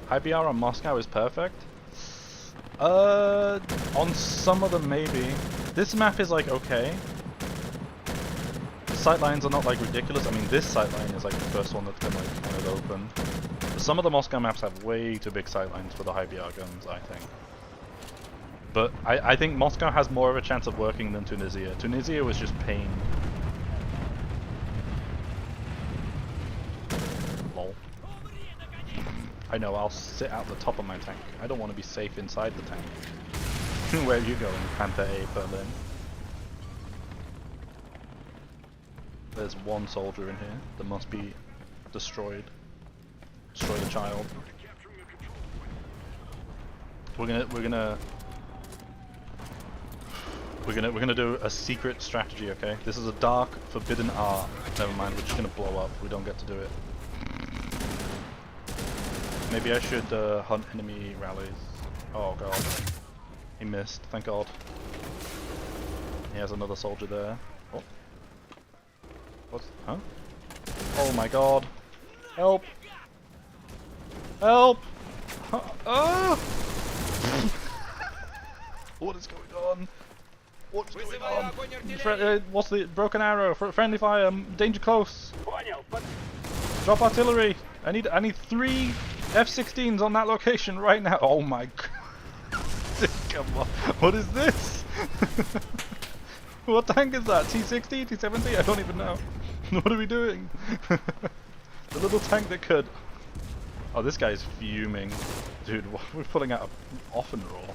HighBR on Moscow is perfect. On some of them maybe. This map is like okay. The sightlines are not like ridiculous. I mean, this sightline is like the first one that's been like kind of open. But some of the Moscow maps have way too big sightlines for the HighBR guns, I think. But I think Moscow has more of a chance of working than Tunisia. Tunisia was just pain. Lol. I know, I'll sit out the top of my tank. I don't want to be safe inside the tank. Where are you going, Panther A, Berlin? There's one soldier in here that must be destroyed. Destroy the child. We're gonna do a secret strategy, okay? This is a dark, forbidden art. Never mind, we're just gonna blow up. We don't get to do it. Maybe I should hunt enemy rallies. Oh god. He missed, thank god. He has another soldier there. Oh. What? Huh? Oh my god. Help! Help! Ah! What is going on? What's going on? What's the broken arrow? Friendly fire. Danger close. Drop artillery. I need 3 F-16s on that location right now. Oh my god. Come on. What is this? What tank is that? T-60? T-70? I don't even know. What are we doing? The little tank that could. Oh, this guy's fuming. Dude, we're pulling out a off and roll.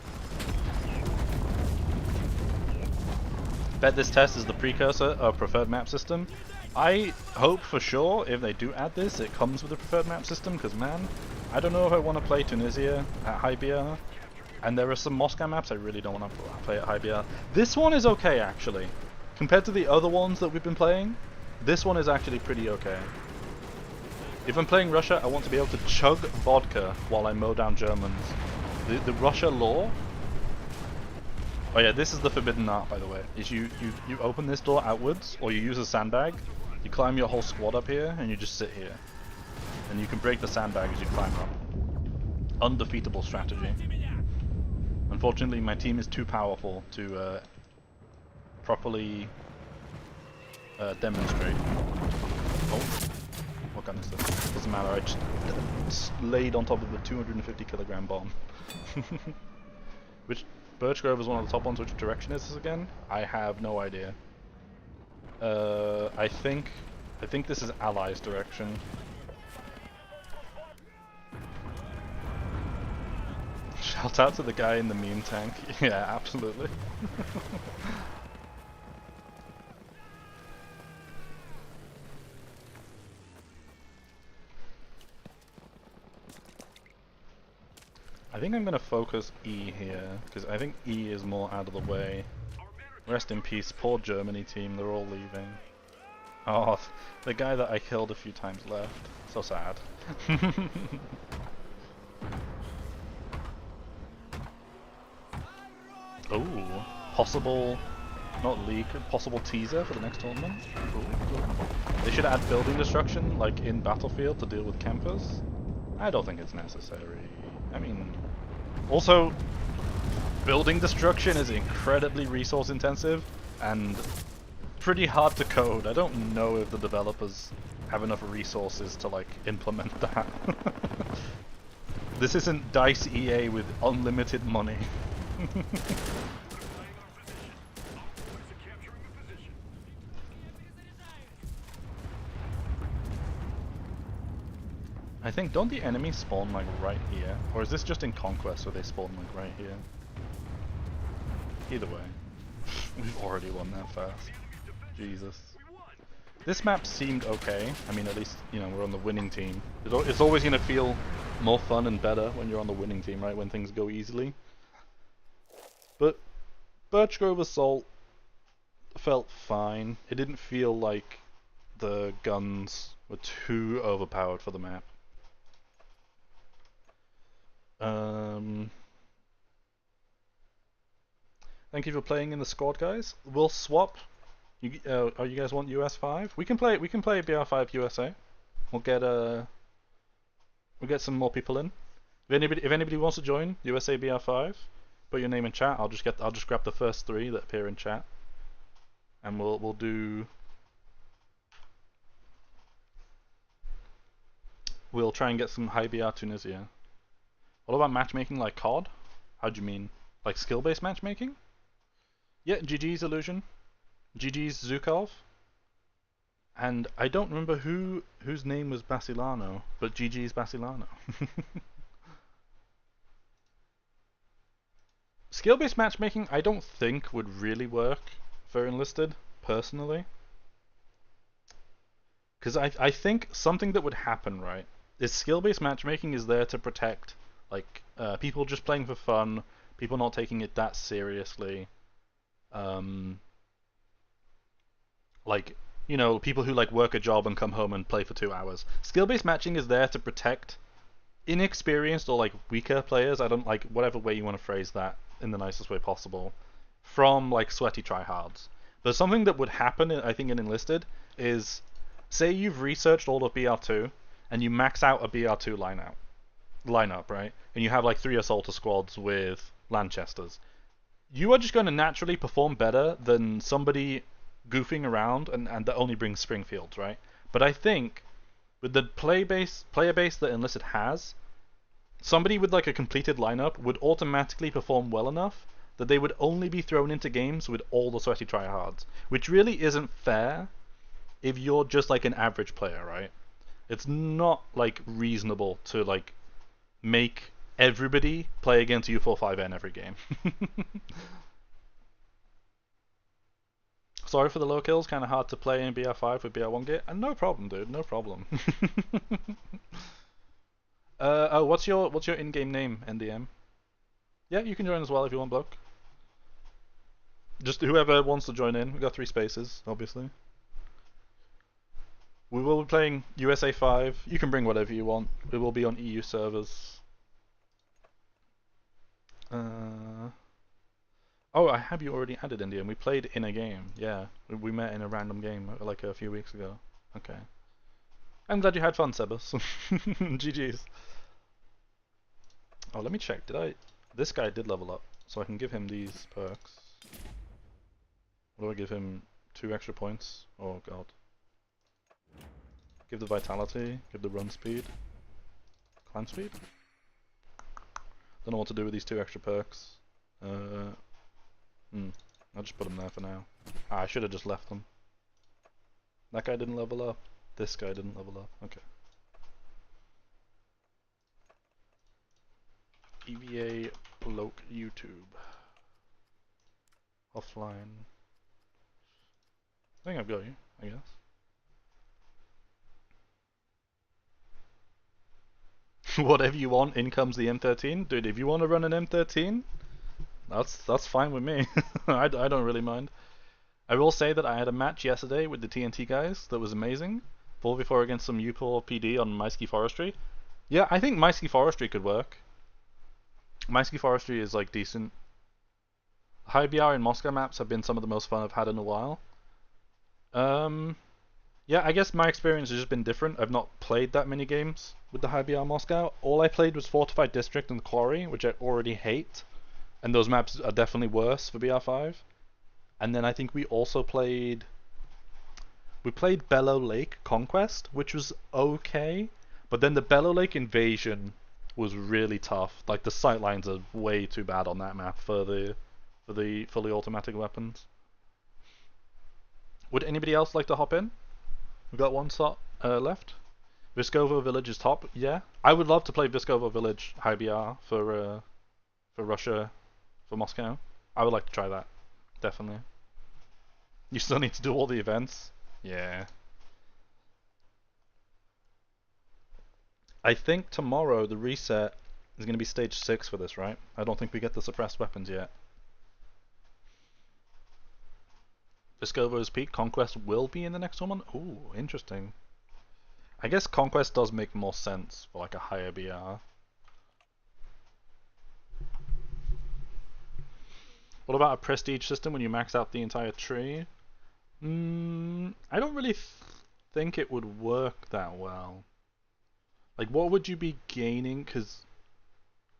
Bet this test is the precursor of preferred map system. I hope for sure if they do add this, it comes with a preferred map system, because man, I don't know if I want to play Tunisia at HighBR, and there are some Moscow maps I really don't want to play at HighBR. This one is okay actually. Compared to the other ones that we've been playing, this one is actually pretty okay. If I'm playing Russia, I want to be able to chug vodka while I mow down Germans. The Russia law. Oh yeah, this is the forbidden art, by the way. Is you open this door outwards, or you use a sandbag, you climb your whole squad up here, and you just sit here. And you can break the sandbag as you climb up. Undefeatable strategy. Unfortunately, my team is too powerful to properly demonstrate. Oh, what gun is this? Doesn't matter, I just laid on top of a 250 kilogram bomb. Which Birch Grove is one of the top ones. Which direction is this again? I have no idea. I think this is Allies' direction. Shout out to the guy in the meme tank. Yeah, absolutely. I think I'm going to focus E here, because I think E is more out of the way. Rest in peace, poor Germany team, they're all leaving. Oh, the guy that I killed a few times left. So sad. Oh, possible, not leak, possible teaser for the next tournament. Ooh. They should add building destruction, like in Battlefield, to deal with campers. I don't think it's necessary. I mean, also, building destruction is incredibly resource intensive and pretty hard to code. I don't know if the developers have enough resources to like implement that. This isn't DICE EA with unlimited money. I think, don't the enemies spawn like right here? Or is this just in Conquest where they spawn like right here? Either way. We've already won that fast. Jesus. This map seemed okay. I mean, at least, you know, we're on the winning team. It's always going to feel more fun and better when you're on the winning team, right? When things go easily. But Birch Grove Assault felt fine. It didn't feel like the guns were too overpowered for the map. Thank you for playing in the squad, guys. We'll swap. You guys want US 5? We can play BR5 USA. We'll get some more people in. If anybody wants to join USA BR5, put your name in chat. I'll just grab the first 3 that appear in chat, and we'll try and get some HighBR Tunisia. What about matchmaking like COD? How do you mean? Like skill-based matchmaking? Yeah, GG's Illusion. GG's Zukov. And I don't remember whose name was Basilano, but GG's Basilano. Skill-based matchmaking I don't think would really work for Enlisted, personally. Because I think something that would happen, right, is skill-based matchmaking is there to protect like people just playing for fun, people not taking it that seriously. Like, you know, people who like work a job and come home and play for 2 hours. Skill-based matching is there to protect inexperienced or like weaker players, I don't like whatever way you want to phrase that in the nicest way possible, from like sweaty tryhards. But something that would happen, I think, in Enlisted is, say you've researched all of BR2 and you max out a BR2 lineup, right? And you have like 3 assaulter squads with Lanchesters. You are just going to naturally perform better than somebody goofing around and that only brings Springfields, right? But I think with the player base that Enlisted has, somebody with like a completed lineup would automatically perform well enough that they would only be thrown into games with all the sweaty tryhards, which really isn't fair if you're just like an average player, right? It's not like reasonable to like make everybody play against U45N every game. Sorry for the low kills, kind of hard to play in BR5 with BR1 gear. And no problem, dude, no problem. Oh, what's your in-game name, NDM? Yeah, you can join as well if you want, bloke. Just whoever wants to join in. We've got 3 spaces, obviously. We will be playing USA 5. You can bring whatever you want. We will be on EU servers. Oh, I have you already added, Indian. We played in a game. Yeah, we met in a random game like a few weeks ago. Okay. I'm glad you had fun, Sebas. GG's. Oh, let me check. This guy did level up, so I can give him these perks. What do I give him? 2 extra points? Oh god. Give the vitality, give the run speed. Climb speed? Don't know what to do with these 2 extra perks. I'll just put them there for now. I should have just left them. That guy didn't level up. This guy didn't level up. Okay. EVA bloke YouTube. Offline. I think I've got you, I guess. Whatever you want, in comes the M13. Dude, if you want to run an M13, that's fine with me. I don't really mind. I will say that I had a match yesterday with the TNT guys that was amazing. 4v4 against some UPOR PD on Maisky Forestry. Yeah, I think Maisky Forestry could work. Maisky Forestry is like decent. HighBR and Moscow maps have been some of the most fun I've had in a while. Yeah, I guess my experience has just been different. I've not played that many games with the HighBR Moscow. All I played was Fortified District and Quarry, which I already hate. And those maps are definitely worse for BR5. And then I think we also played... We played Bellow Lake Conquest, which was okay. But then the Bellow Lake Invasion was really tough. Like, the sightlines are way too bad on that map for the fully automatic weapons. Would anybody else like to hop in? We've got 1 slot left. Viskovo Village is top, yeah. I would love to play Viskovo Village HighBR for Russia, for Moscow. I would like to try that, definitely. You still need to do all the events? Yeah. I think tomorrow the reset is going to be stage 6 for this, right? I don't think we get the suppressed weapons yet. Viskovo's peak, Conquest will be in the next one? Ooh, interesting. I guess Conquest does make more sense for like a higher BR. What about a prestige system when you max out the entire tree? I don't really think it would work that well. Like, what would you be gaining? Because,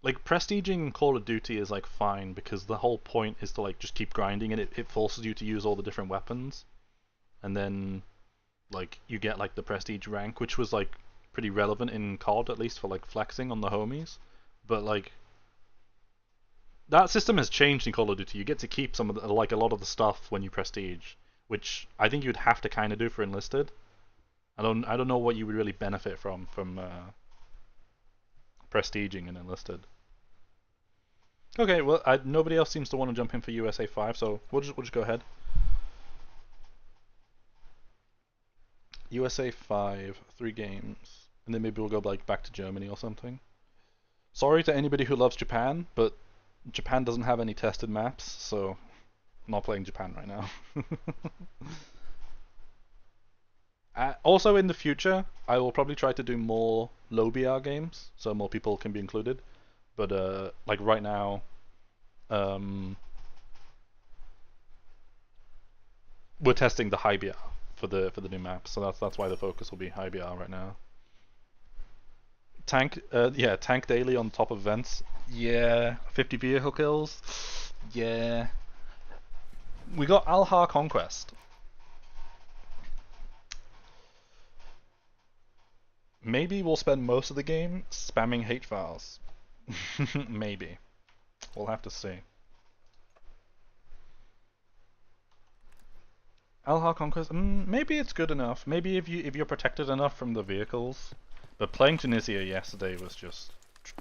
like, prestiging Call of Duty is like fine because the whole point is to like just keep grinding and it forces you to use all the different weapons. And then, like, you get like the prestige rank, which was like pretty relevant in COD, at least for like flexing on the homies. But like, that system has changed in Call of Duty. You get to keep some of the, like a lot of the stuff when you prestige, which I think you'd have to kind of do for Enlisted. I don't know what you would really benefit from prestiging in Enlisted. Okay, well, nobody else seems to want to jump in for USA 5, so we'll just go ahead. USA 5, 3 games, and then maybe we'll go like back to Germany or something. Sorry to anybody who loves Japan, but Japan doesn't have any tested maps, so I'm not playing Japan right now. Also in the future, I will probably try to do more low BR games, so more people can be included. But like right now, we're testing the HighBR for the new map, so that's why the focus will be HighBR right now. Tank, yeah, tank daily on top of vents. Yeah, 50 vehicle kills. Yeah. We got Alhar Conquest. Maybe we'll spend most of the game spamming hate files. Maybe. We'll have to see. Alhar Conquest, maybe it's good enough. Maybe if you're protected enough from the vehicles. But playing Tunisia yesterday was just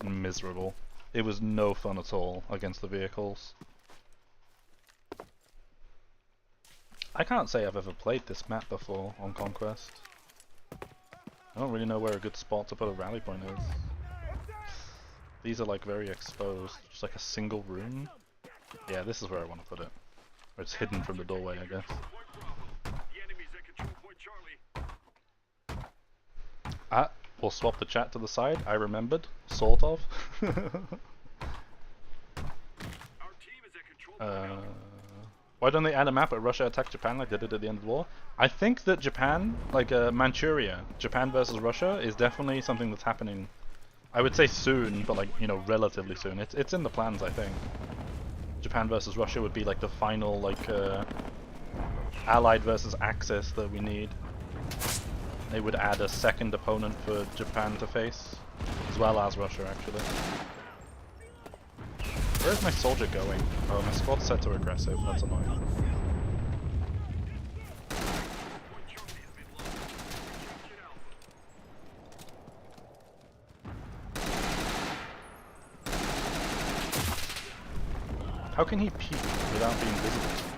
miserable. It was no fun at all against the vehicles. I can't say I've ever played this map before on Conquest. I don't really know where a good spot to put a rally point is. These are like very exposed, just like a single room. Yeah, this is where I want to put it. Where it's hidden from the doorway, I guess. Ah, we'll swap the chat to the side. I remembered, sort of. Why don't they add a map where Russia attacked Japan like they did at the end of the war? I think that Japan, like Manchuria, Japan versus Russia, is definitely something that's happening. I would say soon, but like, you know, relatively soon. It's in the plans, I think. Japan versus Russia would be like the final, like, Allied versus Axis that we need. They would add a second opponent for Japan to face, as well as Russia, actually. Where's my soldier going? Oh, my squad's set to aggressive. That's annoying. How can he peek without being visible to me?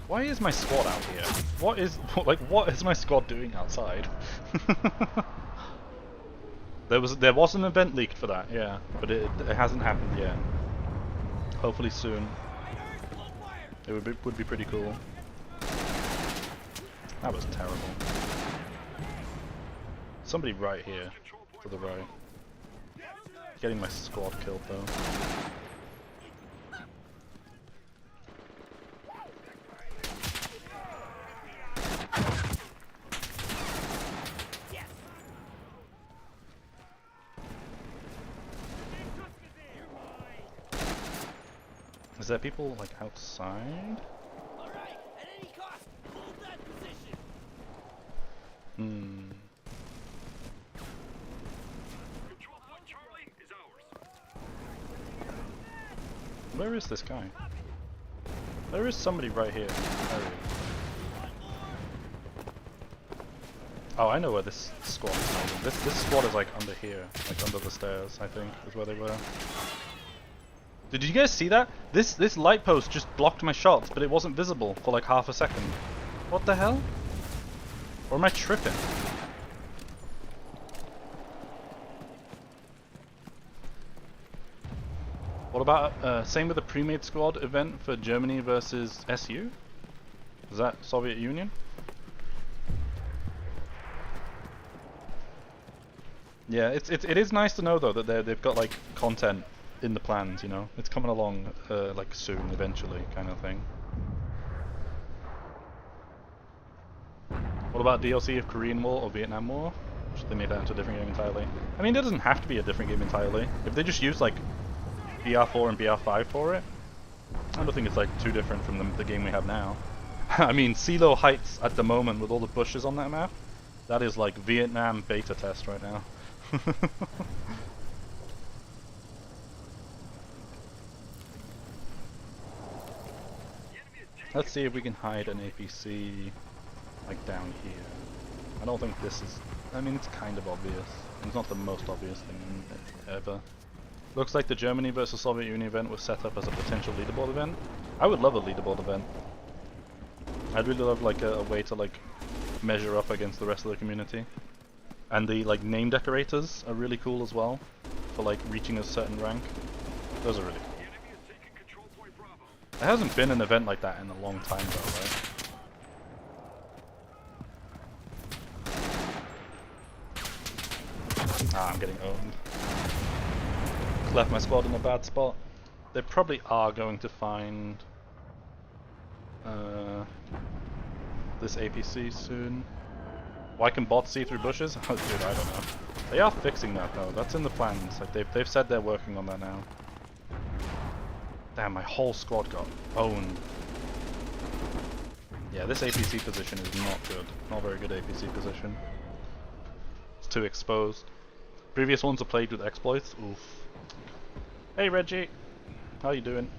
Why is my squad out here? What is my squad doing outside? There was an event leaked for that, yeah, but it hasn't happened yet. Hopefully soon. It would be pretty cool. That was terrible. Somebody right here, to the right. Getting my squad killed though. Is there people like outside? Alright, at any cost, hold that position. Control point Charlie is ours. Where is this guy? There is somebody right here. There he is. Oh, I know where this squad is hiding. This squad is like under here, like under the stairs, I think, is where they were. Did you guys see that? This light post just blocked my shots, but it wasn't visible for like half a second. What the hell? Or am I tripping? What about same with the pre-made squad event for Germany versus SU? Is that Soviet Union? Yeah, it is nice to know though that they've got like content in the plans, you know. It's coming along like soon, eventually, kind of thing. What about DLC of Korean War or Vietnam War? Should they make that into a different game entirely? I mean, it doesn't have to be a different game entirely. If they just use like BR4 and BR5 for it, I don't think it's like too different from the game we have now. I mean, Silo Heights at the moment with all the bushes on that map, that is like Vietnam beta test right now. Let's see if we can hide an APC like down here. I don't think this is... I mean, it's kind of obvious. It's not the most obvious thing ever. Looks like the Germany versus Soviet Union event was set up as a potential leaderboard event. I would love a leaderboard event. I'd really love like a way to like measure up against the rest of the community. And the like name decorators are really cool as well for like reaching a certain rank. Those are really cool. There hasn't been an event like that in a long time though, right? getting owned. Left my squad in a bad spot. They probably are going to find this APC soon. Why can bots see through bushes? Oh, dude, I don't know. They are fixing that though. That's in the plans. Like they've said they're working on that now. Damn, my whole squad got owned. Yeah, this APC position is not good. Not a very good APC position. It's too exposed. Previous ones are played with exploits. Oof. Hey Reggie, how you doing?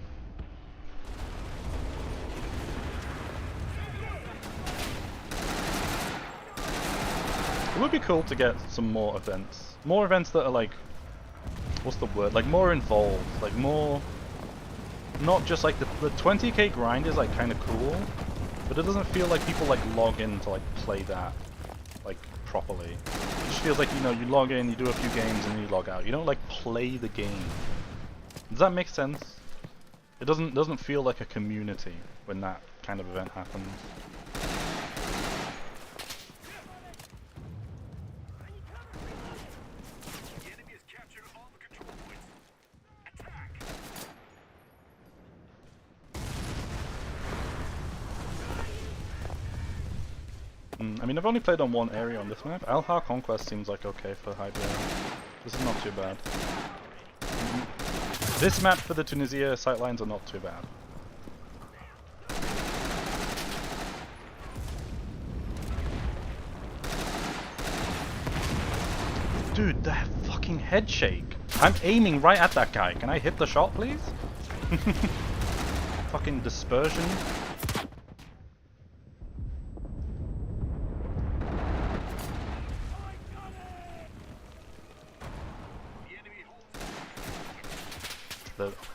It would be cool to get some more events. More events that are like, what's the word? Like more involved, like more, not just like the 20k grind is like kind of cool, but it doesn't feel like people like log in to like play that like properly. It just feels like, you know, you log in, you do a few games and you log out. You don't like play the game. Does that make sense? It doesn't feel like a community when that kind of event happens. I mean, I've only played on one area on this map. Al-Har Conquest seems like okay for HighBR. This is not too bad. This map for the Tunisia sightlines are not too bad. Dude, that fucking head shake. I'm aiming right at that guy. Can I hit the shot, please? Fucking dispersion.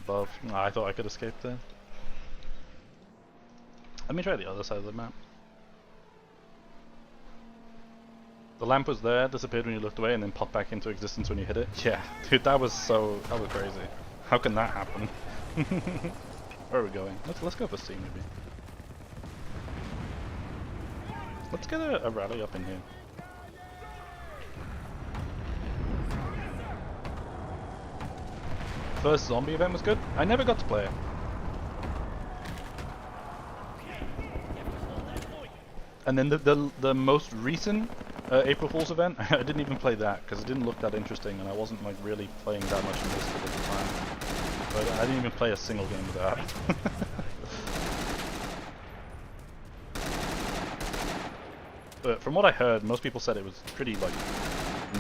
Above. Oh, I thought I could escape there. Let me try the other side of the map. The lamp was there, disappeared when you looked away, and then popped back into existence when you hit it. Yeah, dude, that was crazy. How can that happen? Where are we going? Let's go for C maybe. Let's get a rally up in here. First zombie event was good. I never got to play it. And then the most recent April Fool's event, I didn't even play that because it didn't look that interesting, and I wasn't like really playing that much Enlisted at the time. But I didn't even play a single game of that. But from what I heard, most people said it was pretty like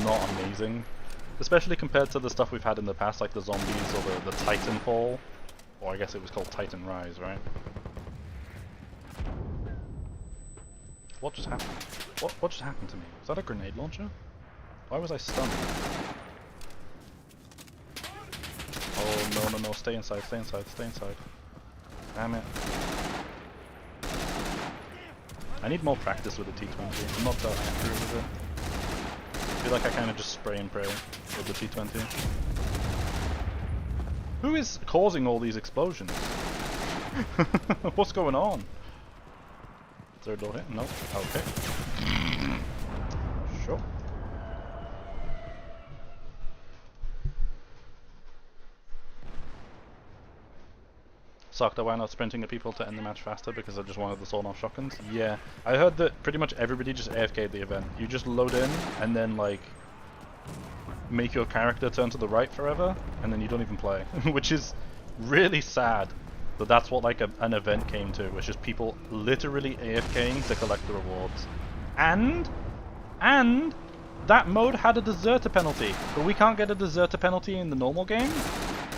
not amazing. Especially compared to the stuff we've had in the past, like the zombies or the Titanfall. Or I guess it was called Titan Rise, right? What just happened? What just happened to me? Was that a grenade launcher? Why was I stunned? Oh no, stay inside, stay inside, stay inside. Damn it. I need more practice with the T20. I'm not that accurate with it. I feel like I kind of just spray and pray with the T20. Who is causing all these explosions? What's going on? Third door hit? No. Okay. Sure. Sucked. Why not sprinting at people to end the match faster because I just wanted the sawn-off shotguns? Yeah. I heard that pretty much everybody just AFK'd the event. You just load in and then like make your character turn to the right forever and then you don't even play. Which is really sad that that's what like an event came to, which is people literally AFKing to collect the rewards. And that mode had a deserter penalty, but we can't get a deserter penalty in the normal game?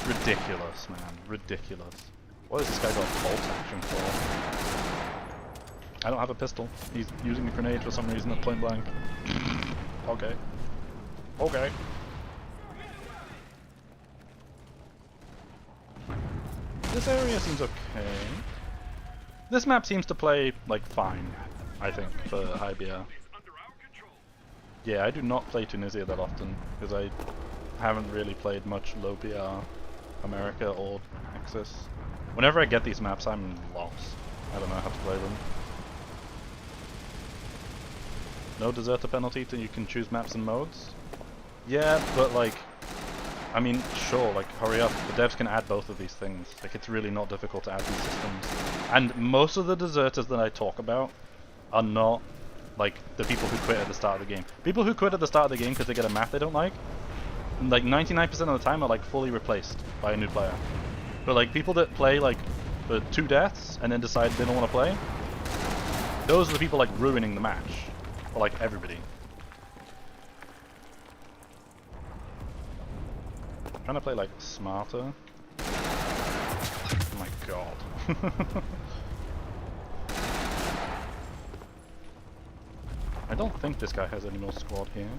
Ridiculous, man. Ridiculous. What has this guy got bolt action for? I don't have a pistol. He's using a grenade for some reason at point blank. Okay. Okay. This area seems okay. This map seems to play, like, fine, I think, for HighBR. Yeah, I do not play Tunisia that often, because I haven't really played much low BR, America, or Axis. Whenever I get these maps, I'm lost. I don't know how to play them. No deserter penalty, so you can choose maps and modes? Yeah, but like, I mean, sure, like, hurry up. The devs can add both of these things. Like, it's really not difficult to add these systems. And most of the deserters that I talk about are not, like, the people who quit at the start of the game. People who quit at the start of the game because they get a map they don't like 99% of the time are, like, fully replaced by a new player. But, like, people that play, like, for 2 deaths and then decide they don't want to play, those are the people, like, ruining the match. For, like, everybody. Trying to play like smarter. Oh my god. I don't think this guy has any more squad here.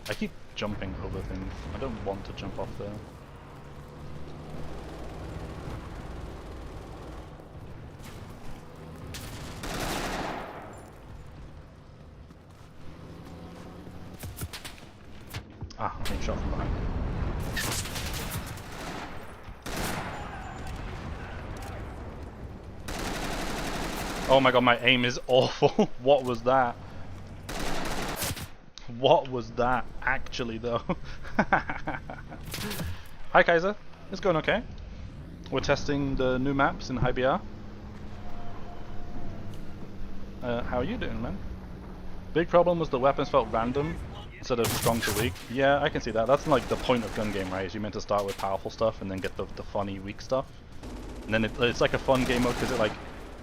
I keep jumping over things. I don't want to jump off there. Ah, I'm being shot from behind. Oh my god, my aim is awful. What was that? What was that actually though? Hi Kaiser, it's going okay. We're testing the new maps in HighBR. How are you doing, man? Big problem was the weapons felt random instead of strong to weak. Yeah, I can see that. That's like the point of gun game, right? Is you meant to start with powerful stuff and then get the funny weak stuff. And then it's like a fun game mode because it like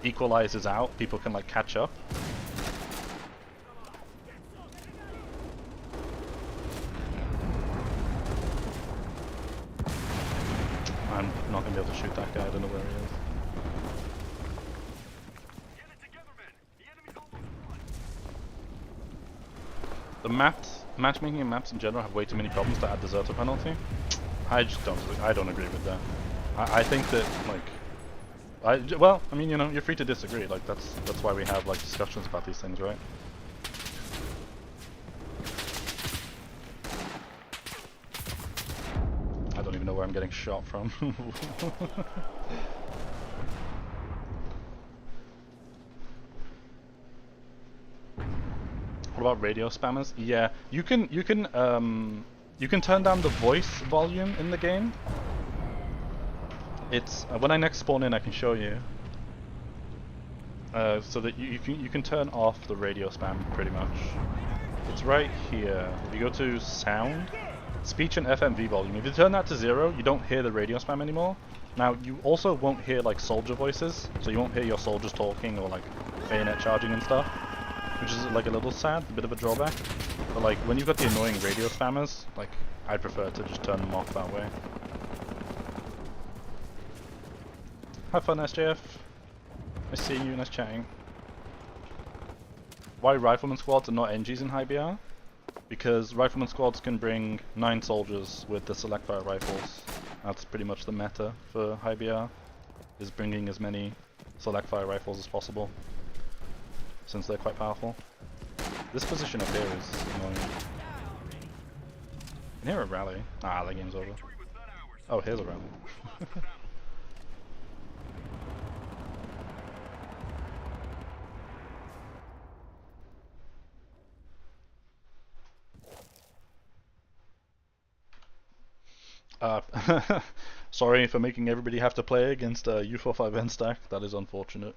equalizes out. People can like catch up. I'm not going to be able to shoot that guy. I don't know where he is. The matchmaking and maps in general have way too many problems to add deserter penalty. I don't agree with that. I think that like, well, I mean, you know, you're free to disagree. Like that's why we have like discussions about these things, right? I don't even know where I'm getting shot from. What about radio spammers? Yeah, you can turn down the voice volume in the game. It's when I next spawn in, I can show you. So that you can turn off the radio spam pretty much. It's right here. If you go to sound, speech and FMV volume. If you turn that to 0, you don't hear the radio spam anymore. Now you also won't hear like soldier voices, so you won't hear your soldiers talking or like bayonet charging and stuff. Which is like a little sad, a bit of a drawback. But like when you've got the annoying radio spammers, like I'd prefer to just turn them off that way. Have fun, SJF. Nice seeing you, nice chatting. Why rifleman squads are not NGs in HighBR? Because rifleman squads can bring 9 soldiers with the select fire rifles. That's pretty much the meta for HighBR, is bringing as many select fire rifles as possible, since they're quite powerful. This position up here is annoying. Can hear a rally. Ah, that game's over. Oh, here's a rally. Sorry for making everybody have to play against U45N stack. That is unfortunate.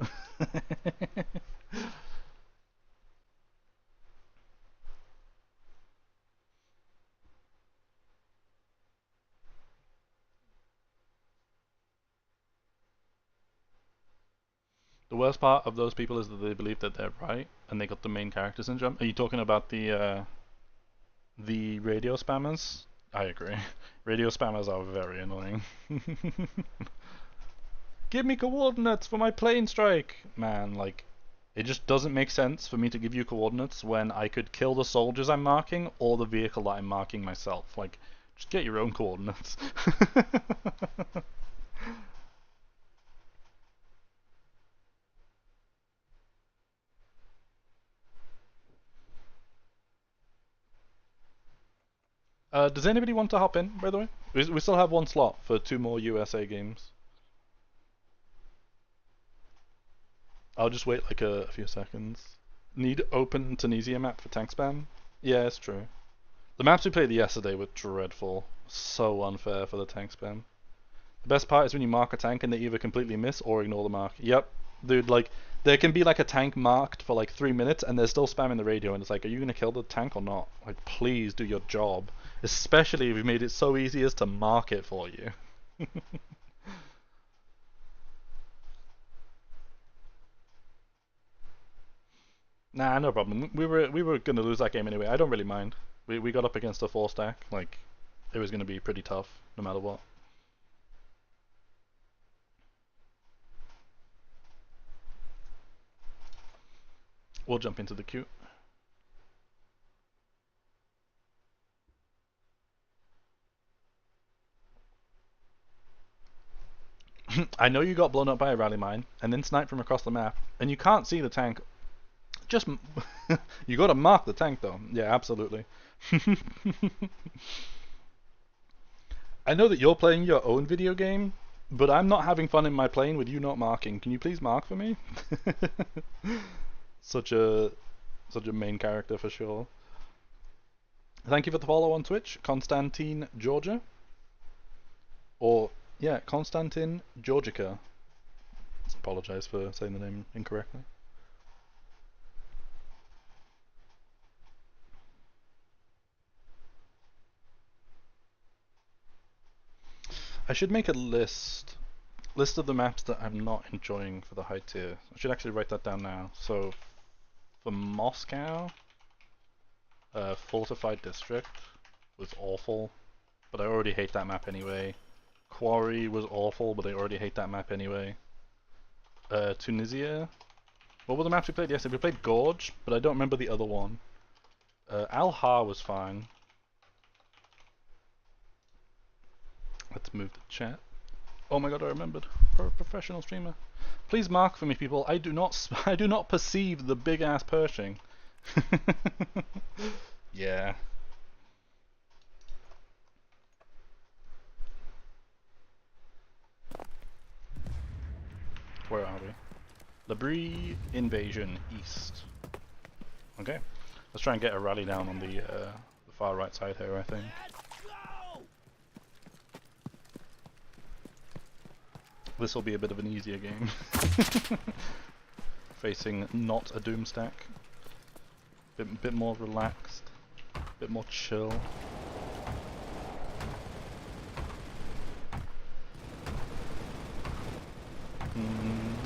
The worst part of those people is that they believe that they're right and they got the main character syndrome. Are you talking about the radio spammers? I agree. Radio spammers are very annoying. Give me coordinates for my plane strike! Man, like, it just doesn't make sense for me to give you coordinates when I could kill the soldiers I'm marking or the vehicle that I'm marking myself. Like, just get your own coordinates. Does anybody want to hop in, by the way? We still have 1 slot for 2 more USA games. I'll just wait like a few seconds. Need open Tunisia map for tank spam? Yeah, it's true. The maps we played yesterday were dreadful. So unfair for the tank spam. The best part is when you mark a tank and they either completely miss or ignore the mark. Yep, dude, like, there can be like a tank marked for like 3 minutes and they're still spamming the radio and it's like, are you gonna kill the tank or not? Like, please do your job. Especially if you've made it so easy as to mark it for you. Nah, no problem. We were gonna lose that game anyway. I don't really mind. We got up against a 4-stack. Like, it was gonna be pretty tough no matter what. We'll jump into the queue. I know you got blown up by a rally mine and then sniped from across the map, and you can't see the tank. Just you gotta mark the tank though. Yeah, absolutely. I know that you're playing your own video game, but I'm not having fun in my plane with you not marking. Can you please mark for me? such a main character for sure. Thank you for the follow on Twitch, Constantine Georgia. Or yeah, Constantine Georgica. Apologize for saying the name incorrectly. I should make a list of the maps that I'm not enjoying for the high tier. I should actually write that down now. So for Moscow, Fortified District was awful, but I already hate that map anyway. Quarry was awful, but I already hate that map anyway. Tunisia. What were the maps we played yesterday? We played Gorge, but I don't remember the other one. Al-Ha was fine. Let's move the chat. Oh my god, I remembered. Professional streamer. Please mark for me, people. I do not perceive the big ass Pershing. Yeah. Where are we? Labrie invasion east. Okay. Let's try and get a rally down on the far right side here, I think. This will be a bit of an easier game. Facing not a doom stack. Bit more relaxed. Bit more chill.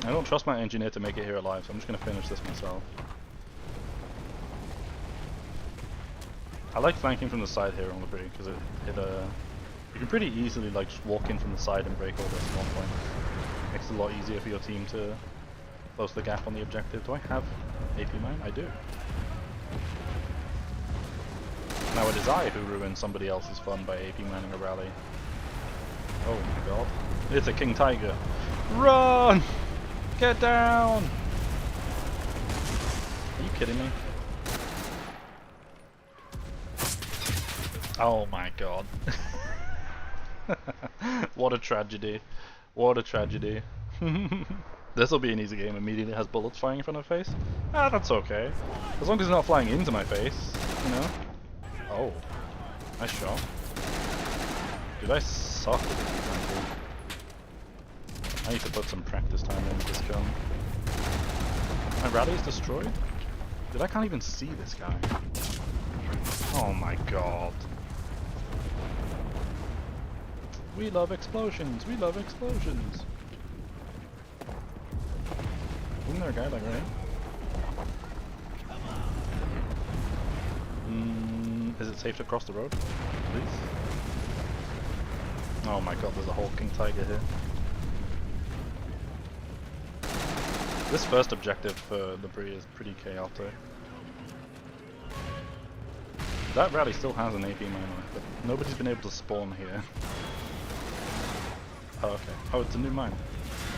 I don't trust my engineer to make it here alive, so I'm just going to finish this myself. I like flanking from the side here on the bridge because you can pretty easily like just walk in from the side and break all this at one point. Makes it a lot easier for your team to close the gap on the objective. Do I have AP mine? I do. Now it is I who ruined somebody else's fun by AP mining a rally. Oh my god. It's a King Tiger. Run! Get down! Are you kidding me? Oh my god. What a tragedy. What a tragedy. This will be an easy game. Immediately has bullets flying in front of the face. Ah, that's okay. As long as it's not flying into my face, you know? Oh. Nice shot. Dude, I suck at this example. I need to put some practice time into this gun. My rally is destroyed? Dude, I can't even see this guy. Oh my god. We love explosions, we love explosions. Isn't there a guy like right? Is it safe to cross the road? Please? Oh my god, there's a whole King Tiger here. This first objective for Labrie is pretty chaotic. That rally still has an AP mine on it, but nobody's been able to spawn here. Oh, okay. Oh, it's a new mine.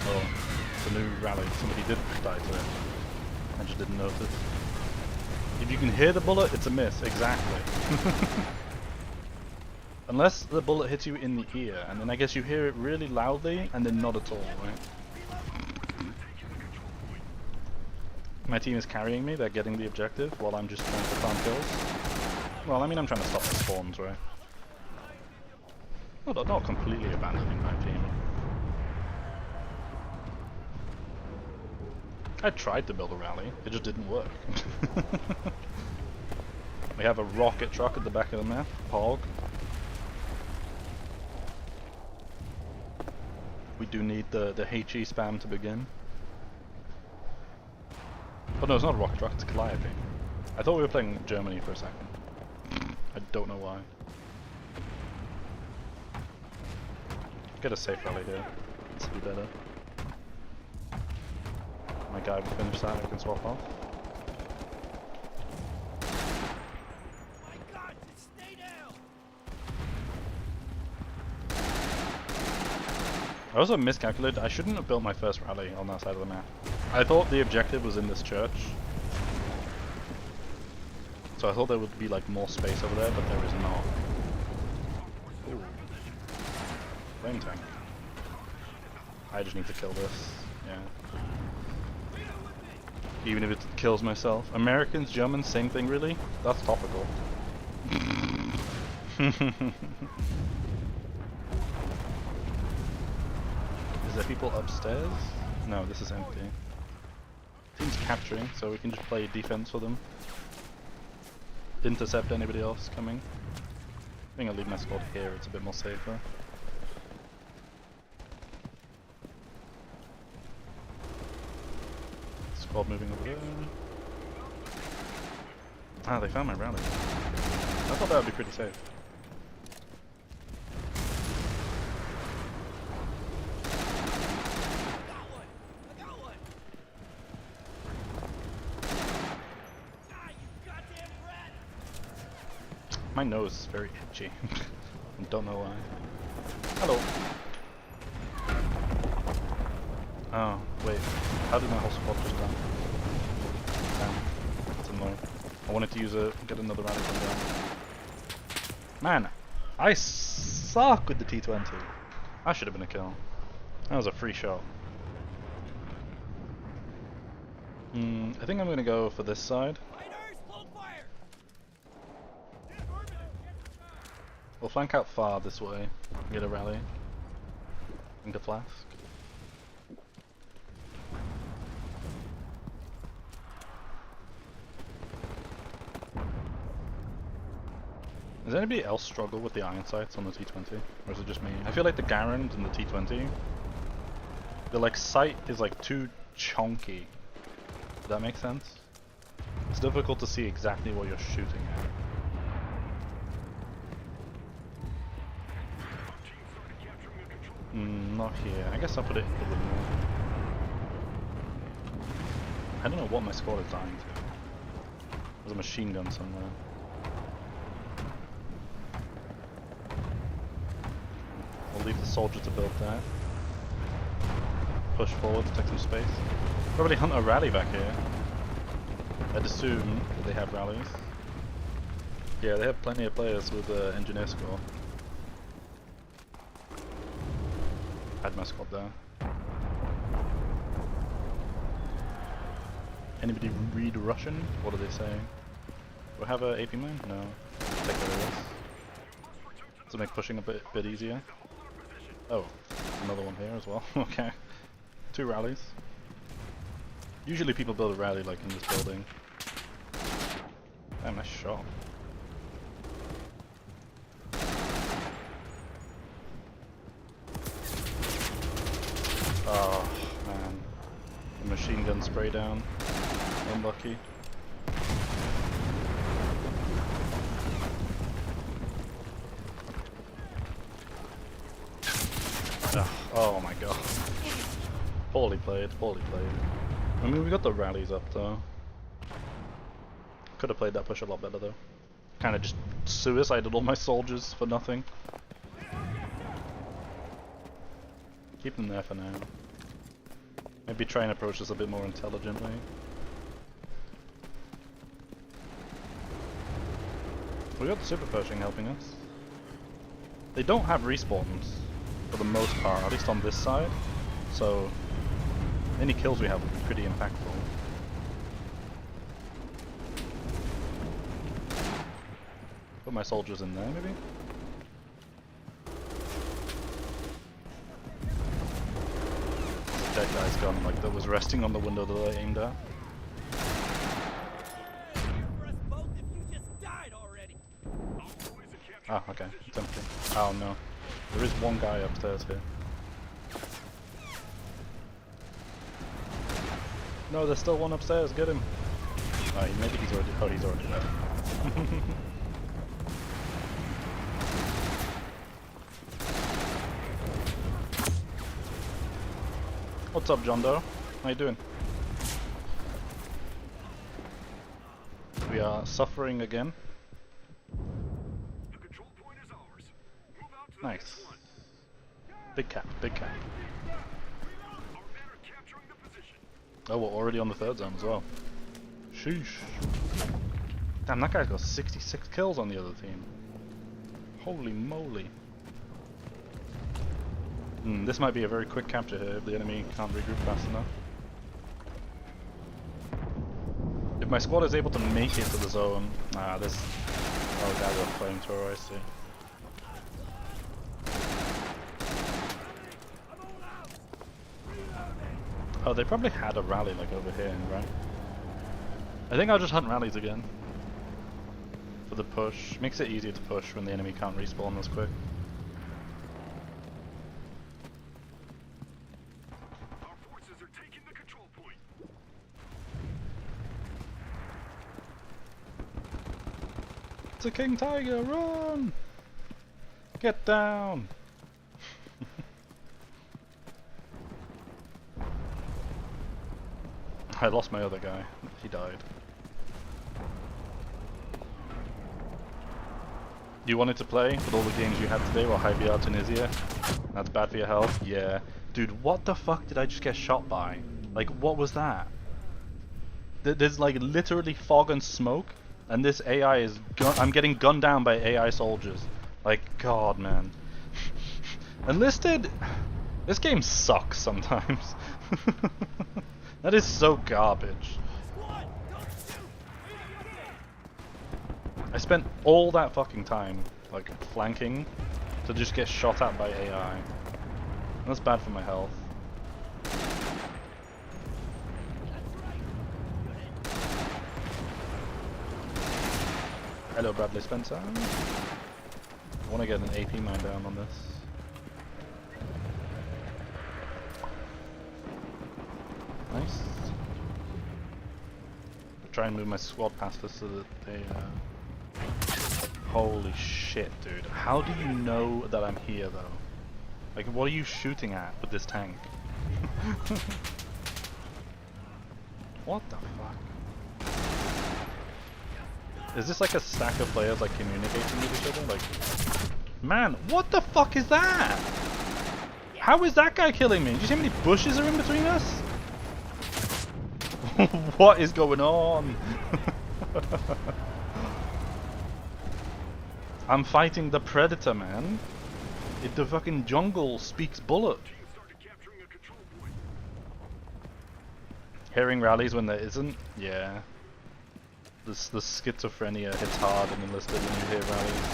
Oh, it's a new rally. Somebody did die to it. I just didn't notice. If you can hear the bullet, it's a miss. Exactly. Unless the bullet hits you in the ear, and then I guess you hear it really loudly, and then not at all, right? my team is carrying me, they're getting the objective while I'm just trying to farm kills. Well, I mean, I'm trying to stop the spawns, right? Not completely abandoning my team. I tried to build a rally, it just didn't work. We have a rocket truck at the back of the map, Pog. We do need the HE spam to begin. Oh no, it's not a rocket truck, it's a Calliope. I thought we were playing Germany for a second. I don't know why. Get a safe rally here. This will be better. My guy will finish that, I can swap off. My God, just stay down. I also miscalculated. I shouldn't have built my first rally on that side of the map. I thought the objective was in this church. So I thought there would be like more space over there, but there is not. Ooh. Flame tank. I just need to kill this. Yeah. Even if it kills myself. Americans, Germans, same thing really? That's topical. Is there people upstairs? No, this is empty. Team's capturing, so we can just play defense for them. Intercept anybody else coming. I think I'll leave my squad here, it's a bit more safer. Squad moving over there. Ah, they found my rally. I thought that would be pretty safe. I got one. Ah, you goddamn rat. My nose is very itchy. I don't know why. Hello. Oh, wait. How did my whole squad just die? Damn. That's annoying. I wanted to get another rally gun down. Man, I suck with the T20. That should have been a kill. That was a free shot. I think I'm gonna go for this side. Fighters, hold fire. We'll flank out far this way. Get a rally. Into flask. Does anybody else struggle with the iron sights on the T20? Or is it just me? I feel like the Garand and the T20, the like sight is like too chunky. Does that make sense? It's difficult to see exactly what you're shooting at. Not here. I guess I'll put it in the window. I don't know what my squad is dying to. There's a machine gun somewhere. I'll leave the soldier to build that. Push forward to take some space. Probably hunt a rally back here. I'd assume that they have rallies. Yeah, they have plenty of players with the engineer score. Had my squad there. Anybody read Russian? What are they saying? Do I have a AP mine? No. Take care of this. To make pushing a bit easier. Oh, another one here as well. Okay. 2 rallies. Usually people build a rally like in this building. Damn, nice shot. Oh, man. The machine gun spray down. Unlucky. Oh my god. Poorly played, poorly played. I mean, we got the rallies up though. Could have played that push a lot better though. Kind of just suicided all my soldiers for nothing. Keep them there for now. Maybe try and approach this a bit more intelligently. We got the super Pershing helping us. They don't have respawns for the most part, at least on this side. So any kills we have will be pretty impactful. Put my soldiers in there, maybe? The dead guy's gone, like, that was resting on the window that I aimed at. For us both if you just died already. Ah, okay, it's empty. Oh no. There is one guy upstairs here. No, there's still one upstairs, get him. Oh, maybe he's already, oh, he's already dead. What's up, John Doe? How you doing? We are suffering again. The control point is ours. Move out to the Nice. next one. Big cap, big cap. Our men are capturing the position. Oh, we're already on the third zone as well. Sheesh. Damn, that guy's got 66 kills on the other team. Holy moly. This might be a very quick capture here if the enemy can't regroup fast enough. If my squad is able to make it to the zone... Ah, this... Oh, guy got a flamethrower, I see. Oh, they probably had a rally like over here, right? I think I'll just hunt rallies again. For the push. Makes it easier to push when the enemy can't respawn as quick. Our forces are taking the control point. It's a King Tiger, run! Get down! I lost my other guy. He died. You wanted to play with all the games you had today while HighBR Tunisia? That's bad for your health? Yeah. Dude, what the fuck did I just get shot by? Like, what was that? There's like literally fog and smoke, and this AI is I'm getting gunned down by AI soldiers. Like, God, man. Enlisted? This game sucks sometimes. That is so garbage. Squad, don't shoot. I spent all that fucking time, like, flanking to just get shot at by AI. That's bad for my health. Hello, Bradley Spencer. I want to get an AP mine down on this. Nice. Try and move my squad past this so that they Holy shit, dude. How do you know that I'm here, though? Like, what are you shooting at with this tank? What the fuck? Is this like a stack of players, like, communicating with each other? Like, man, what the fuck is that? How is that guy killing me? Do you see how many bushes are in between us? What is going on? I'm fighting the predator, man. The fucking jungle speaks bullet. Hearing rallies when there isn't? Yeah. The schizophrenia hits hard in Enlisted when you hear rallies.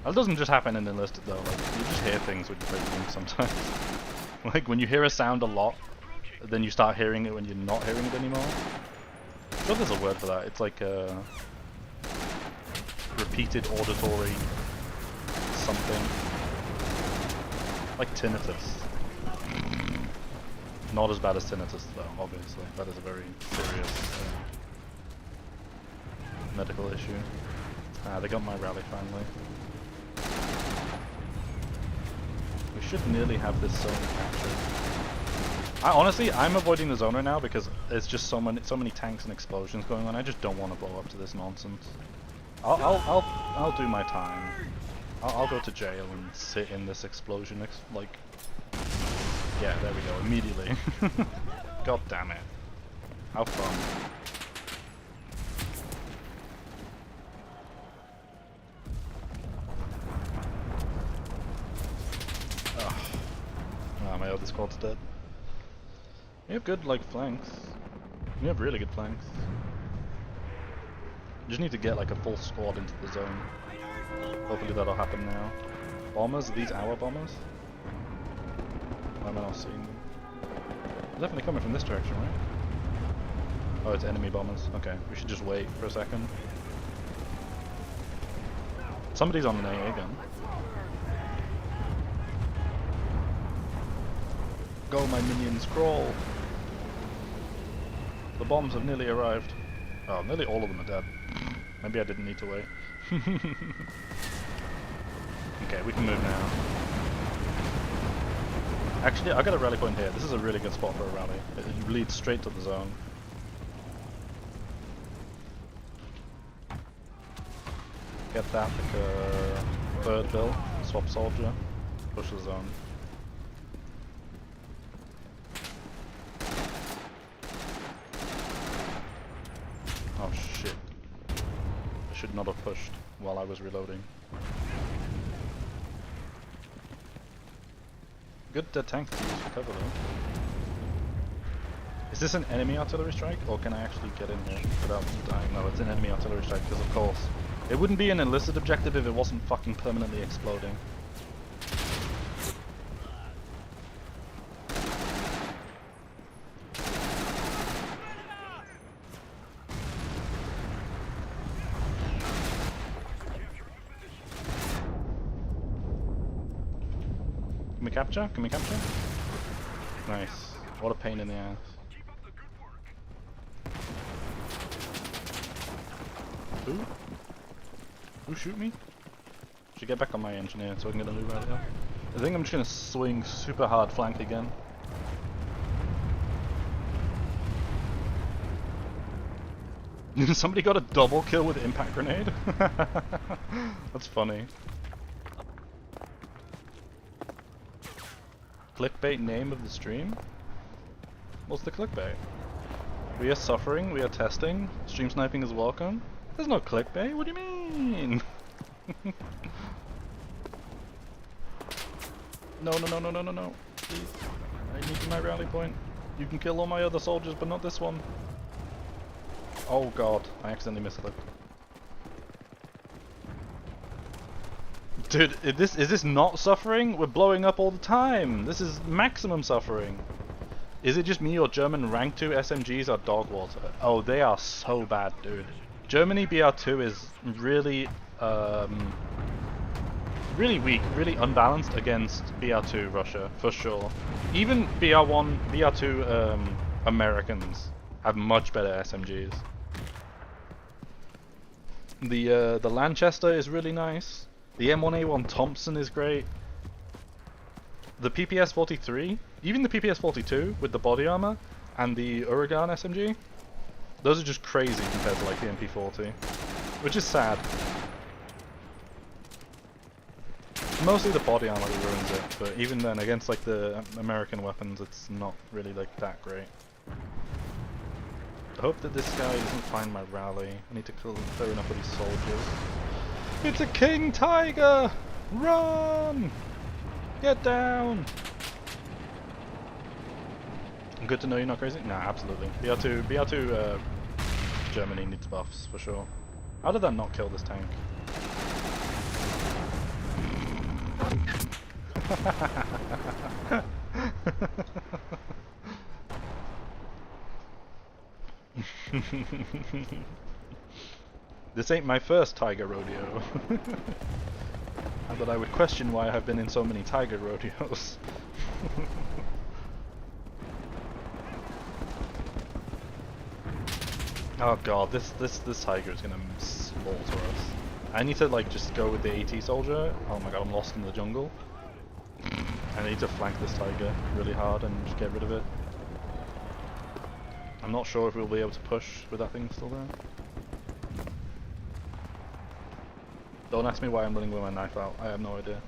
That doesn't just happen in Enlisted though, like, you just hear things when you play games sometimes. Like, when you hear a sound a lot, then you start hearing it when you're not hearing it anymore. I'm sure there's a word for that. It's like repeated auditory something. Like tinnitus. Not as bad as tinnitus though, obviously. That is a very serious medical issue. Ah, they got my rally finally. We should nearly have this zone captured. Honestly, I'm avoiding the zone right now because there's just so many tanks and explosions going on. I just don't want to blow up to this nonsense. I'll do my time. I'll go to jail and sit in this explosion. Like, yeah, there we go. Immediately. God damn it! How fun. Ugh. Ah, my other squad's dead. You have good, like, flanks. You have really good flanks. Just need to get like a full squad into the zone. Hopefully that'll happen now. Bombers? Are these our bombers? Why am I not seeing them? They're definitely coming from this direction, right? Oh, it's enemy bombers. Okay, we should just wait for a second. Somebody's on an AA gun. Go, my minions, crawl! The bombs have nearly arrived. Oh, nearly all of them are dead. Maybe I didn't need to wait. Okay, we can move now. Actually, I got a rally point here. This is a really good spot for a rally. It leads straight to the zone. Get that like a third bill, swap soldier, push the zone. Oh shit. I should not have pushed while I was reloading. Good tank to use for cover though. Is this an enemy artillery strike, or can I actually get in here without dying? No, it's an enemy artillery strike, because of course. It wouldn't be an enlisted objective if it wasn't fucking permanently exploding. Can we capture? Can we capture? Nice. What a pain in the ass. Who? Who shoot me? Should get back on my engineer so I can get a move out here. I think I'm just gonna swing super hard flank again. Somebody got a double kill with impact grenade? That's funny. Clickbait name of the stream? What's the clickbait? We are suffering, we are testing, stream sniping is welcome. There's no clickbait, what do you mean? No, no, no, no, no, no, no. Please. I need my rally point. You can kill all my other soldiers, but not this one. Oh god, I accidentally misclicked. Dude, is this not suffering? We're blowing up all the time. This is maximum suffering. Is it just me or German rank 2 SMGs are dog water? Oh, they are so bad, dude. Germany BR2 is really, really weak, really unbalanced against BR2 Russia, for sure. Even BR1, BR2 Americans have much better SMGs. The Lanchester is really nice. The M1A1 Thompson is great. The PPS-43, even the PPS-42 with the body armor, and the Uragan SMG, those are just crazy compared to like the MP40, which is sad. Mostly the body armor that ruins it, but even then, against like the American weapons, it's not really like that great. I hope that this guy doesn't find my rally. I need to clear enough of these soldiers. It's a king tiger! Run! Get down! Good to know you're not crazy? Nah, absolutely. BR2 Germany needs buffs, for sure. How did that not kill this tank? This ain't my first tiger rodeo. And that I would question why I have been in so many tiger rodeos. Oh god, this tiger is gonna slaughter us. I need to like just go with the AT soldier. Oh my god, I'm lost in the jungle. I need to flank this tiger really hard and just get rid of it. I'm not sure if we'll be able to push with that thing still there. Don't ask me why I'm running with my knife out, I have no idea.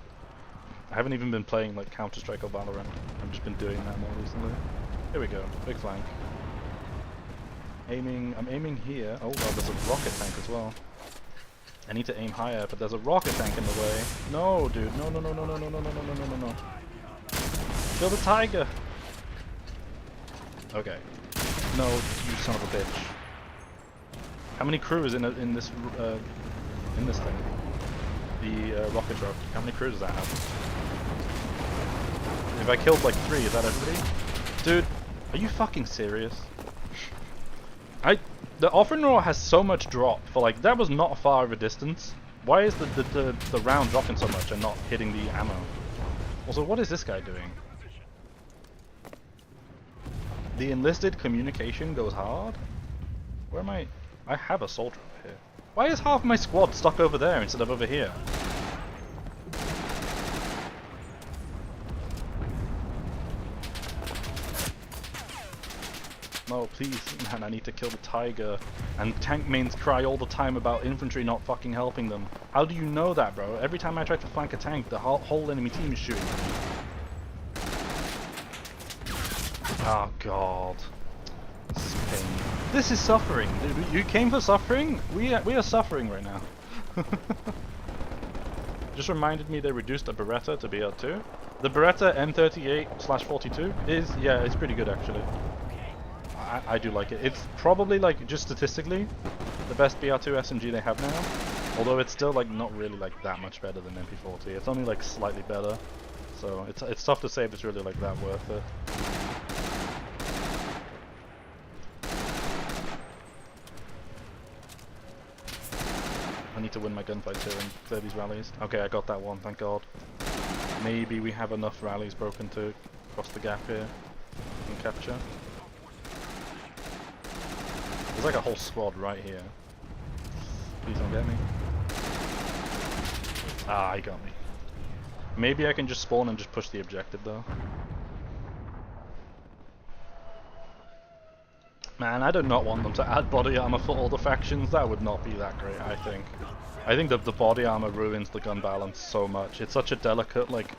I haven't even been playing like Counter-Strike or Valorant, I've just been doing that more recently. Here we go, big flank. I'm aiming here. Oh god, there's a rocket tank as well. I need to aim higher, but there's a rocket tank in the way. No, dude, no, no, no, no, no, no, no, no, no, no, no, no. Kill the tiger! Okay. No, you son of a bitch. How many crew is in this thing? The rocket truck. How many crews does that have? If I killed like 3, is that everybody? Dude, are you fucking serious? The offering roar has so much drop for like that was not far of a distance. Why is the round dropping so much and not hitting the ammo? Also, what is this guy doing? The enlisted communication goes hard? Where am I? I have a soldier over here. Why is half my squad stuck over there instead of over here? No, please, man, I need to kill the tiger. And tank mains cry all the time about infantry not fucking helping them. How do you know that, bro? Every time I try to flank a tank, the whole enemy team is shooting. Oh god. This is pain. This is suffering. Dude, you came for suffering? We are suffering right now. Just reminded me they reduced the Beretta to BR2. The Beretta M38/42 is, yeah, it's pretty good actually. I do like it. It's probably like just statistically the best BR2 SMG they have now. Although it's still like not really like that much better than MP40. It's only like slightly better. So it's tough to say if it's really like that worth it. I need to win my gunfight here and clear these rallies. Okay, I got that one, thank god. Maybe we have enough rallies broken to cross the gap here and capture. There's like a whole squad right here. Please don't get me. Ah, he got me. Maybe I can just spawn and just push the objective though. Man, I do not want them to add body armor for all the factions. That would not be that great, I think. I think that the body armor ruins the gun balance so much. It's such a delicate like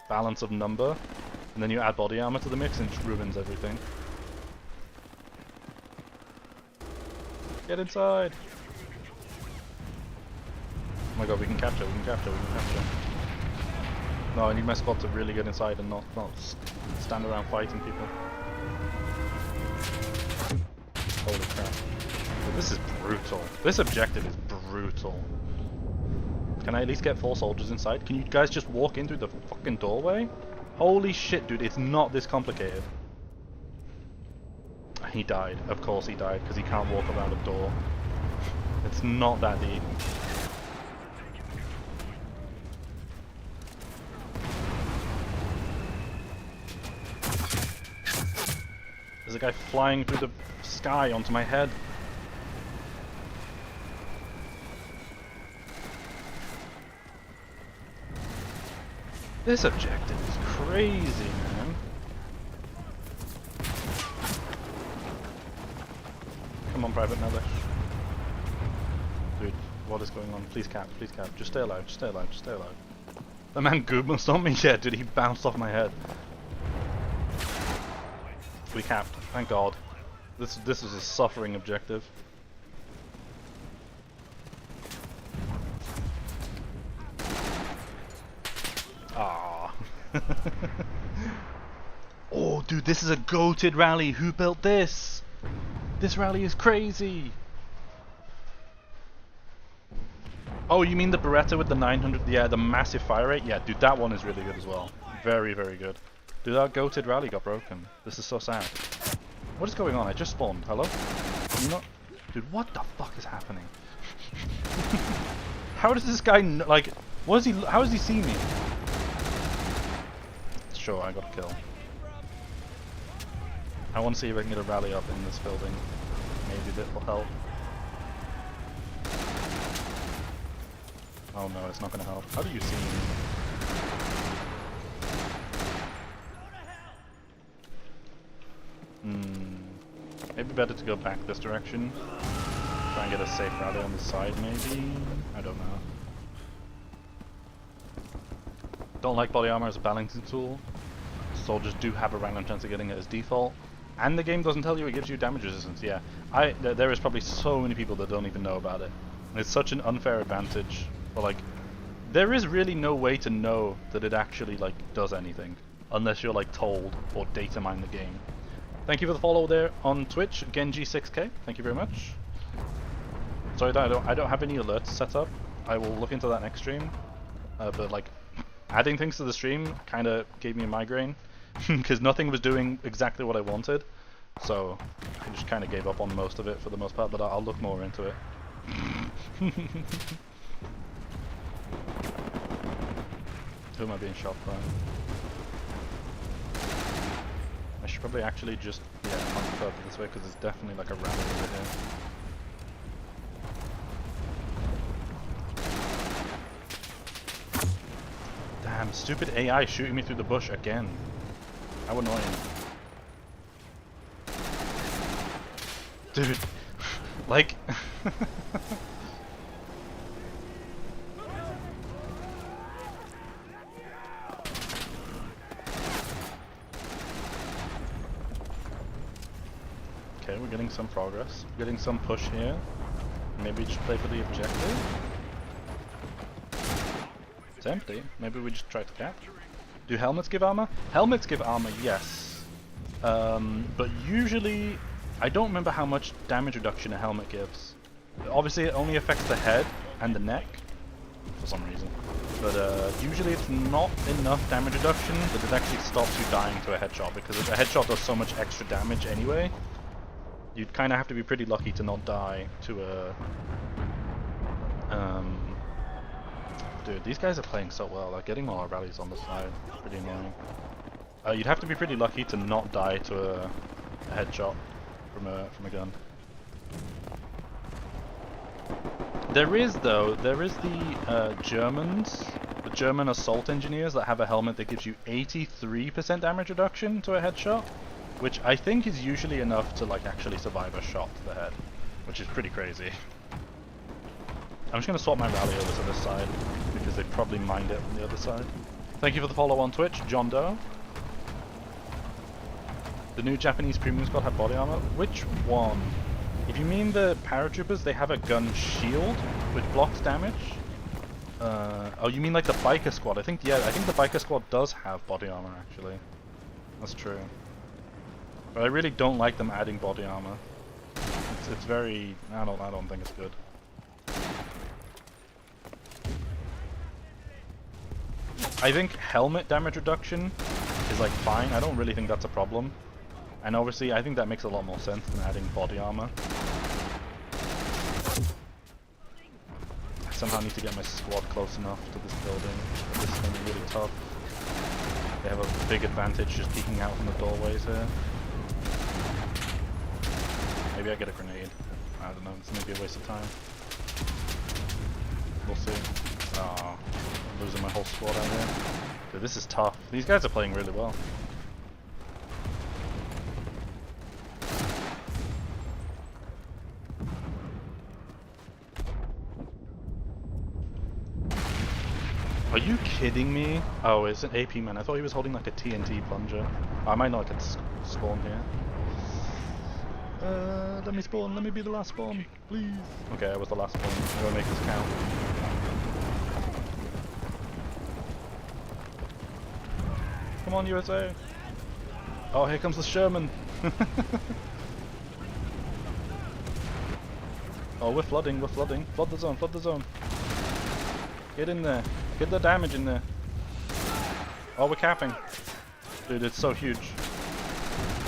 balance of number, and then you add body armor to the mix and it just ruins everything. Get inside! Oh my god, we can capture, we can capture, we can capture. No, I need my squad to really get inside and not stand around fighting people. Holy crap. Dude, this is brutal. This objective is brutal. Can I at least get 4 soldiers inside? Can you guys just walk in through the fucking doorway? Holy shit, dude, it's not this complicated. He died. Of course he died, because he can't walk around a door. It's not that deep. There's a guy flying through the sky onto my head. This objective is crazy, man. Come on, Private Mellish. Dude, what is going on? Please cap, please cap. Just stay alive, just stay alive, just stay alive. The man Goobmust on me? Yeah, dude, he bounced off my head. We capped, thank god. This is a suffering objective. Ah. Oh, dude, this is a goated rally. Who built this? This rally is crazy. Oh, you mean the Beretta with the 900? Yeah, the massive fire rate. Yeah, dude, that one is really good as well. Very, very good. Dude, our goated rally got broken. This is so sad. What is going on? I just spawned. Hello? You not? Dude, what the fuck is happening? How does this guy like? What is he? How does he see me? Sure, I got a kill. I want to see if I can get a rally up in this building. Maybe that will help. Oh no, it's not going to help. How do you see me? Maybe better to go back this direction. Try and get a safe rally on the side, maybe? I don't know. Don't like body armor as a balancing tool. Soldiers do have a random chance of getting it as default. And the game doesn't tell you it gives you damage resistance. Yeah, there is probably so many people that don't even know about it. And it's such an unfair advantage. But like, there is really no way to know that it actually like does anything. Unless you're like told or data mine the game. Thank you for the follow there on Twitch, Genji6K. Thank you very much. Sorry that I don't have any alerts set up. I will look into that next stream. But like, adding things to the stream kind of gave me a migraine because nothing was doing exactly what I wanted. So I just kind of gave up on most of it for the most part. But I'll look more into it. Who am I being shot by? I should probably actually just hunt further this way because there's definitely like a rally over here. Damn, stupid AI shooting me through the bush again. How annoying. Dude, like... Okay, we're getting some progress. We're getting some push here. Maybe just play for the objective. It's empty. Maybe we just try to cap. Do helmets give armor? Helmets give armor, yes. But usually, I don't remember how much damage reduction a helmet gives. Obviously, it only affects the head and the neck, for some reason. But usually it's not enough damage reduction that it actually stops you dying to a headshot, because a headshot does so much extra damage anyway. You'd kind of have to be pretty lucky to not die to a... Dude, these guys are playing so well. They're getting all our rallies on the side. Pretty annoying. You'd have to be pretty lucky to not die to a headshot from a gun. There is the Germans, the German assault engineers that have a helmet that gives you 83% damage reduction to a headshot, which I think is usually enough to like actually survive a shot to the head, which is pretty crazy. I'm just going to swap my rally over to this side, because they probably mined it on the other side. Thank you for the follow on Twitch, John Doe. The new Japanese premium squad have body armor? Which one? If you mean the paratroopers, they have a gun shield, which blocks damage. Oh, you mean like the biker squad? I think the biker squad does have body armor, actually. That's true. But I really don't like them adding body armor. It's very... I don't think it's good. I think helmet damage reduction is like fine. I don't really think that's a problem. And obviously I think that makes a lot more sense than adding body armor. I somehow need to get my squad close enough to this building. This is going to be really tough. They have a big advantage just peeking out from the doorways here. Maybe I get a grenade. I don't know, it's maybe a waste of time. We'll see. Oh, I'm losing my whole squad out here. Dude, this is tough. These guys are playing really well. Are you kidding me? Oh, it's an AP man. I thought he was holding like a TNT plunger. I might not get spawned here. Let me spawn. Let me be the last spawn, please. Okay, I was the last spawn. I'm gonna make this count. Come on, USA. Oh, here comes the Sherman. Oh, we're flooding. We're flooding. Flood the zone. Flood the zone. Get in there. Get the damage in there. Oh, we're capping. Dude, it's so huge.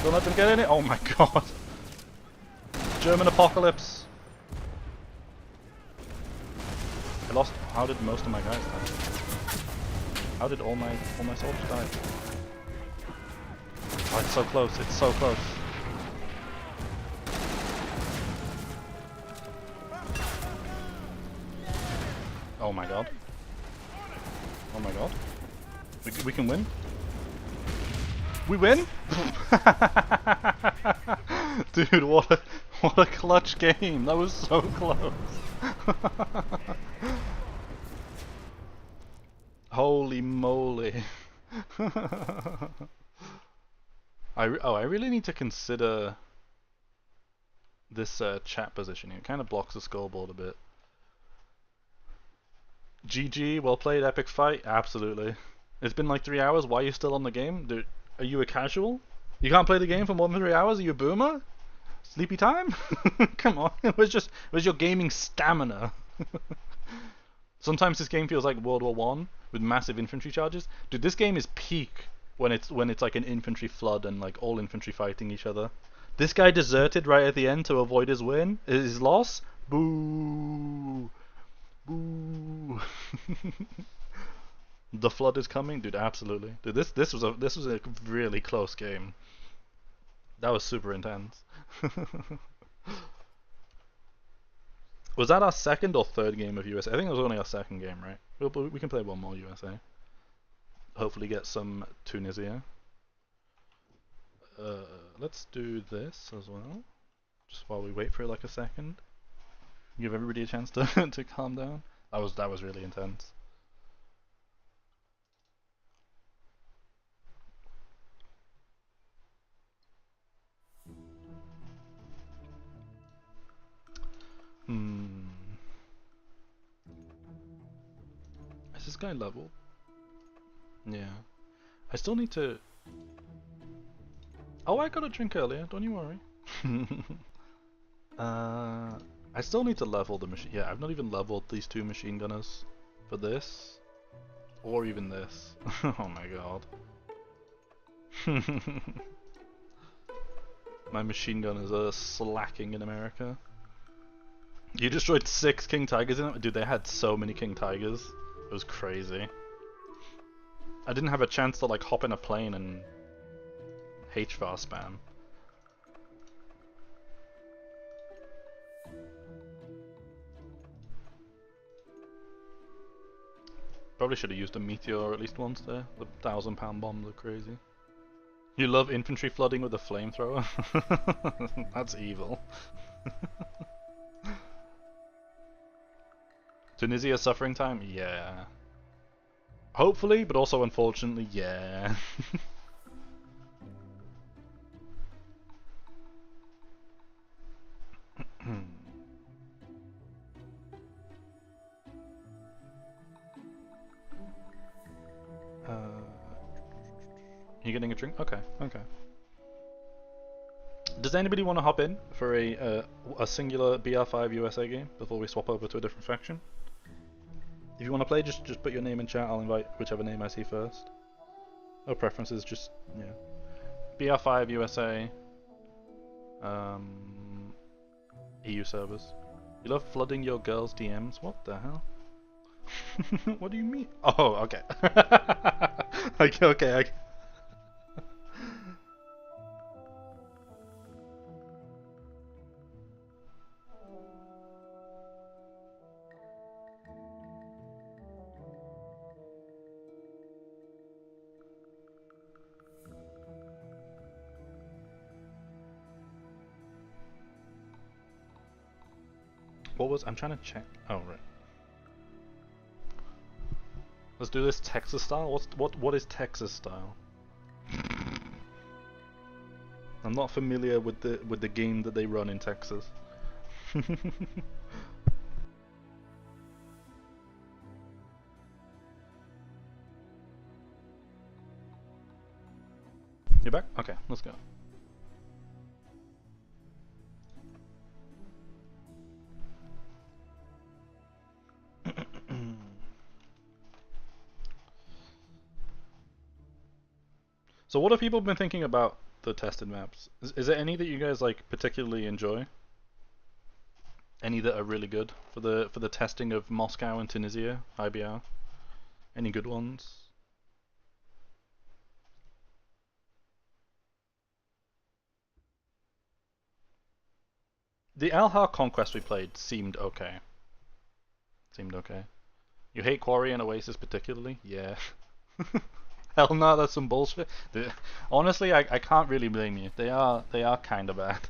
Don't let them get in it. Oh my god. German apocalypse. I lost. How did most of my guys die? How did all my soldiers die? Oh, it's so close. It's so close. Oh my god. Oh my god. We can win? We win? Dude, what a clutch game. That was so close. Holy moly. I really need to consider this chat positioning. It kind of blocks the scoreboard a bit. GG, well played, epic fight. Absolutely. It's been like 3 hours. Why are you still on the game? Dude, are you a casual? You can't play the game for more than 3 hours? Are you a boomer? Sleepy time? Come on, where's your gaming stamina? Sometimes this game feels like World War One with massive infantry charges. Dude, this game is peak when it's like an infantry flood and like all infantry fighting each other. This guy deserted right at the end to avoid his loss. Boo, boo. The flood is coming, dude. Absolutely, dude. This was a really close game. That was super intense. Was that our second or third game of USA? I think it was only our second game, right? We can play one more USA. Hopefully get some Tunisia. Let's do this as well. Just while we wait for like a second. Give everybody a chance to to calm down. That was really intense. Is this guy level? Yeah. I still need to... Oh, I got a drink earlier, don't you worry. I still need to level the machine. Yeah, I've not even leveled these two machine gunners for this. Or even this. Oh my god. My machine gunners are slacking in America. You destroyed 6 King Tigers in it? Dude, they had so many King Tigers. It was crazy. I didn't have a chance to like hop in a plane and HighBR spam. Probably should have used a meteor at least once there. The 1,000-pound bombs are crazy. You love infantry flooding with a flamethrower? That's evil. Tunisia suffering time? Yeah. Hopefully, but also unfortunately, yeah. You getting a drink? Okay, okay. Does anybody want to hop in for a singular BR5 USA game before we swap over to a different faction? If you want to play, just put your name in chat. I'll invite whichever name I see first. No preferences, just yeah. BR5 USA. EU servers. You love flooding your girls' DMs? What the hell? What do you mean? Oh, okay. Okay. I'm trying to check. Oh right. Let's do this Texas style. What is Texas style? I'm not familiar with the game that they run in Texas. You back? Okay, let's go. So what have people been thinking about the tested maps? Is there any that you guys like particularly enjoy? Any that are really good for the testing of Moscow and Tunisia, HighBR? Any good ones? The Alhar conquest we played seemed okay. Seemed okay. You hate Quarry and Oasis particularly? Yeah. Hell no, that's some bullshit. Honestly, I can't really blame you. They are kind of bad.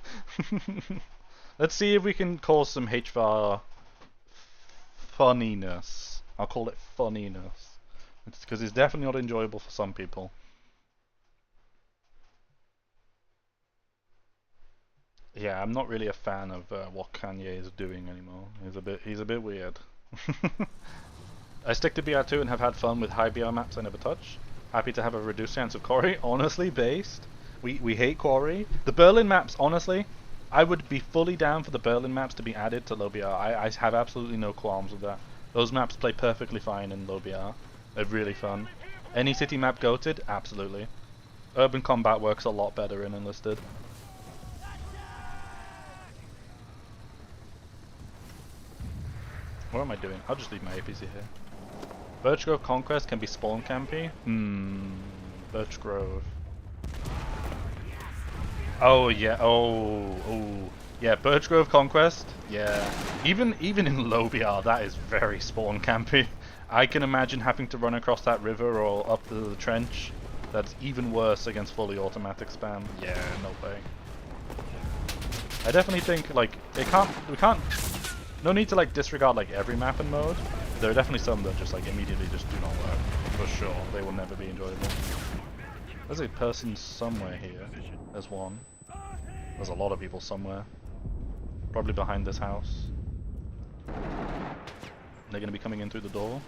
Let's see if we can cause some HighBR funniness. I'll call it funniness. Because it's definitely not enjoyable for some people. Yeah, I'm not really a fan of what Kanye is doing anymore. He's a bit weird. I stick to BR2 and have had fun with HighBR maps I never touch. Happy to have a reduced chance of Quarry. Honestly, based. We hate Quarry. The Berlin maps, honestly, I would be fully down for the Berlin maps to be added to low BR. I have absolutely no qualms with that. Those maps play perfectly fine in low BR. They're really fun. Any city map goated? Absolutely. Urban combat works a lot better in Enlisted. What am I doing? I'll just leave my APC here. Birch Grove Conquest can be spawn campy? Birch Grove. Oh yeah, oh. Yeah, Birch Grove Conquest, yeah. Even in low BR, that is very spawn campy. I can imagine having to run across that river or up the trench. That's even worse against fully automatic spam. Yeah, no way. I definitely think, like, we can't, no need to, like, disregard, like, every map and mode. There are definitely some that just, like, immediately just do not work. For sure, they will never be enjoyable. There's a person somewhere here. There's one. There's a lot of people somewhere. Probably behind this house. They're gonna be coming in through the door.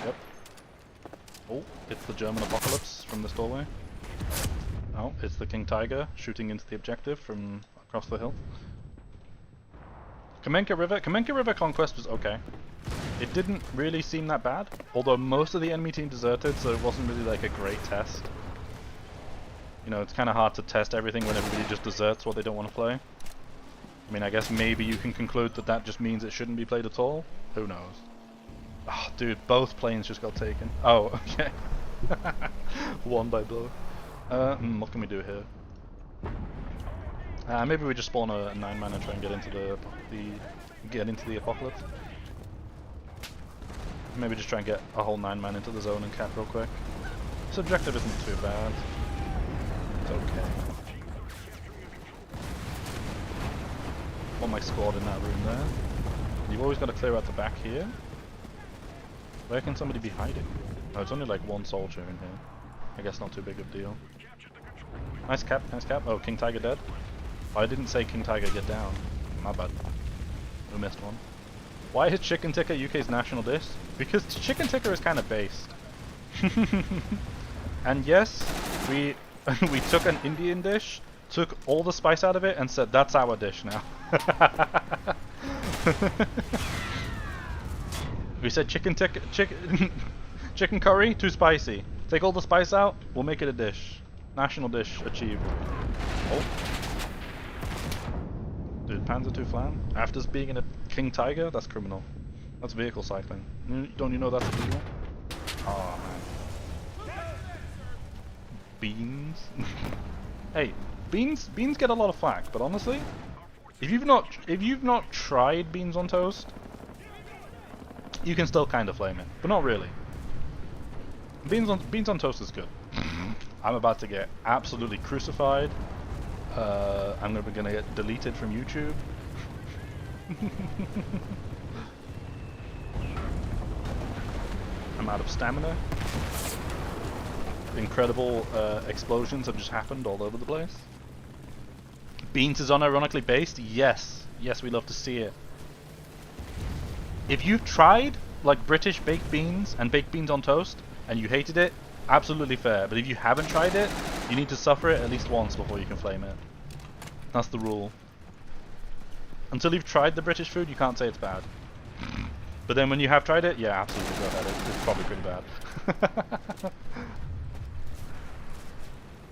Yep. Oh, it's the German apocalypse from this doorway. Oh, it's the King Tiger shooting into the objective from across the hill. Kamenka River Conquest was okay. It didn't really seem that bad, although most of the enemy team deserted, so it wasn't really like a great test. You know, it's kind of hard to test everything when everybody just deserts what they don't want to play. I mean, I guess maybe you can conclude that that just means it shouldn't be played at all. Who knows? Oh, dude, both planes just got taken. Oh, okay. One by both. What can we do here? Maybe we just spawn a 9-man and try and get into the apocalypse. Maybe just try and get a whole 9-man into the zone and cap real quick. This objective isn't too bad. It's okay. Want my squad in that room there. You've always got to clear out the back here. Where can somebody be hiding? Oh, it's only like one soldier in here. I guess not too big of a deal. Nice cap, nice cap. Oh, King Tiger dead. Oh, I didn't say King Tiger get down. My bad. We missed one. Why is chicken tikka UK's national dish? Because chicken tikka is kind of based. And yes, we took an Indian dish, took all the spice out of it, and said that's our dish now. We said chicken curry, too spicy. Take all the spice out, we'll make it a dish. National dish achieved. Oh. Dude, Panzer II Flan? After being in a King Tiger? That's criminal. That's vehicle cycling. Don't you know that's illegal? Oh man. Beans? Hey, beans get a lot of flack, but honestly, if you've not tried beans on toast, you can still kind of flame it, but not really. Beans on toast is good. I'm about to get absolutely crucified. I'm gonna get deleted from YouTube. I'm out of stamina. Incredible explosions have just happened all over the place. Beans is unironically based? Yes. Yes, we love to see it. If you've tried like British baked beans and baked beans on toast and you hated it, absolutely fair. But if you haven't tried it, you need to suffer it at least once before you can flame it. That's the rule. Until you've tried the British food, you can't say it's bad. But then when you have tried it, yeah, absolutely go ahead. It's probably pretty bad.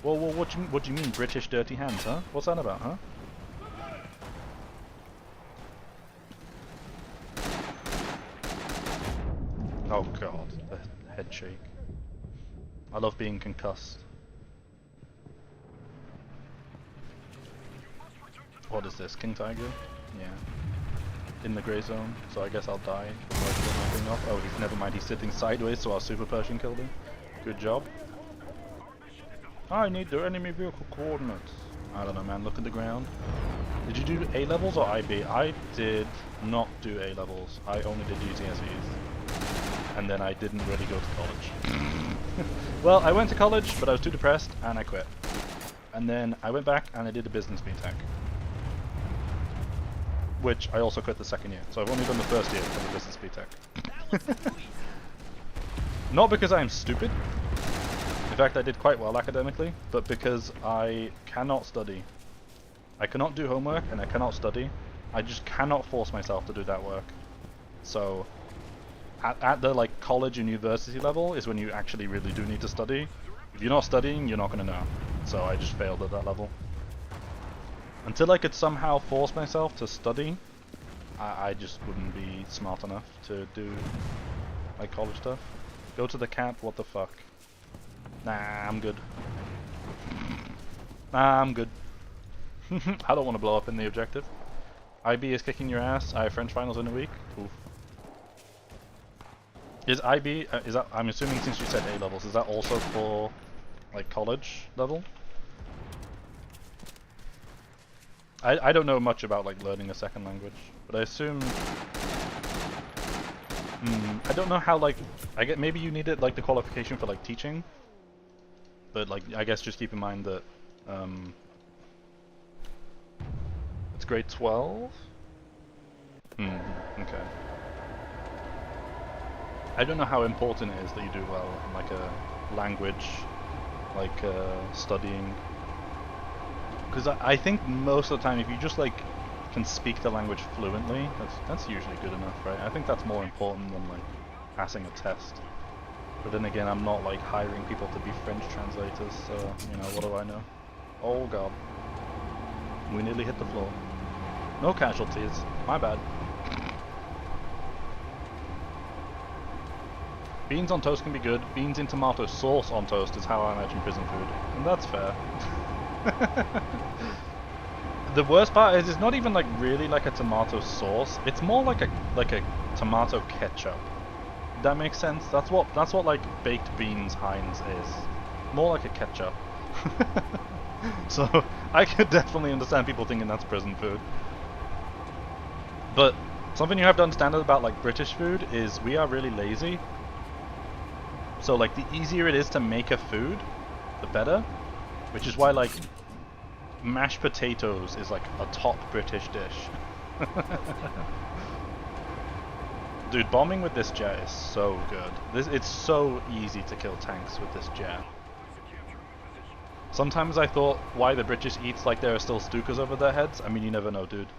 Well, what do you mean British dirty hands, huh? What's that about, huh? Oh god, the head shake. I love being concussed. What is this, King Tiger? Yeah. In the grey zone, so I guess I'll die before I get my thing off. Oh, never mind, he's sitting sideways, so our Super Pershing killed him. Good job. I need the enemy vehicle coordinates. I don't know, man, look at the ground. Did you do A-levels or IB? I did not do A-levels. I only did UTSEs. And then I didn't really go to college. Well, I went to college, but I was too depressed, and I quit. And then I went back, and I did a business BTEC. Which I also quit the second year, so I've only done the first year of the business BTEC. Not because I am stupid. In fact, I did quite well academically, but because I cannot study. I cannot do homework and I cannot study. I just cannot force myself to do that work. So at the like college and university level is when you actually really do need to study. If you're not studying, you're not going to know. So I just failed at that level. Until I could somehow force myself to study, I just wouldn't be smart enough to do like college stuff. Go to the camp, what the fuck? Nah, I'm good. Nah, I'm good. I don't want to blow up in the objective. IB is kicking your ass. I have French finals in a week. Oof. Is IB, is that, I'm assuming since you said A levels, is that also for like college level? I don't know much about like learning a second language, but I assume I don't know how like I get maybe you needed like the qualification for like teaching, but like I guess just keep in mind that it's grade 12. Okay. I don't know how important it is that you do well in like a language, like studying. Because I think most of the time, if you just like can speak the language fluently, that's usually good enough, right? I think that's more important than like passing a test. But then again, I'm not like hiring people to be French translators, so you know, what do I know? Oh god, we nearly hit the floor. No casualties. My bad. Beans on toast can be good. Beans in tomato sauce on toast is how I imagine prison food, and that's fair. The worst part is it's not even like really like a tomato sauce. It's more like a tomato ketchup. That makes sense. That's what like baked beans Heinz is. More like a ketchup. So I could definitely understand people thinking that's prison food. But something you have to understand about like British food is we are really lazy. So like the easier it is to make a food, the better. Which is why like mashed potatoes is like a top British dish. Dude, bombing with this jet is so good. It's so easy to kill tanks with this jet. Sometimes I thought why the British eats like there are still Stukas over their heads. I mean, you never know, dude.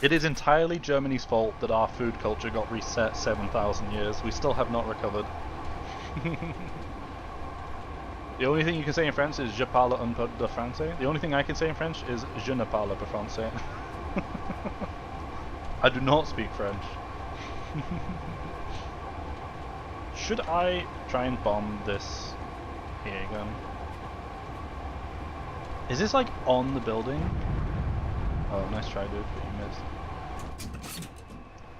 It is entirely Germany's fault that our food culture got reset 7,000 years. We still have not recovered. The only thing you can say in French is je parle un peu de français. The only thing I can say in French is je ne parle pas français. I do not speak French. Should I try and bomb this AA gun? Is this like on the building? Oh, nice try, dude, but you missed.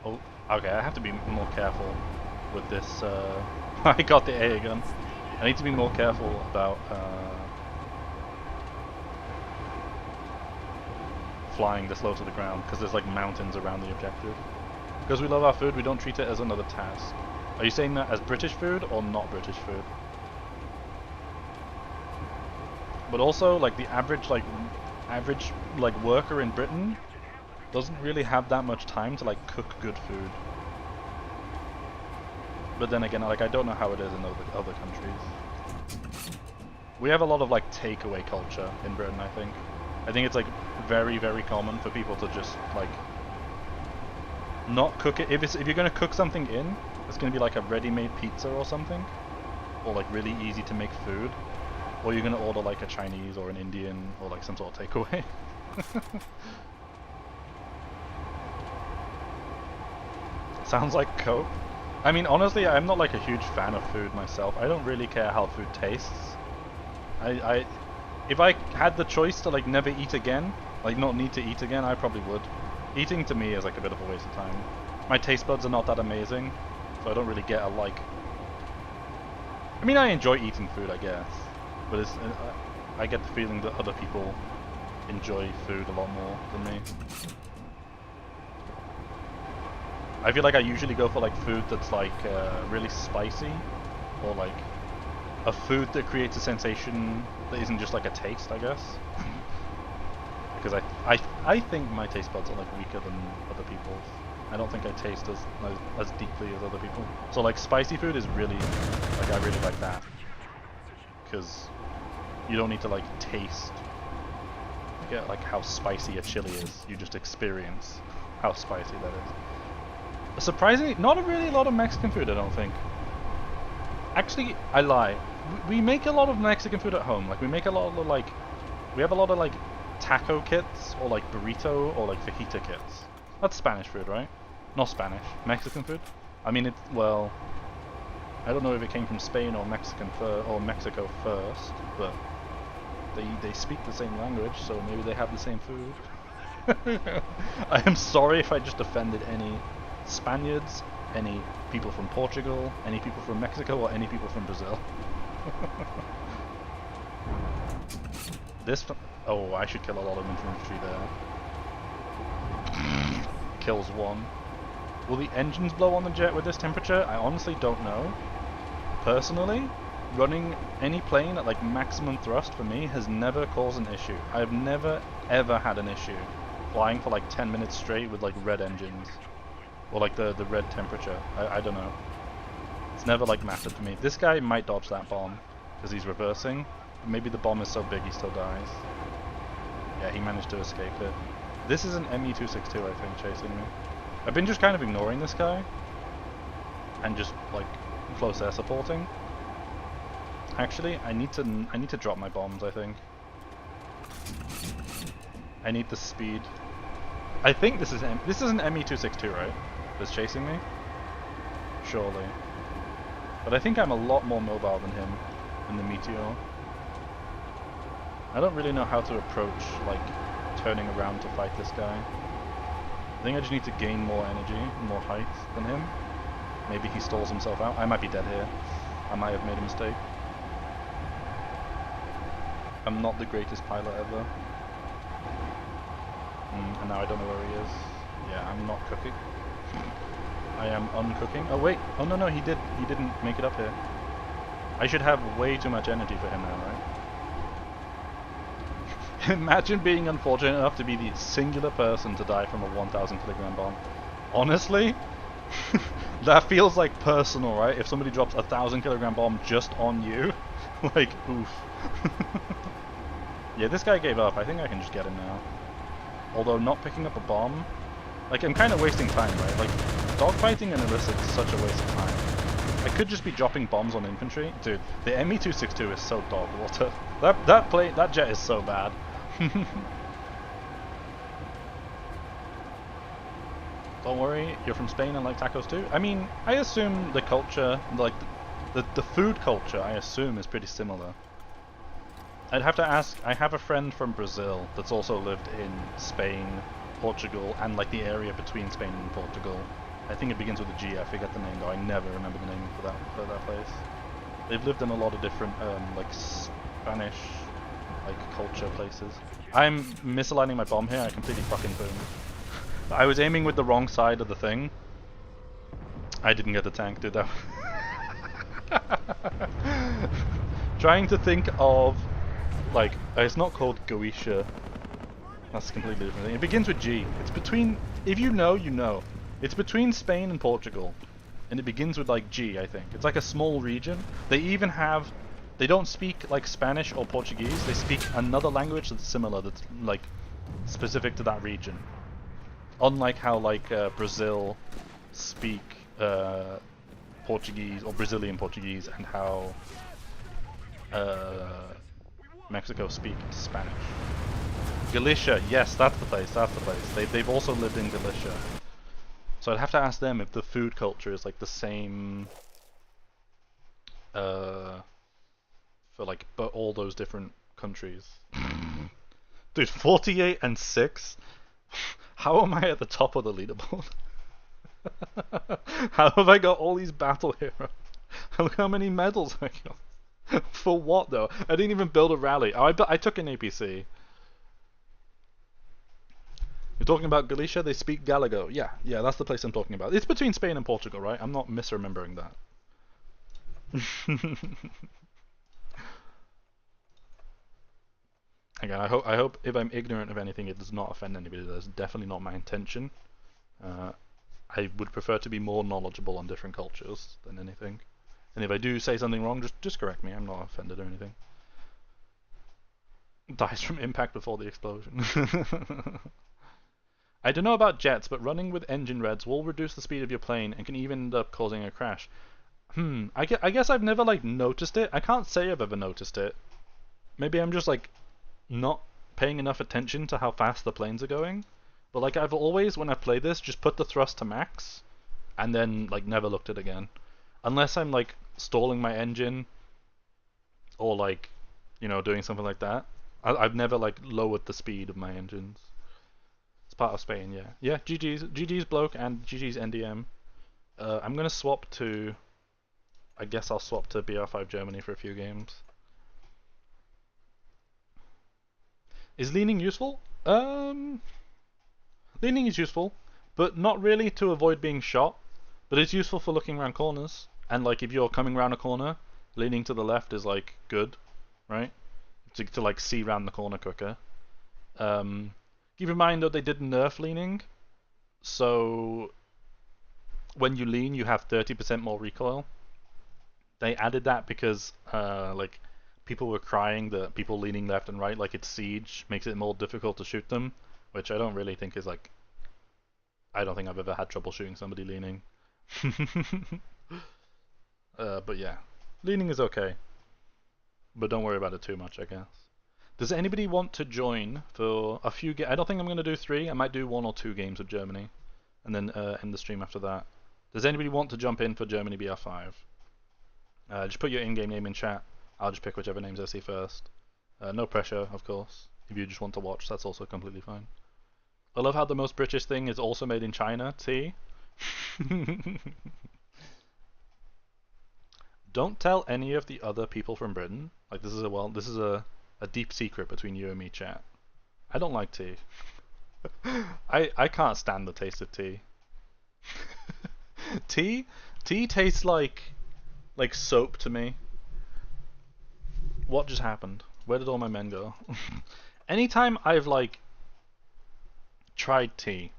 Oh, okay, I have to be more careful with this. I got the AA gun. I need to be more careful about flying this low to the ground because there's like mountains around the objective. Because we love our food, we don't treat it as another task. Are you saying that as British food or not British food? But also, like the average worker in Britain doesn't really have that much time to like cook good food. But then again, like I don't know how it is in other countries. We have a lot of like takeaway culture in Britain, I think. I think it's like very, very common for people to just like not cook it. If you're gonna cook something in, it's gonna be like a ready-made pizza or something, or like really easy to make food, or you're gonna order like a Chinese or an Indian or like some sort of takeaway. Sounds like Coke. I mean, honestly, I'm not like a huge fan of food myself. I don't really care how food tastes. If I had the choice to like never eat again, like not need to eat again, I probably would. Eating to me is like a bit of a waste of time. My taste buds are not that amazing, so I don't really get a like. I mean, I enjoy eating food, I guess, but it's I get the feeling that other people enjoy food a lot more than me. I feel like I usually go for like food that's like really spicy, or like a food that creates a sensation that isn't just like a taste, I guess. Because I think my taste buds are like weaker than other people's. I don't think I taste as deeply as other people. So like spicy food is really like I really like that, because you don't need to like taste get like how spicy a chili is. You just experience how spicy that is. Surprisingly, not really a lot of Mexican food, I don't think. Actually, I lie. We make a lot of Mexican food at home. Like we make a lot of we have a lot of like taco kits or like burrito or like fajita kits. That's Spanish food, right? Not Spanish. Mexican food. I mean, well, I don't know if it came from Spain or Mexico first, but they speak the same language, so maybe they have the same food. I am sorry if I just offended any Spaniards, any people from Portugal, any people from Mexico, or any people from Brazil. Oh, I should kill a lot of infantry there. Kills one. Will the engines blow on the jet with this temperature? I honestly don't know. Personally, running any plane at like maximum thrust for me has never caused an issue. I've never ever had an issue flying for like 10 minutes straight with like red engines. Or like the red temperature. I don't know. It's never like mattered to me. This guy might dodge that bomb because he's reversing. Maybe the bomb is so big he still dies. Yeah, he managed to escape it. This is an ME-262, I think, chasing me. I've been just kind of ignoring this guy and just like close air supporting. Actually, I need to drop my bombs, I think. I need the speed. I think this is an ME-262, right? That's chasing me? Surely. But I think I'm a lot more mobile than him in the Meteor. I don't really know how to approach, like, turning around to fight this guy. I think I just need to gain more energy, more height than him. Maybe he stalls himself out. I might be dead here. I might have made a mistake. I'm not the greatest pilot ever. And now I don't know where he is. Yeah, I'm not cooking. I am uncooking. Oh wait, oh no, he didn't make it up here. I should have way too much energy for him now, right? Imagine being unfortunate enough to be the singular person to die from a 1,000 kilogram bomb. Honestly, that feels like personal, right? If somebody drops a 1,000 kilogram bomb just on you, like, oof. Yeah, this guy gave up. I think I can just get him now. Although not picking up a bomb, like, I'm kind of wasting time, right? Like, dogfighting and Enlisted is such a waste of time. I could just be dropping bombs on infantry. Dude, the ME-262 is so dog water. That jet is so bad. Don't worry, you're from Spain and like tacos too? I mean, I assume the culture, like, the food culture, I assume is pretty similar. I'd have to ask. I have a friend from Brazil that's also lived in Spain, Portugal, and like the area between Spain and Portugal. I think it begins with a G. I forget the name though. I never remember the name for that place. They've lived in a lot of different like Spanish like culture places. I'm misaligning my bomb here. I completely fucking boomed. I was aiming with the wrong side of the thing. I didn't get the tank, did that? Trying to think of. Like, it's not called Goetia. That's a completely different thing. It begins with G. It's between, if you know, you know. It's between Spain and Portugal. And it begins with like G, I think. It's like a small region. They even have, they don't speak like Spanish or Portuguese. They speak another language that's similar, that's like specific to that region. Unlike how like Brazil speak Portuguese or Brazilian Portuguese, and how Mexico speak Spanish. Galicia, yes, that's the place, that's the place. They've also lived in Galicia. So I'd have to ask them if the food culture is like the same for like all those different countries. Dude, 48 and 6? How am I at the top of the leaderboard? How have I got all these battle heroes? Look how many medals I got. For what though? I didn't even build a rally. Oh, I took an APC. You're talking about Galicia? They speak Gallego. Yeah, that's the place I'm talking about. It's between Spain and Portugal, right? I'm not misremembering that. Again, I hope if I'm ignorant of anything, it does not offend anybody. That's definitely not my intention. I would prefer to be more knowledgeable on different cultures than anything. And if I do say something wrong, just correct me. I'm not offended or anything. Dies from impact before the explosion. I don't know about jets, but running with engine reds will reduce the speed of your plane and can even end up causing a crash. I guess I've never like noticed it. I can't say I've ever noticed it. Maybe I'm just like not paying enough attention to how fast the planes are going. But like I've always, when I've played this, just put the thrust to max and then like never looked at it again. Unless I'm like stalling my engine or like, you know, doing something like that. I've never like lowered the speed of my engines. It's part of Spain, yeah. Yeah, GG's bloke and GG's NDM. I'm gonna swap to, I guess I'll swap to BR5 Germany for a few games. Is leaning useful? Leaning is useful, but not really to avoid being shot. But it's useful for looking around corners. And like if you're coming around a corner, leaning to the left is like good, right? To like see around the corner quicker. Keep in mind though they did nerf leaning, so when you lean you have 30% more recoil. They added that because like people were crying that people leaning left and right, like it's Siege, makes it more difficult to shoot them, which I don't really think is like. I don't think I've ever had trouble shooting somebody leaning. But yeah, leaning is okay, but don't worry about it too much, I guess. Does anybody want to join for a few I don't think I'm going to do 3. I might do 1 or 2 games of Germany, and then end the stream after that. Does anybody want to jump in for Germany BR5? Just put your in-game name in chat. I'll just pick whichever names I see first. No pressure, of course. If you just want to watch, that's also completely fine. I love how the most British thing is also made in China. T. Don't tell any of the other people from Britain. Like this is a deep secret between you and me, chat. I don't like tea. I can't stand the taste of tea. Tea tastes like soap to me. What just happened? Where did all my men go? Anytime I've like tried tea.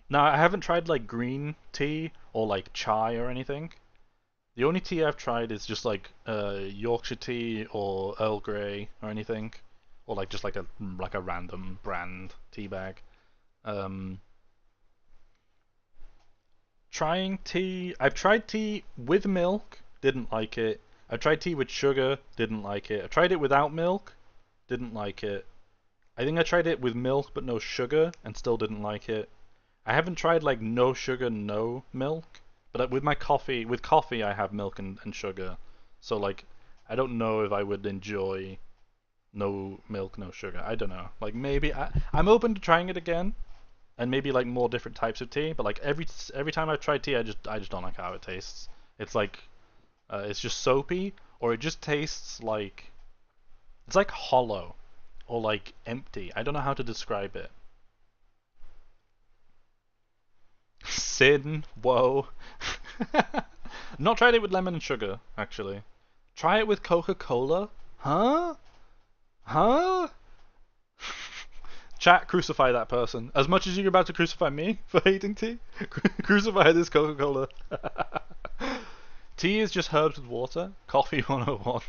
Now I haven't tried like green tea or like chai or anything. The only tea I've tried is just like Yorkshire tea or Earl Grey or anything, or like just like a random brand tea bag. Trying tea, I've tried tea with milk, didn't like it. I tried tea with sugar, didn't like it. I tried it without milk, didn't like it. I think I tried it with milk but no sugar and still didn't like it. I haven't tried like no sugar, no milk. But with coffee I have milk and sugar. So like, I don't know if I would enjoy no milk, no sugar. I don't know. Like maybe I'm open to trying it again, and maybe like more different types of tea. But like every time I've tried tea, I just don't like how it tastes. It's like, it's just soapy, or it just tastes like, it's like hollow, or like empty. I don't know how to describe it. Sin, whoa. Not tried it with lemon and sugar, actually. Try it with Coca-Cola? Huh? Huh? Chat, crucify that person. As much as you're about to crucify me for hating tea, crucify this Coca-Cola. Tea is just herbs with water. Coffee 101.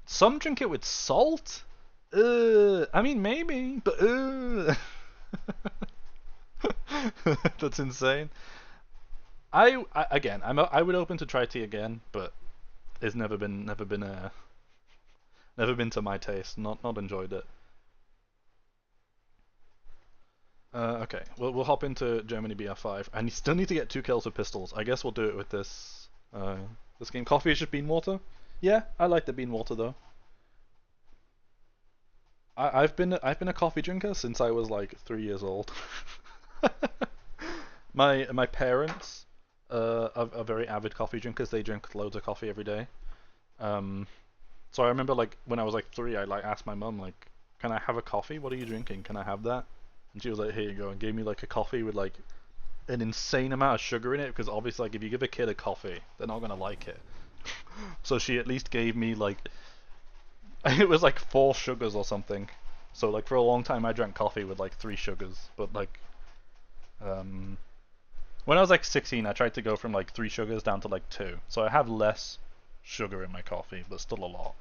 Some drink it with salt? I mean, maybe, but that's insane. I would open to try tea again, but it's never been to my taste. Not enjoyed it. Okay, we'll hop into Germany BR5. I still need to get 2 kills with pistols. I guess we'll do it with this this game. Coffee is just bean water. Yeah, I like the bean water though. I've been a coffee drinker since I was like 3 years old. My parents are very avid coffee drinkers. They drink loads of coffee every day. So I remember like when I was like 3, I like asked my mum like, "Can I have a coffee? What are you drinking? Can I have that?" And she was like, "Here you go," and gave me like a coffee with like an insane amount of sugar in it, because obviously like if you give a kid a coffee, they're not gonna like it. So she at least gave me like, it was like 4 sugars or something. So like for a long time I drank coffee with like 3 sugars, but like when I was like 16 I tried to go from like 3 sugars down to like 2. So I have less sugar in my coffee, but still a lot.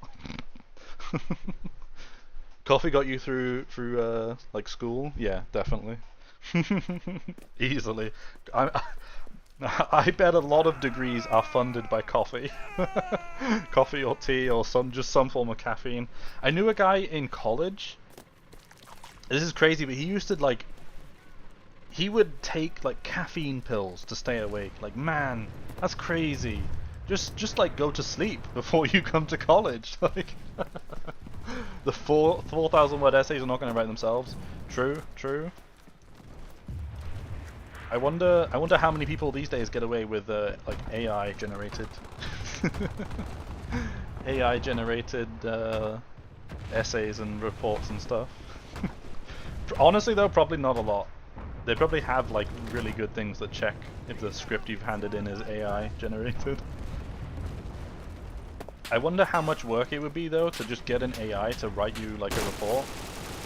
Coffee got you through like school? Yeah, definitely. Easily. I bet a lot of degrees are funded by coffee. Coffee or tea or just some form of caffeine. I knew a guy in college. This is crazy, but he used to like he would take like caffeine pills to stay awake. Like, man, that's crazy. Just like go to sleep before you come to college. Like the 4,000 word essays are not going to write themselves. True, true. I wonder how many people these days get away with like AI generated AI generated essays and reports and stuff. Honestly though, probably not a lot. They probably have like really good things that check if the script you've handed in is AI generated. I wonder how much work it would be though to just get an AI to write you like a report,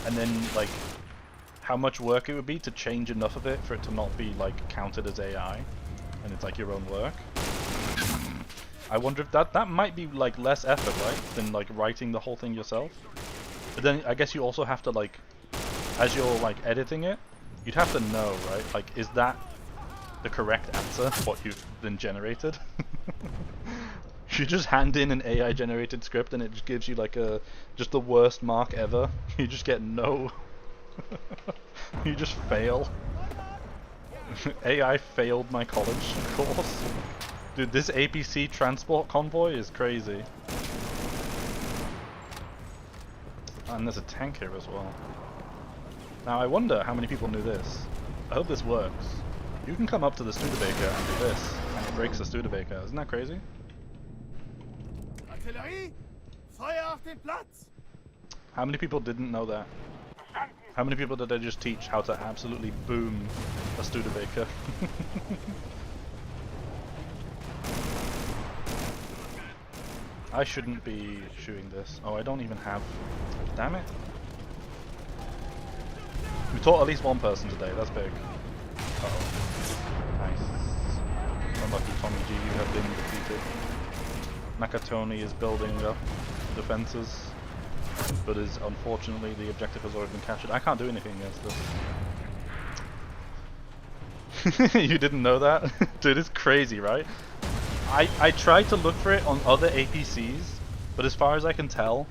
and then like how much work it would be to change enough of it for it to not be like counted as AI and it's like your own work. I wonder if that might be like less effort, right, than like writing the whole thing yourself. But then I guess you also have to like, as you're like editing it, you'd have to know, right? Like, is that the correct answer, what you've been generated? You just hand in an AI generated script and it just gives you like just the worst mark ever. You just get no. You just fail. AI failed my college course. Dude, this APC transport convoy is crazy. And there's a tank here as well. Now I wonder how many people knew this. I hope this works. You can come up to the Studebaker and do this, and it breaks the Studebaker. Isn't that crazy? Artillerie! Feuer auf den Platz! How many people didn't know that? How many people did I just teach how to absolutely boom a Studebaker? I shouldn't be shooting this. Oh, I don't even have... Damn it. We taught at least one person today, that's big. Uh-oh. Nice. Unlucky Tommy G, you have been defeated. Nakatoni is building up defenses, but is unfortunately the objective has already been captured. I can't do anything against this. You didn't know that? Dude, it's crazy, right? I tried to look for it on other APCs, but as far as I can tell,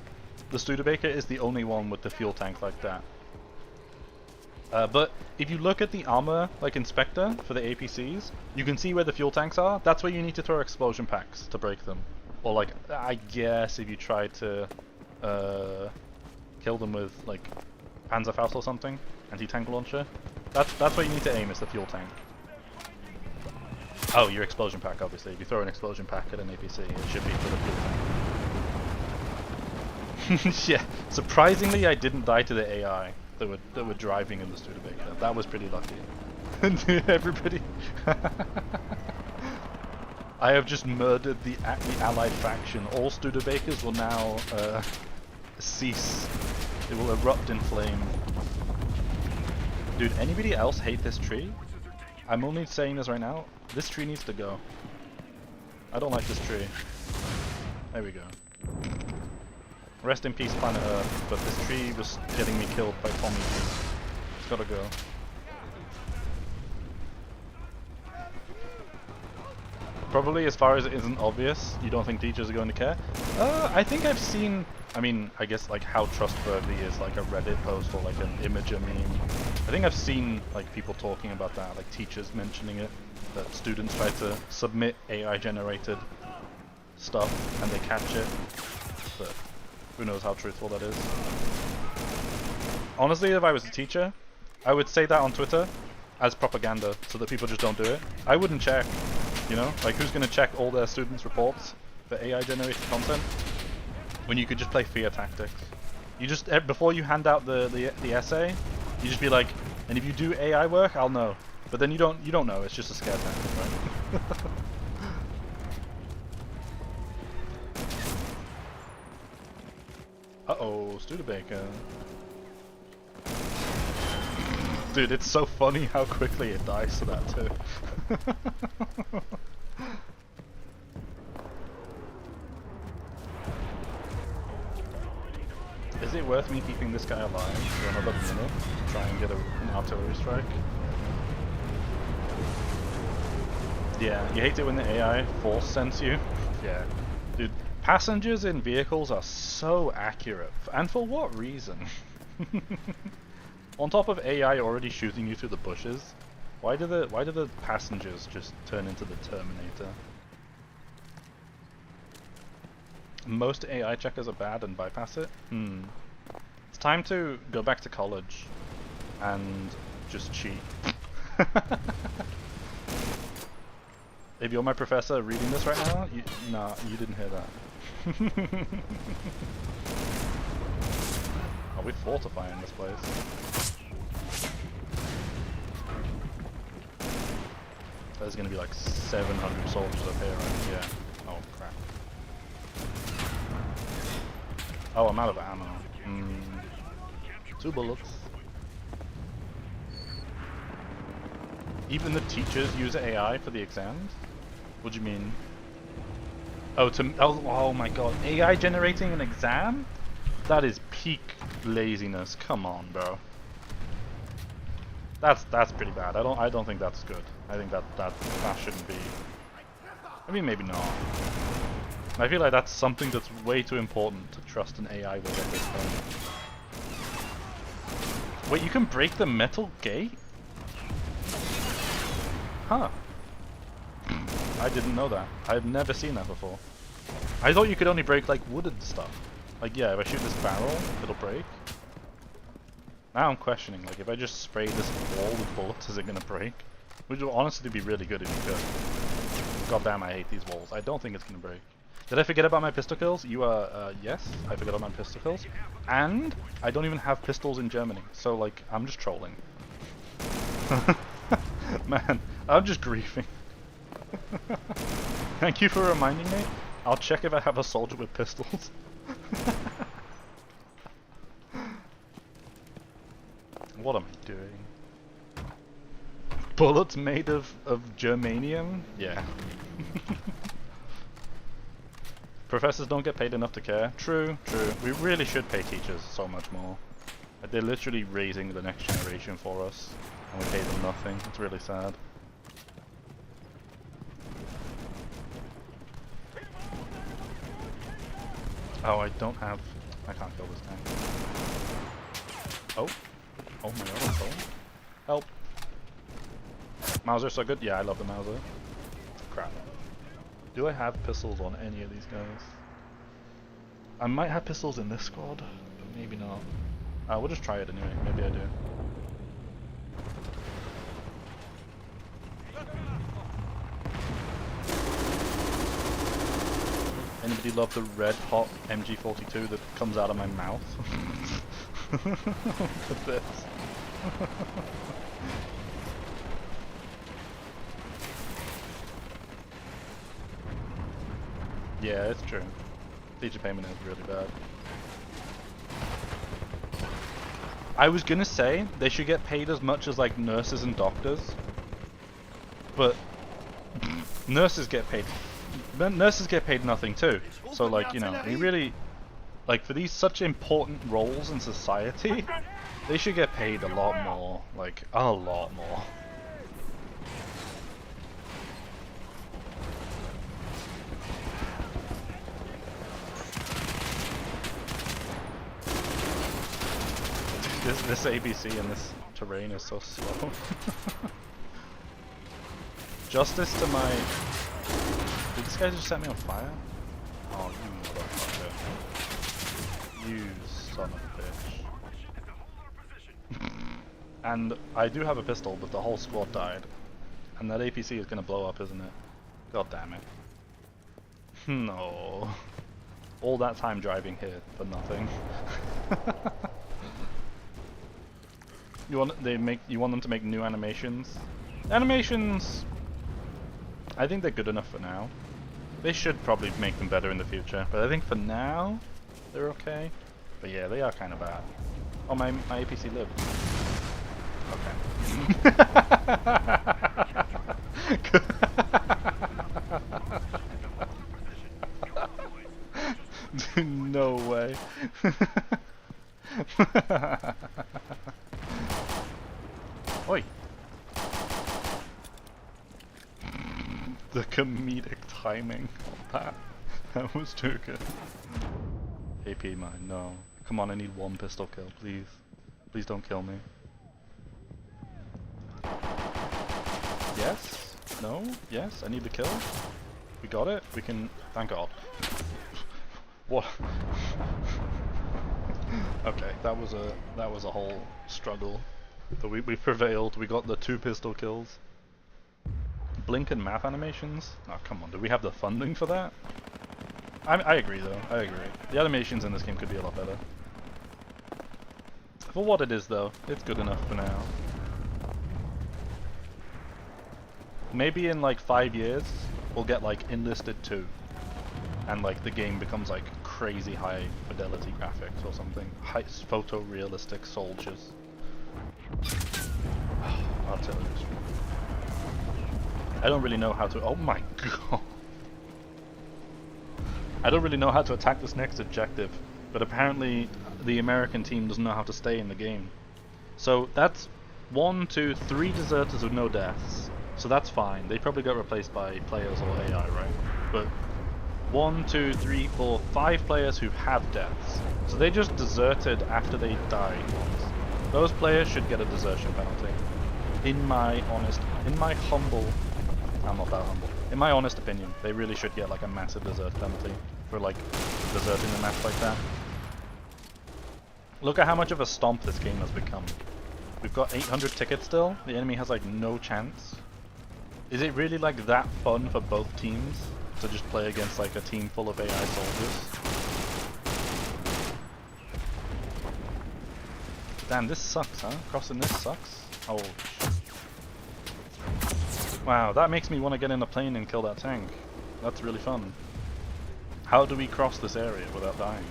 the Studebaker is the only one with the fuel tank like that. But if you look at the armor like inspector for the APCs, you can see where the fuel tanks are. That's where you need to throw explosion packs to break them. Or like, I guess if you try to kill them with like Panzerfaust or something, anti-tank launcher, that's where you need to aim, is the fuel tank. Oh, your explosion pack, obviously. If you throw an explosion pack at an APC, it should be for the fuel tank. Yeah, surprisingly I didn't die to the AI that were driving in the Studebaker. That was pretty lucky. Everybody... I have just murdered the allied faction. All Studebakers will now cease. It will erupt in flame. Dude, anybody else hate this tree? I'm only saying this right now. This tree needs to go. I don't like this tree. There we go. Rest in peace, planet Earth. But this tree was getting me killed by Tommy G. It's gotta go. Probably, as far as it isn't obvious, you don't think teachers are going to care? I think I've seen, I mean, I guess like how trustworthy is like a Reddit post or like an Imager meme. I think I've seen like people talking about that, like teachers mentioning it, that students try to submit AI generated stuff and they catch it, but who knows how truthful that is. Honestly, if I was a teacher, I would say that on Twitter as propaganda so that people just don't do it. I wouldn't check. You know, like who's going to check all their students' reports for AI generated content when you could just play fear tactics? You just, before you hand out the essay, you just be like, and if you do AI work, I'll know. But then you don't know, it's just a scare tactic, right? Uh-oh, Studebaker. Dude, it's so funny how quickly it dies to that too. worth me keeping this guy alive for another minute to try and get an artillery strike? Yeah, you hate it when the AI force sense you. Yeah. Dude, passengers in vehicles are so accurate. And for what reason? On top of AI already shooting you through the bushes, why do the passengers just turn into the Terminator? Most AI checkers are bad and bypass it? It's time to go back to college and just cheat. If you're my professor reading this right now, nah, you didn't hear that. Are we fortifying this place? There's gonna be like 700 soldiers up here, right? Yeah. Oh crap. Oh, I'm out of ammo. 2 bullets. Even the teachers use AI for the exams? What do you mean? Oh my god, AI generating an exam? That is peak laziness. Come on, bro. That's pretty bad. I don't think that's good. I think that shouldn't be. I mean, maybe not. I feel like that's something that's way too important to trust an AI with at this point. Wait, you can break the metal gate? Huh. I didn't know that. I've never seen that before. I thought you could only break like wooded stuff. Like yeah, if I shoot this barrel, it'll break. Now I'm questioning, like if I just spray this wall with bullets, is it gonna break? Which would honestly be really good if you could. God damn, I hate these walls. I don't think it's gonna break. Did I forget about my pistol kills? Yes, I forgot about my pistol kills. And I don't even have pistols in Germany, so like, I'm just trolling. Man, I'm just griefing. Thank you for reminding me. I'll check if I have a soldier with pistols. What am I doing? Bullets made of germanium? Yeah. Professors don't get paid enough to care. True, true. We really should pay teachers so much more. Like, they're literally raising the next generation for us, and we pay them nothing. It's really sad. Oh, I don't have... I can't kill this tank. Oh. Oh my god, I'm falling. Help. Mauser so good? Yeah, I love the Mauser. Crap. Do I have pistols on any of these guys? I might have pistols in this squad, but maybe not. We'll just try it anyway. Maybe I do. Anybody love the red hot MG42 that comes out of my mouth? Look at this. Yeah, it's true. Teacher payment is really bad. I was gonna say they should get paid as much as like nurses and doctors, but nurses get paid nothing too. So like, you know, we really, like for these such important roles in society, they should get paid a lot more, like a lot more. This ABC in this terrain is so slow. Justice to my... Did this guy just set me on fire? Oh, you motherfucker. You son of a bitch. And I do have a pistol, but the whole squad died. And that APC is gonna blow up, isn't it? God damn it. No. All that time driving here for nothing. You want them to make new animations? Animations! I think they're good enough for now. They should probably make them better in the future, but I think for now they're okay. But yeah, they are kind of bad. Oh, my APC lived. Okay. No way. The comedic timing of that. That was too good. AP mine, no. Come on, I need one pistol kill, please. Please don't kill me. Yes? No? Yes? I need the kill? We got it? We can... Thank God. What? Okay, that was a whole struggle. But we prevailed, we got the 2 pistol kills. Blink and math animations? Oh, come on, do we have the funding for that? I agree though, I agree. The animations in this game could be a lot better. For what it is though, it's good enough for now. Maybe in like 5 years, we'll get like Enlisted 2. And like the game becomes like crazy high fidelity graphics or something. High photorealistic soldiers. Artillery. I don't really know how to... Oh my god. I don't really know how to attack this next objective, but apparently the American team doesn't know how to stay in the game. So that's 1, 2, 3 deserters with no deaths. So that's fine. They probably got replaced by players or AI, right? But 1, 2, 3, 4, 5 players who have deaths. So they just deserted after they died once. Those players should get a desertion penalty. In my honest opinion, they really should get like a massive desert penalty for like deserting the match like that. Look at how much of a stomp this game has become. We've got 800 tickets still, the enemy has like no chance. Is it really like that fun for both teams to just play against like a team full of AI soldiers? Damn, this sucks, huh? Crossing this sucks. Oh shit. Wow, that makes me want to get in a plane and kill that tank. That's really fun. How do we cross this area without dying?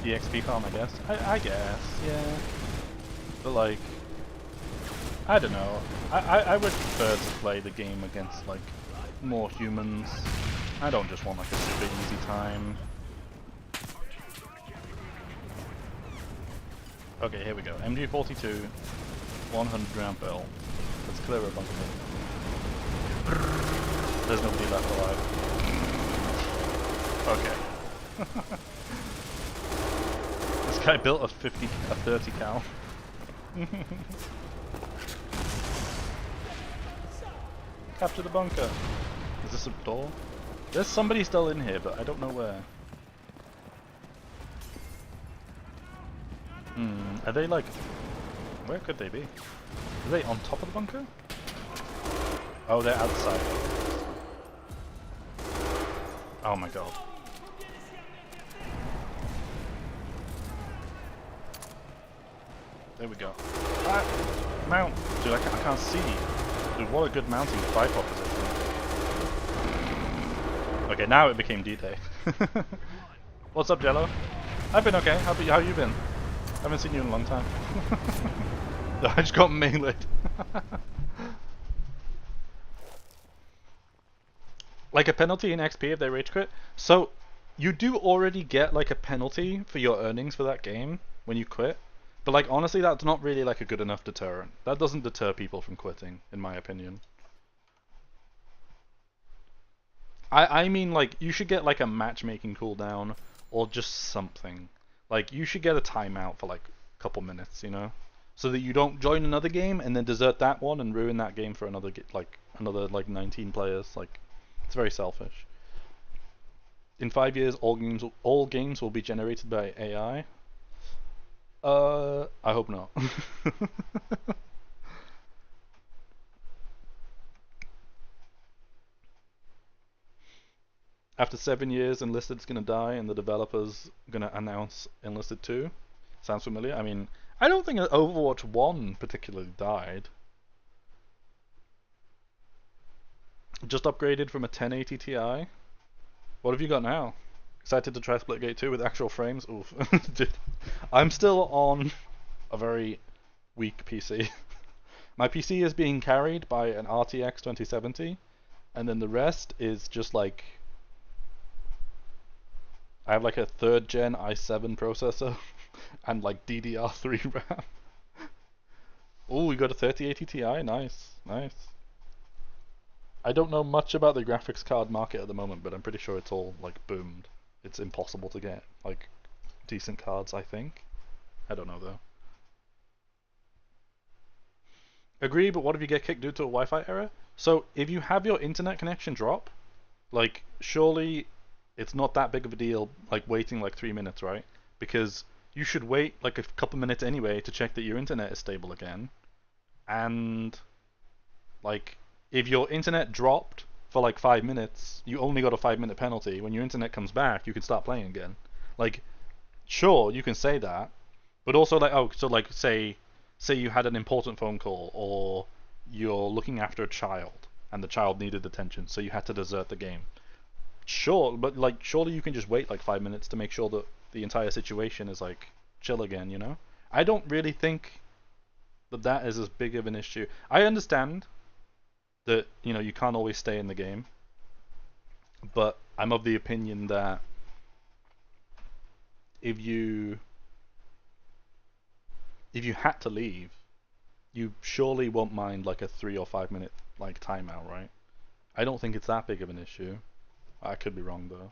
EXP farm, I guess. I guess, yeah. But like, I don't know. I would prefer to play the game against like more humans. I don't just want like a super easy time. Okay, here we go. MG42, 100 round barrel. Let's clear a bunker. There's nobody left alive. Okay. This guy built a 30 cal. Capture the bunker. Is this a door? There's somebody still in here, but I don't know where. Are they like... Where could they be? Are they on top of the bunker? Oh, they're outside. Oh my god. There we go. Ah! Mount! Dude, I can't see. Dude, what a good mounting tripod position. Okay, now it became D-Day. What's up, Jello? I've been okay. How you been? Haven't seen you in a long time. I just got meleeed. Like a penalty in XP if they rage quit. So you do already get like a penalty for your earnings for that game when you quit. But like honestly, that's not really like a good enough deterrent. That doesn't deter people from quitting, in my opinion. I mean like you should get like a matchmaking cooldown or just something. Like, you should get a timeout for like a couple minutes, you know? So that you don't join another game and then desert that one and ruin that game for another 19 players. Like, it's very selfish. In 5 years, all games will be generated by AI. I hope not. After 7 years, Enlisted's gonna die, and the developer's gonna announce Enlisted 2. Sounds familiar? I mean, I don't think Overwatch 1 particularly died. Just upgraded from a 1080 Ti. What have you got now? Excited to try Splitgate 2 with actual frames? Oof. Dude, I'm still on a very weak PC. My PC is being carried by an RTX 2070, and then the rest is just like... I have like a 3rd gen i7 processor and like DDR3 RAM. Oh, we got a 3080 Ti. Nice, nice. I don't know much about the graphics card market at the moment, but I'm pretty sure it's all like boomed. It's impossible to get like decent cards, I think. I don't know though. Agree, but what if you get kicked due to a Wi-Fi error? So if you have your internet connection drop, like surely it's not that big of a deal, like waiting like 3 minutes, right? Because you should wait like a couple minutes anyway to check that your internet is stable again. And like if your internet dropped for like 5 minutes, you only got a 5 minute penalty. When your internet comes back, you can start playing again. Like, sure, you can say that, but also like, oh, so like say you had an important phone call, or you're looking after a child and the child needed attention, so you had to desert the game. Sure, but like surely you can just wait like 5 minutes to make sure that the entire situation is like chill again, you know? I don't really think that that is as big of an issue. I understand that, you know, you can't always stay in the game, but I'm of the opinion that if you had to leave, you surely won't mind like a 3 or 5 minute like timeout, right? I don't think it's that big of an issue. I could be wrong though.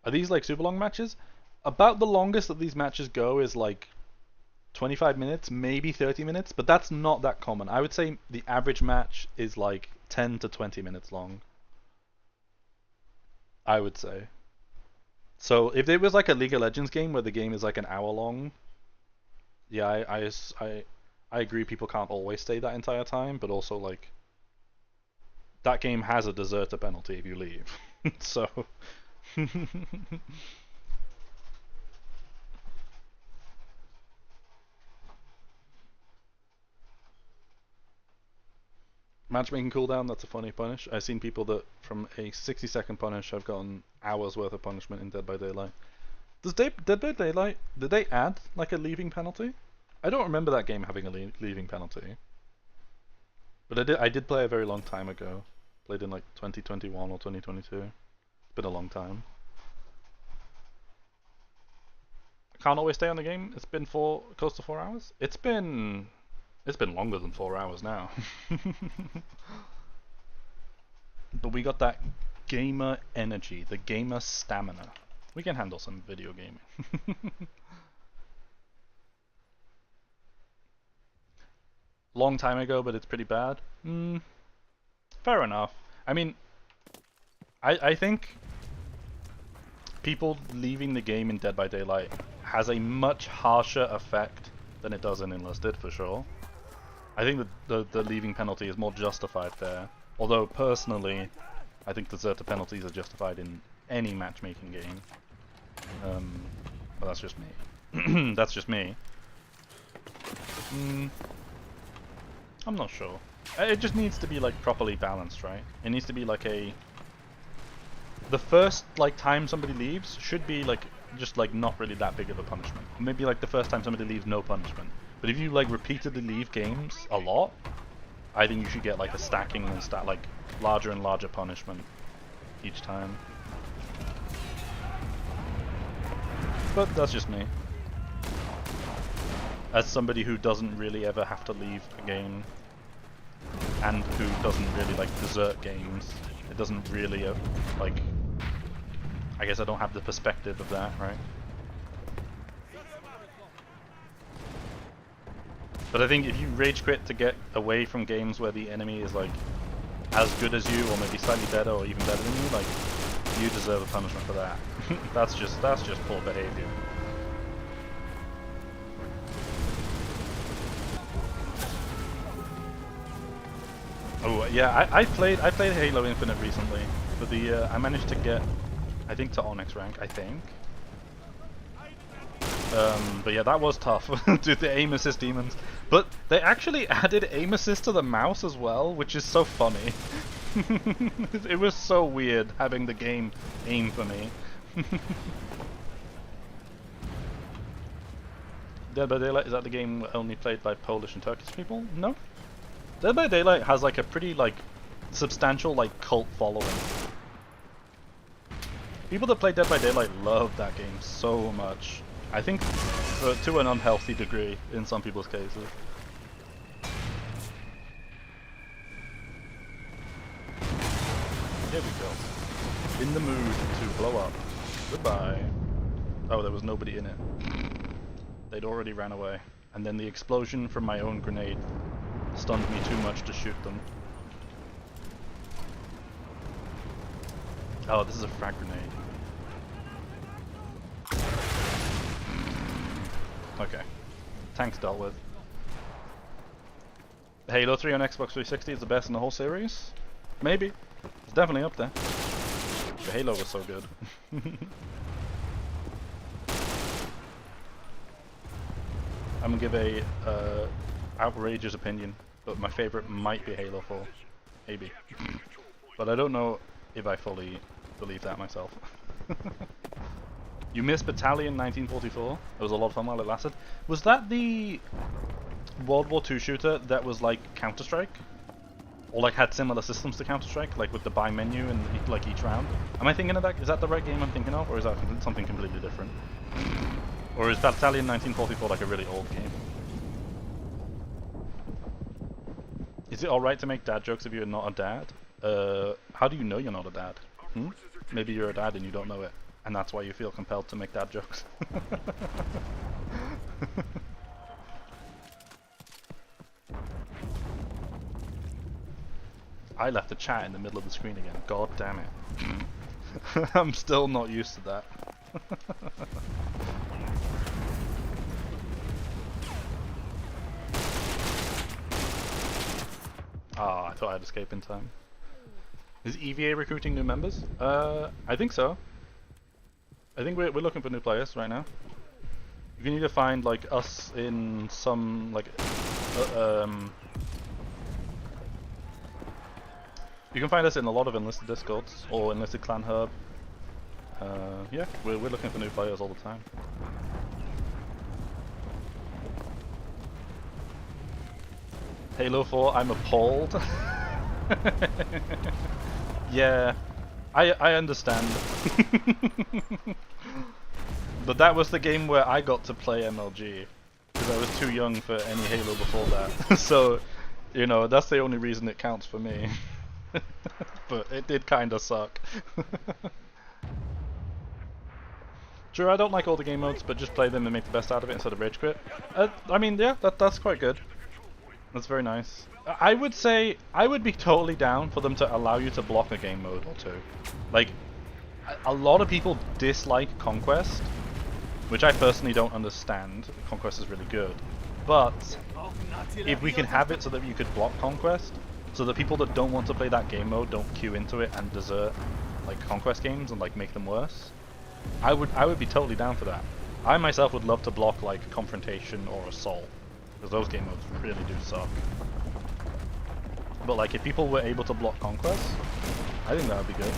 Are these like super long matches? About the longest that these matches go is like 25 minutes, maybe 30 minutes, but that's not that common. I would say the average match is like 10 to 20 minutes long. I would say. So if it was like a League of Legends game where the game is like an hour long, yeah, I agree people can't always stay that entire time, but also like that game has a deserter penalty if you leave. So matchmaking cooldown, that's a funny punish. I've seen people that from a 60-second punish have gotten hours worth of punishment in Dead by Daylight. Does Dead by Daylight, did they add like a leaving penalty? I don't remember that game having a leaving penalty. But I did play a very long time ago. Played in like 2021 or 2022. It's been a long time. I can't always stay on the game. It's been close to 4 hours. It's been longer than 4 hours now. But we got that gamer energy, the gamer stamina. We can handle some video gaming. Long time ago, but it's pretty bad. Fair enough. I mean, I think people leaving the game in Dead by Daylight has a much harsher effect than it does in Enlisted, for sure. I think the leaving penalty is more justified there. Although, personally, I think deserter penalties are justified in any matchmaking game. But that's just me. That's just me. I'm not sure. It just needs to be like properly balanced, right? It needs to be like the first like time somebody leaves should be like just like not really that big of a punishment. Maybe like the first time somebody leaves, no punishment. But if you like repeatedly leave games a lot, I think you should get like a stacking and like larger and larger punishment each time. But that's just me. As somebody who doesn't really ever have to leave a game, and who doesn't really like desert games, it doesn't really like, I guess I don't have the perspective of that, right? But I think if you rage quit to get away from games where the enemy is like as good as you, or maybe slightly better, or even better than you, like you deserve a punishment for that. That's just poor behavior. Oh yeah, I played Halo Infinite recently, but I managed to get, I think, to Onyx rank, I think. But yeah, that was tough due to aim assist demons. But they actually added aim assist to the mouse as well, which is so funny. It was so weird having the game aim for me. Dead by Daylight, is that the game only played by Polish and Turkish people? No. Dead by Daylight has like a pretty like substantial like cult following. People that play Dead by Daylight love that game so much. I think To an unhealthy degree in some people's cases. Here we go. In the mood to blow up. Goodbye. Oh, there was nobody in it. They'd already ran away. And then the explosion from my own grenade stunned me too much to shoot them. Oh, this is a frag grenade. Okay. Tanks dealt with. Halo 3 on Xbox 360 is the best in the whole series? Maybe. It's definitely up there. The Halo was so good. I'm gonna give a outrageous opinion, but my favorite might be Halo 4. Maybe. But I don't know if I fully believe that myself. You missed Battalion 1944. It was a lot of fun while it lasted. Was that the World War II shooter that was like Counter-Strike? Or like had similar systems to Counter-Strike, like with the buy menu and like each round? Am I thinking of that? Is that the right game I'm thinking of, or is that something completely different? Or is Battalion 1944 like a really old game? Is it alright to make dad jokes if you're not a dad? How do you know you're not a dad? Hmm? Maybe you're a dad and you don't know it, and that's why you feel compelled to make dad jokes. I left the chat in the middle of the screen again. God damn it. I'm still not used to that. Ah, I thought I'd escape in time. Is EVA recruiting new members? I think so. I think we're looking for new players right now. You can either find like us in some like you can find us in a lot of Enlisted Discords or Enlisted Clan Hub. Yeah, we're looking for new players all the time. Halo 4, I'm appalled. Yeah, I understand. But that was the game where I got to play MLG, because I was too young for any Halo before that. So, you know, that's the only reason it counts for me. But it did kinda suck. Sure, I don't like all the game modes, but just play them and make the best out of it instead of rage quit. I mean, yeah, that's quite good. That's very nice. I would say, I would be totally down for them to allow you to block a game mode or two. Like, a lot of people dislike Conquest, which I personally don't understand. Conquest is really good. But, if we can have it so that you could block Conquest, so that people that don't want to play that game mode don't queue into it and desert like Conquest games and like make them worse, I would be totally down for that. I myself would love to block like Confrontation or Assault, because those game modes really do suck. But like if people were able to block Conquest, I think that would be good.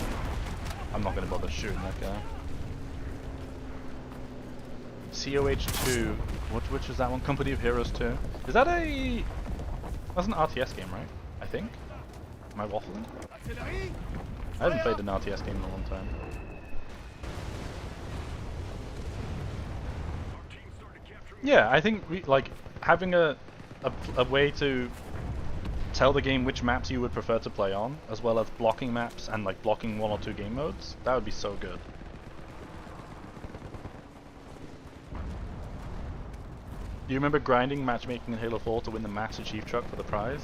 I'm not going to bother shooting that guy. COH2, which is that one? Company of Heroes 2. Is that a... That's an RTS game, right? I think? Am I waffling? I haven't played an RTS game in a long time. Yeah, I think like having a way to tell the game which maps you would prefer to play on, as well as blocking maps and like blocking 1 or 2 game modes, that would be so good. Do you remember grinding matchmaking in Halo 4 to win the Master Chief truck for the prize?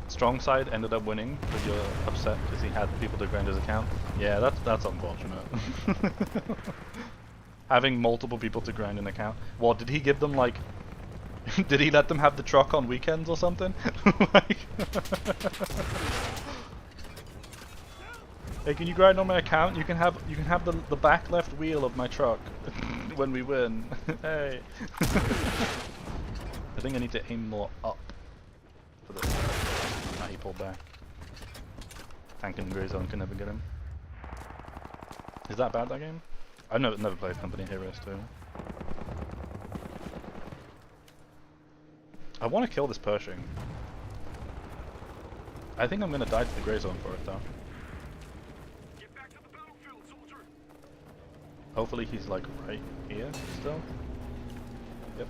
Strong side ended up winning, but you're upset because he had people to grind his account. Yeah, that's unfortunate. Having multiple people to grind an account. What, did he give them like... did he let them have the truck on weekends or something? Like... Hey, can you grind on my account? You can have the back left wheel of my truck when we win. Hey. I think I need to aim more up for this. Nah, he pulled back. Tank in the grey zone can never get him. Is that bad, that game? I've never played Company Heroes 2. I want to kill this Pershing. I think I'm gonna die to the grey zone for it though. Get back to the battlefield, soldier. Hopefully he's like right here still. Yep.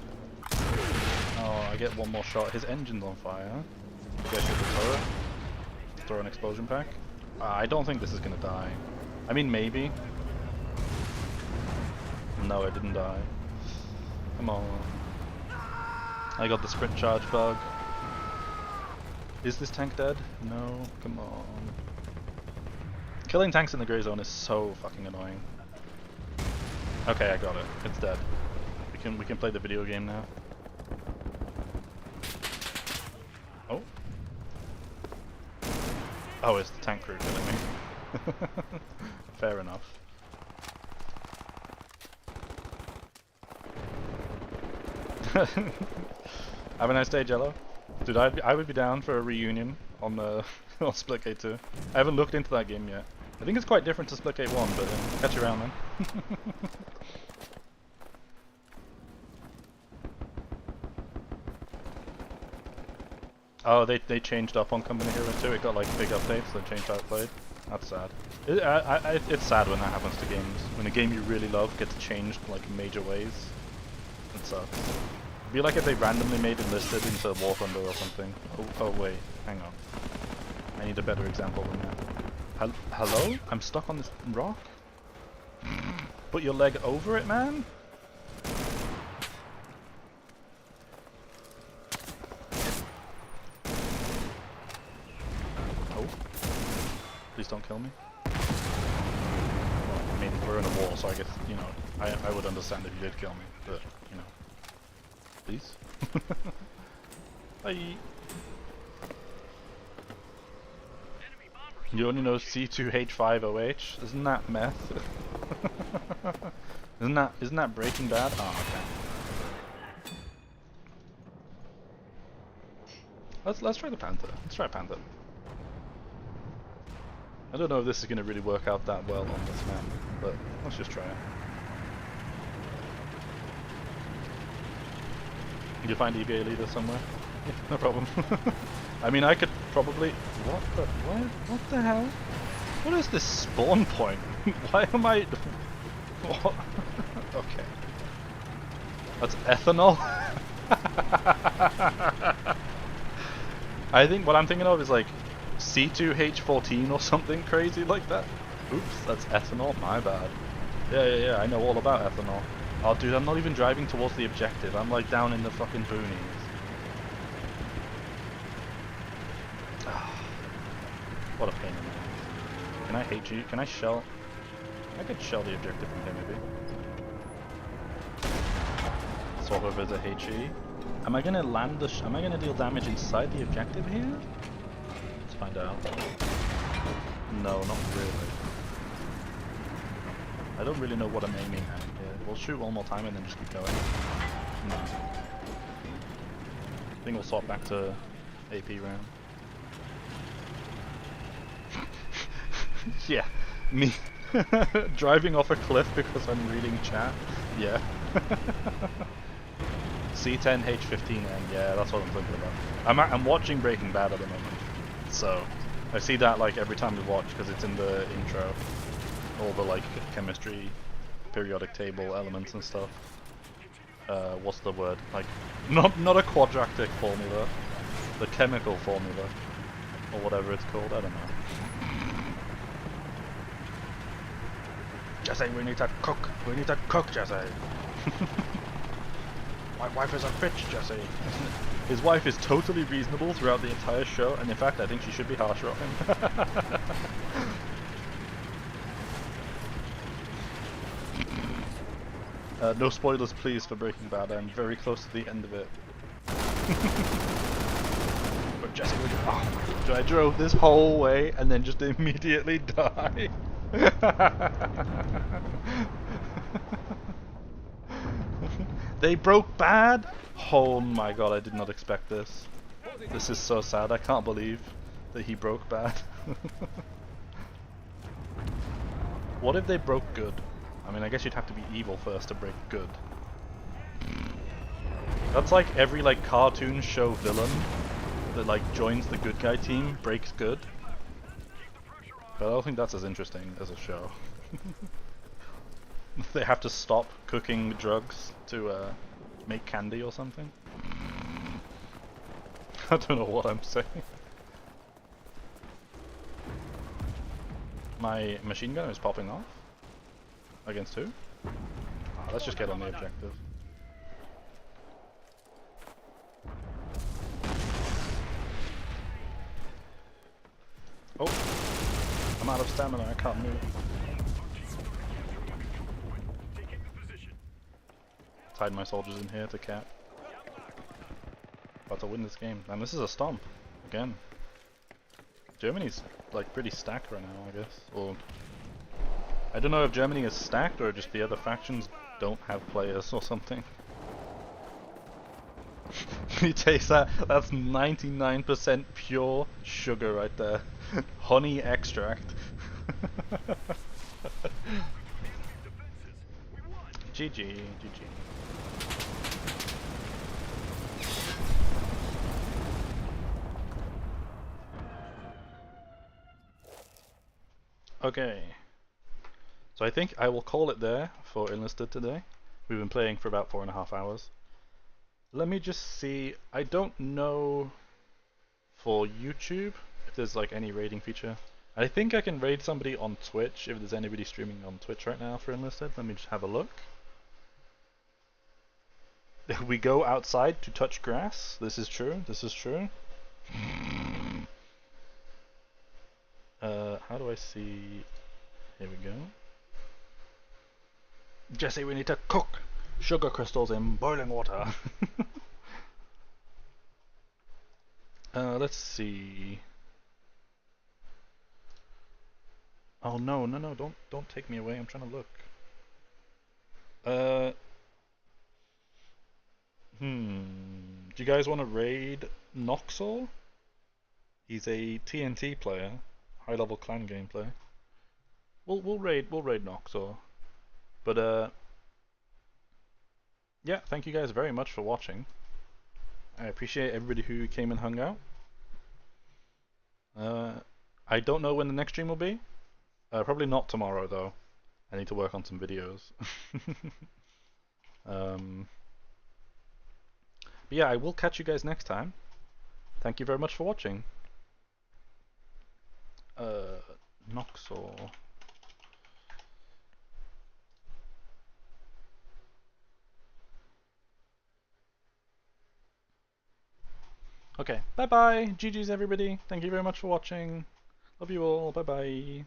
Oh, I get one more shot. His engine's on fire. Maybe I shoot the turret. Throw an explosion pack. I don't think this is gonna die. I mean, maybe. No, it didn't die. Come on. I got the sprint charge bug. Is this tank dead? No, come on. Killing tanks in the grey zone is so fucking annoying. Okay, I got it. It's dead. We can play the video game now. Oh. Oh, it's the tank crew killing me. Fair enough. Have a nice day, Jello. Dude, I would be down for a reunion on on Splitgate 2. I haven't looked into that game yet. I think it's quite different to Splitgate 1, but catch you around, man. Oh, they changed up on Company Hero 2. It got like big updates that changed how it played. That's sad. It's sad when that happens to games. When a game you really love gets changed like in major ways. It sucks. It'd be like if they randomly made Enlisted into War Thunder or something. Oh wait, hang on. I need a better example than that. Hello? I'm stuck on this rock? Put your leg over it, man? Oh. Please don't kill me. Well, I mean, we're in a war, so I guess, you know, I would understand if you did kill me, but, you know. Please? Bye! You only know C2H5OH? Isn't that meth? Isn't that Breaking Bad? Oh, okay. Let's try the Panther. Let's try Panther. I don't know if this is gonna really work out that well on this map, but let's just try it. Did you find EBA leader somewhere? Yeah, no problem. I mean, I could probably... What the hell? What is this spawn point? Why am I... What? Okay. That's ethanol? I think what I'm thinking of is like C2H14 or something crazy like that. Oops, that's ethanol, my bad. Yeah, I know all about ethanol. Oh dude, I'm not even driving towards the objective, I'm like down in the fucking boonies. What a pain in the ass. Can I HE? Can I shell? I could shell the objective from here maybe. Swap over as a HE. Am I gonna land the am I gonna deal damage inside the objective here? Let's find out. No, not really. I don't really know what I'm aiming at here. We'll shoot one more time and then just keep going. No. I think we'll swap back to AP round. Yeah, me driving off a cliff because I'm reading chat. Yeah. C10H15N. Yeah, that's what I'm thinking about. I'm watching Breaking Bad at the moment, so I see that like every time we watch because it's in the intro. All the like chemistry, periodic table elements and stuff. What's the word? Like, not a quadratic formula, the chemical formula, or whatever it's called. I don't know. Jesse, we need to cook. We need to cook, Jesse. My wife is a bitch, Jesse. His wife is totally reasonable throughout the entire show, and in fact, I think she should be harsher on him. No spoilers, please, for Breaking Bad. I'm very close to the end of it. But Jesse, oh, I drove this whole way and then just immediately die. They broke bad? Oh my god, I did not expect this. This is so sad, I can't believe that he broke bad. What if they broke good? I mean, I guess you'd have to be evil first to break good. That's like every like cartoon show villain that like joins the good guy team breaks good. But I don't think that's as interesting as a show. They have to stop cooking drugs to make candy or something. I don't know what I'm saying. My machine gun is popping off. Against who? Ah, let's just get on the objective. Oh! I'm out of stamina, I can't move. Tied my soldiers in here to cap. About to win this game. And this is a stomp. Again. Germany's like pretty stacked right now, I guess. Or I don't know if Germany is stacked or just the other factions don't have players or something. You taste that? That's 99% pure sugar right there. Honey extract. GG, GG. Okay. So I think I will call it there for Enlisted today. We've been playing for about 4.5 hours. Let me just see. I don't know for YouTube if there's like any raiding feature. I think I can raid somebody on Twitch if there's anybody streaming on Twitch right now for Enlisted. Let me just have a look. We go outside to touch grass. This is true. This is true. How do I see? Here we go. Jesse, we need to cook sugar crystals in boiling water. Let's see. Oh no, no, no! Don't take me away. I'm trying to look. Do you guys want to raid Noxor? He's a TNT player, high level clan gameplay. We'll raid Noxor. But yeah, thank you guys very much for watching. I appreciate everybody who came and hung out. I don't know when the next stream will be. Probably not tomorrow though. I need to work on some videos. But yeah, I will catch you guys next time. Thank you very much for watching. Noxor. Okay, bye bye. GG's everybody. Thank you very much for watching. Love you all. Bye bye.